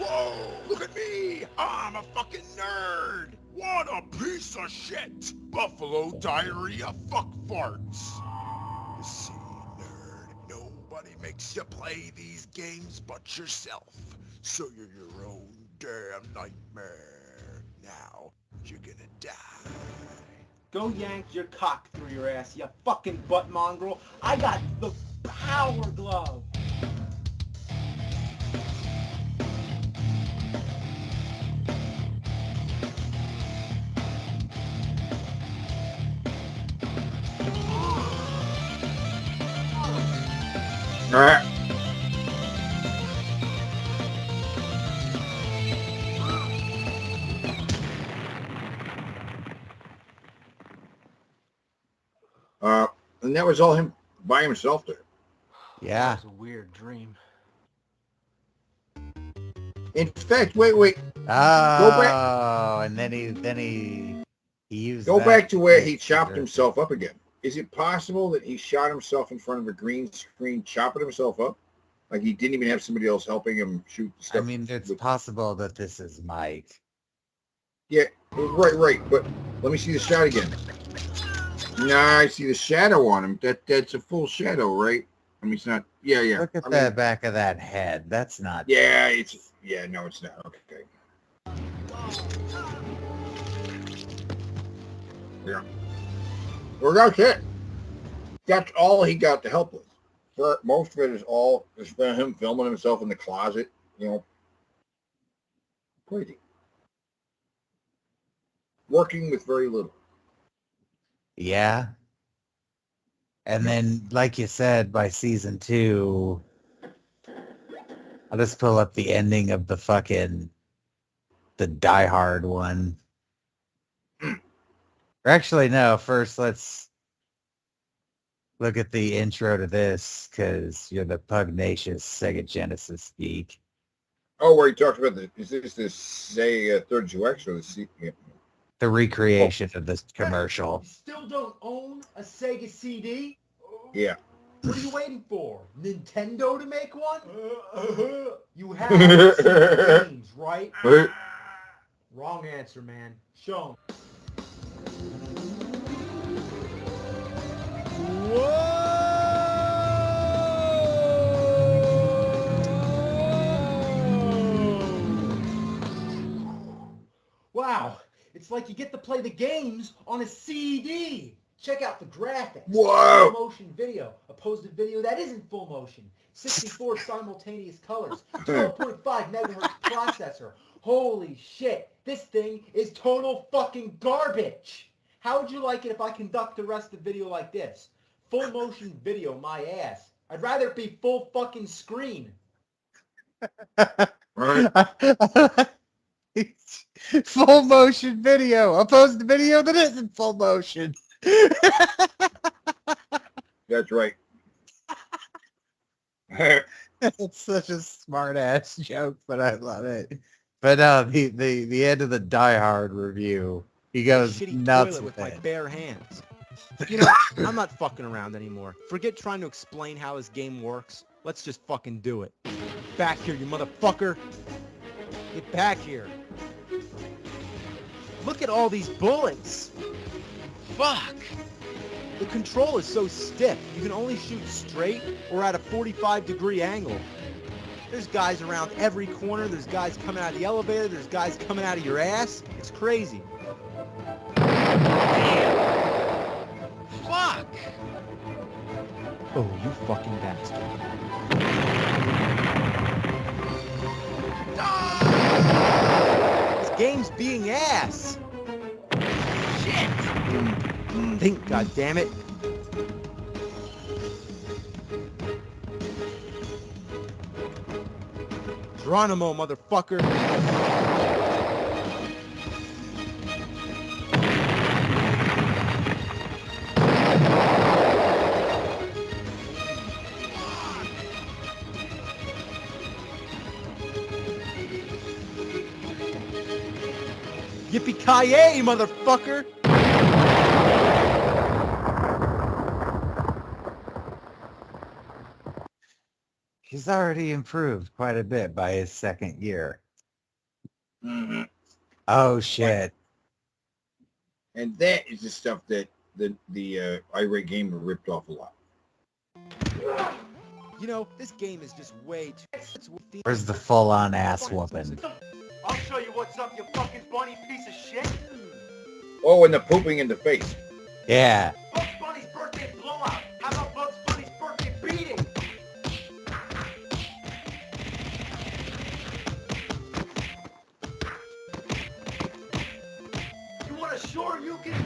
Whoa, look at me! I'm a fucking nerd! What a piece of shit! Buffalo diarrhea fuck farts! You see, nerd, nobody makes you play these games but yourself. So you're your own damn nightmare. Now, you're gonna die. Go yank your cock through your ass, you fucking butt mongrel. I got the power glove. All right. And that was all him by himself there. Yeah. That was a weird dream. In fact, wait. Go back. And then he used. Go back to where he chopped himself up again. Is it possible that he shot himself in front of a green screen, chopping himself up? Like he didn't even have somebody else helping him shoot stuff? I mean, it's possible that this is Mike. Yeah, right. But let me see the shot again. Nah, I see the shadow on him. That's a full shadow, right? I mean, it's not. Yeah. Look at the back of that head. That's not. Yeah, no, it's not. Okay. Yeah. Well, that's it. That's all he got to help with. For most of it is him filming himself in the closet. Crazy. Working with very little. Yeah. And then, like you said, by season 2, I'll just pull up the ending of the Die Hard one. Or actually, no, first let's look at the intro to this, because you're the pugnacious Sega Genesis geek. Oh, where he talks about is this Sega 32X or the recreation of this commercial. You still don't own a Sega CD? Yeah. What are you waiting for? Nintendo to make one? You have Sega games, right? Wrong answer, man. Show 'em. Wow, it's like you get to play the games on a CD. Check out the graphics. Whoa! Full motion video, opposed to video that isn't full motion. 64 simultaneous colors, 12.5 megahertz processor. Holy shit, this thing is total fucking garbage. How would you like it if I conduct the rest of the video like this? Full motion video, my ass. I'd rather it be full fucking screen. Full motion video, opposed to video that isn't full motion. That's right. It's such a smart ass joke, but I love it. But the end of the Die Hard review, he goes nuts with my it. bare hands. You know, I'm not fucking around anymore. Forget trying to explain how his game works. Let's just fucking do it. Back here, you motherfucker. Get back here. Look at all these bullets. Fuck. The control is so stiff, you can only shoot straight or at a 45-degree angle. There's guys around every corner. There's guys coming out of the elevator. There's guys coming out of your ass. It's crazy. Fuck! Oh, you fucking bastard. This game's being ass! Shit! Think, goddammit. Geronimo, motherfucker! Yippee-ki-yay, motherfucker! He's already improved quite a bit by his second year. Mm-hmm. Oh shit! And that is the stuff that the irate gamer ripped off a lot. You know, this game is just way too... Where's the full-on ass whooping? I'll show you what's up, you fucking bunny piece of shit. Oh, and the pooping in the face. Yeah. Bugs Bunny's birthday blowout. How about Bugs Bunny's birthday beating? You want to sure you can...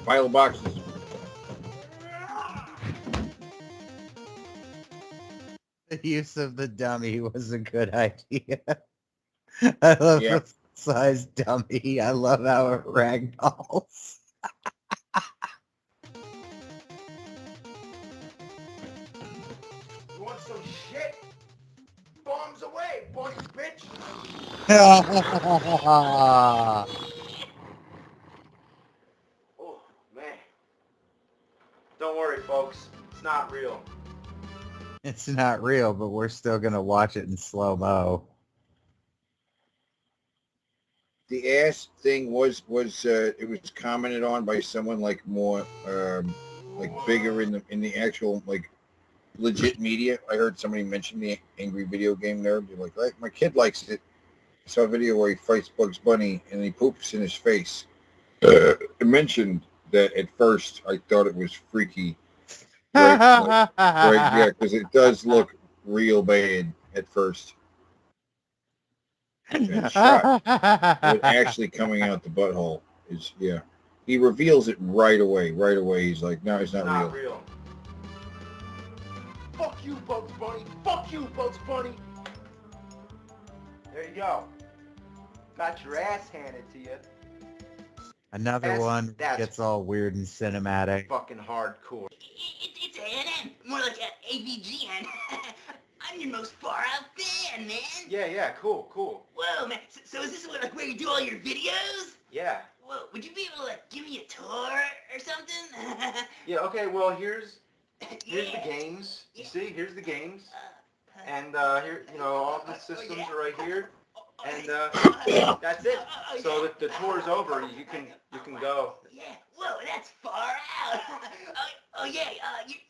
Pile of boxes. The use of the dummy was a good idea. I love the size dummy. I love how it ragdolls. You want some shit? Bombs away, bunch bitch. Oh, man. Don't worry, folks. It's not real. It's not real, but we're still going to watch it in slow-mo. The ass thing was it was commented on by someone like more like bigger in the actual like legit media. I heard somebody mention the angry video game nerd. They're like my kid likes it. I saw a video where he fights Bugs Bunny and he poops in his face. It mentioned that at first I thought it was freaky. Right, yeah, because it does look real bad at first. And shot, but actually coming out the butthole is, yeah. He reveals it right away. Right away, he's like, no, it's not real. Fuck you, Bugs Bunny. Fuck you, Bugs Bunny. There you go. Got your ass handed to you. Another one gets all weird and cinematic. Fucking hardcore. It's A&M, more like an AVGN. I'm your most far-out fan, man. Yeah, cool. Whoa, man. So is this like where you do all your videos? Yeah. Whoa, would you be able to like give me a tour or something? Yeah, okay, well, here's the games. You see, here's the games. And here, all the systems are right here. And that's it. So the tour's over. You can go. Yeah. Whoa, that's far out. Oh yeah.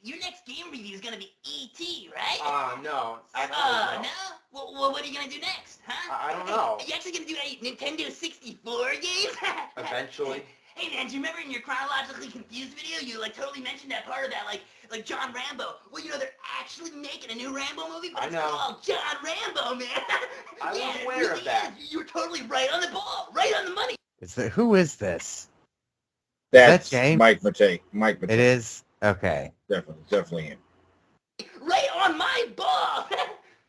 Your next game review is gonna be E.T., right? No. No. Well, what are you gonna do next, huh? I don't know. Are you actually gonna do a Nintendo 64 game? Eventually. Hey man, do you remember in your chronologically confused video you like totally mentioned that part of that like John Rambo? Well, they're actually making a new Rambo movie, but it's called John Rambo, man. I was aware of that. You were totally right on the ball, right on the money. Who is this? That's is that James? Mike Matei. It is? Okay. Definitely him. Right on my ball.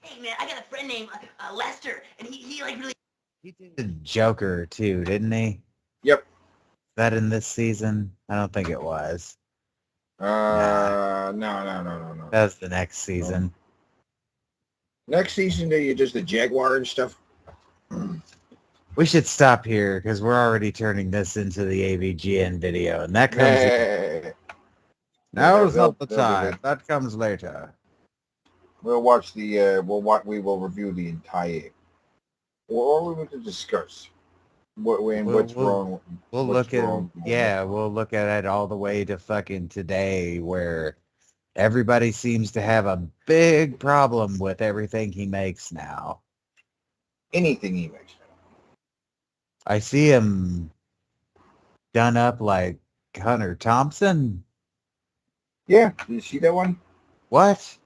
Hey man, I got a friend named Lester, and he like really. He did Joker too, didn't he? Yep. That in this season? I don't think it was. No. That was the next season. Next season, you just the Jaguar and stuff. We should stop here because we're already turning this into the AVGN video, and that comes. Now is not the time. That comes later. We'll watch the. We will review the entire. What are we going to discuss? What's wrong? We'll look at it all the way to fucking today, where everybody seems to have a big problem with everything he makes now. Anything he makes. I see him done up like Hunter Thompson. Yeah, did you see that one? What?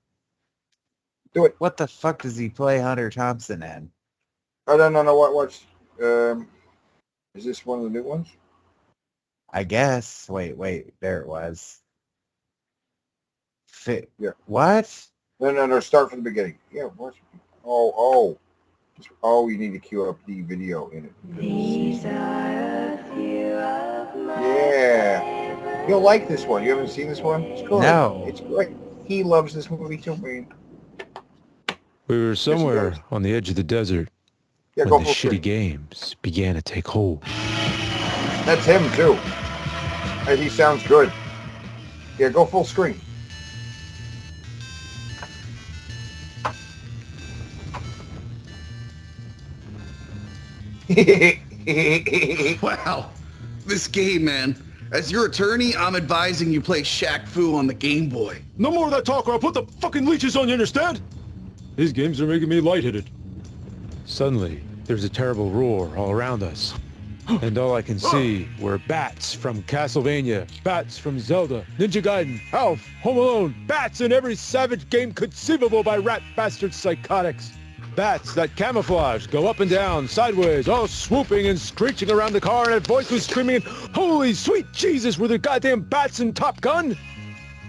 Do it. What the fuck does he play Hunter Thompson in? I don't know. What's is this one of the new ones? I guess. Wait. There it was. Yeah. What? No. Start from the beginning. Yeah. What? Oh. You need to queue up the video in it. These are a few of my Yeah. You'll like this one. You haven't seen this one? It's cool. No. It's great. He loves this movie too, man. We were somewhere on the edge of the desert when the shitty games began to take hold. That's him too. And he sounds good. Yeah, go full screen. Wow. This game, man. As your attorney, I'm advising you play Shaq Fu on the Game Boy. No more of that talk or I'll put the fucking leeches on, you understand? These games are making me lightheaded. Suddenly, there's a terrible roar all around us. And all I can see were bats from Castlevania, bats from Zelda, Ninja Gaiden, Alf, Home Alone, bats in every savage game conceivable by rat bastard psychotics. bats that camouflage, go up and down, sideways, all swooping and screeching around the car, and a voice was screaming, "Holy sweet Jesus, were there goddamn bats in Top Gun?"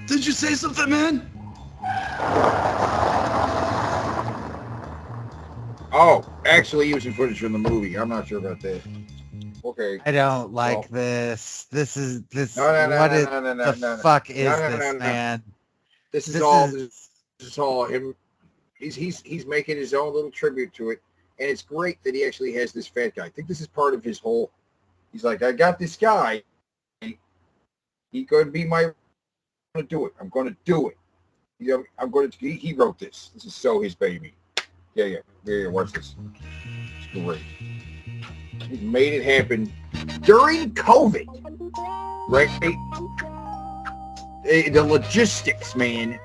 Did you say something, man? Oh, actually using footage from the movie. I'm not sure about that. Okay. I don't like this. This is the fuck is this, man? This is all him. He's making his own little tribute to it, and it's great that he actually has this fat guy. I think this is part of his whole. He's like, I got this guy. He's going to be my. I'm going to do it. I'm going to do it. I'm going to. He wrote this. This is so his baby. Yeah. Watch this. It's great. He made it happen during COVID. Right? The logistics, man.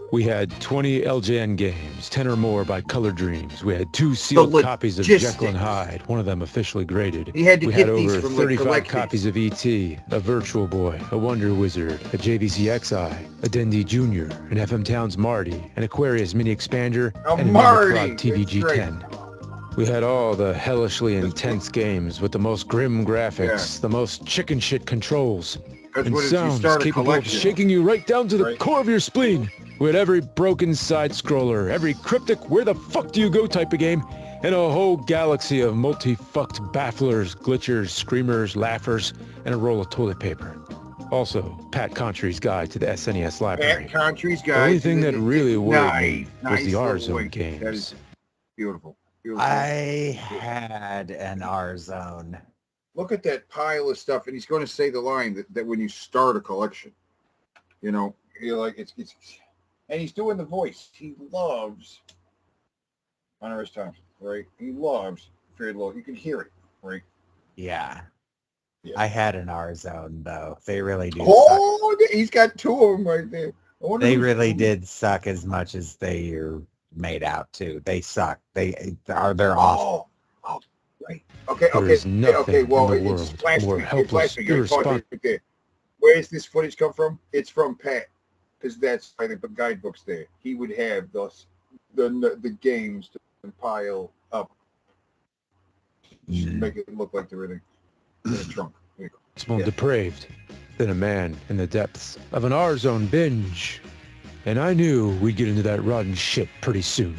We had 20 LJN games, 10 or more by Color Dreams. We had 2 sealed copies of Jekyll and Hyde, one of them officially graded. He had to we get had these over from 35 copies of E.T., a Virtual Boy, a Wonder Wizard, a JVC XI, a Dendy Jr., an FM Towns Marty, an Aquarius Mini Expander, and a Metroid TVG-10. We had all the hellishly intense games with the most grim graphics, the most chicken shit controls, and sounds capable of shaking you right down to the core of your spleen. We had every broken side-scroller, every cryptic where the fuck do you go type of game, and a whole galaxy of multi-fucked bafflers, glitchers, screamers, laughers, and a roll of toilet paper. Also, Pat Contry's Guide to the SNES library. Pat Contry's Guide. The only thing that really worried me was the R-Zone games. That is beautiful. I had an R-Zone. Look at that pile of stuff, and he's going to say the line that when you start a collection, you're like, it's and he's doing the voice. He loves Honor's Time, right? He loves Fear the Lord. You can hear it, right? Yeah. I had an R-Zone, though. They really do suck. He's got 2 of them right there. They really did suck as much as they are made out to. They suck. They're awful. Oh, right. Okay. Well, it's more helpless, irresponsible. Where's this footage come from? It's from Pat, because that's by the guidebooks there. He would have the games to pile up, make it look like they're in a trunk. It's more depraved than a man in the depths of an R-Zone binge. And I knew we'd get into that rotten shit pretty soon.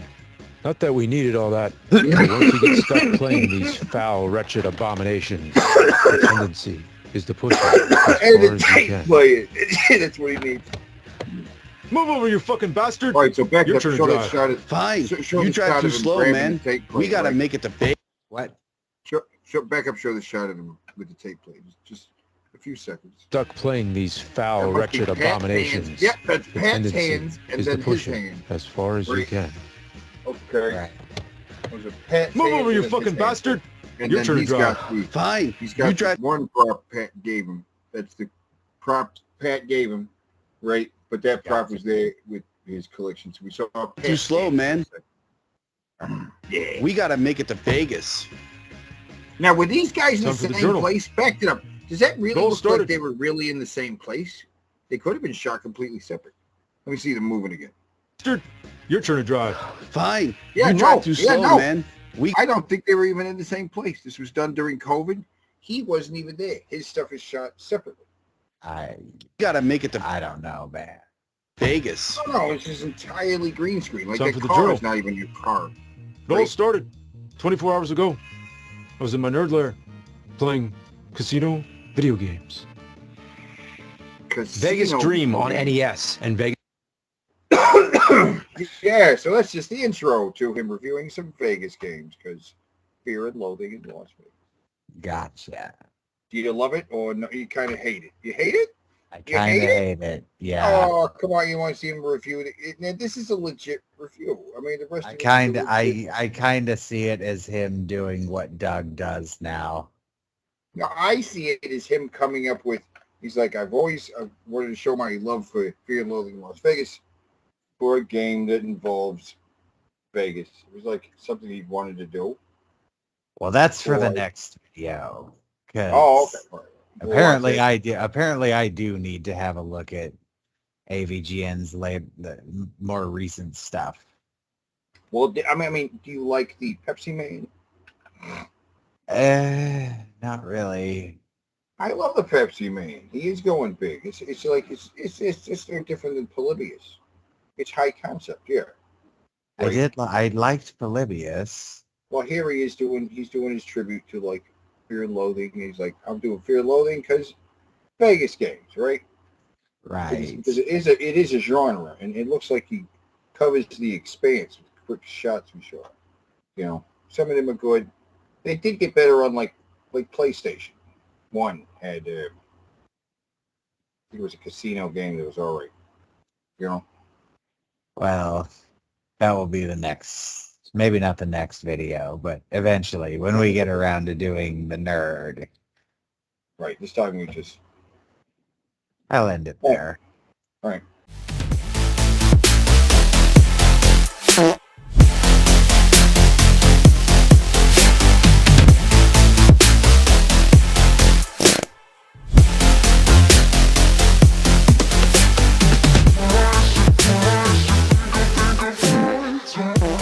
Not that we needed all that, but once you get stuck playing these foul, wretched abominations, the tendency is to push it as far as you can. Play it. That's what he needs. Move over, you fucking bastard! All right, so back Your up. turn Show to that drive. shot. Fine. Show You the drive shot too of him slow, grabbing man. the tape play, We gotta right? make it to big. What? Back up. Show the shot of him with the tape play. Just a few seconds. Stuck playing these foul, That must be wretched Pat's abominations. hands. Yep, that's The Pat's tendency hands and is then to push his it hand. as far as you can. Okay. Right. Those are Pat's Move hands over, you and then fucking his hand. bastard! And Your then turn to he's drive. got the Fine. He's got You drive. one prop Pat gave him. That's the prop Pat gave him, right? But that prop was there with his collection. So we saw Pat Too slow, man. Yeah. We gotta make it to Vegas. Now, were these guys in Time the for the same journal. place? Back it up. Does that really Goal look started. like they were really in the same place? They could have been shot completely separate. Let me see them moving again. Your turn to drive. Fine. Yeah, You no, drive too yeah, slow, no. man. I don't think they were even in the same place. This was done during COVID. He wasn't even there. His stuff is shot separately. You gotta make it to I don't know, man. Vegas. No, it's just entirely green screen. Like Time that for the car journal. is not even your car. It all Right. started 24 hours ago. I was in my nerd lair playing casino video games. Vegas Casino. Dream on NES and Vegas. Yeah, so that's just the intro to him reviewing some Vegas games because Fear and Loathing in Las Vegas. Gotcha. Do you love it or no? You kind of hate it? You hate it? I You kind of hate it? hate it. Yeah. Oh, come on! You want to see him review it? Now, this is a legit review. I mean, the rest of I kind of see it as him doing what Doug does now. Now, I see it as him coming up with. He's like, I've wanted to show my love for Fear and Loathing in Las Vegas for a game that involves Vegas. It was like something he wanted to do. Well, that's for the Boy. next video. 'Cause Oh, okay. All right. Apparently, Well, I do. Apparently, I do need to have a look at AVGN's the more recent stuff. Well, I mean, do you like the Pepsi Man? Not really. I love the Pepsi Man. He is going big. It's no different than Polybius. It's high concept, yeah. Right? I liked Polybius. Well, here he's doing his tribute to like Fear and Loathing. He's like, I'm doing Fear and Loathing because Vegas games, right? Right. Because it is a genre, and it looks like he covers the expanse with quick shots and shot. You know, some of them are good. They did get better on like PlayStation. One had I think it was a casino game that was all right. You know. Well, that will be the next, maybe not the next video, but eventually when we get around to doing the nerd. Right. This time we just. I'll end it there. All right. Time.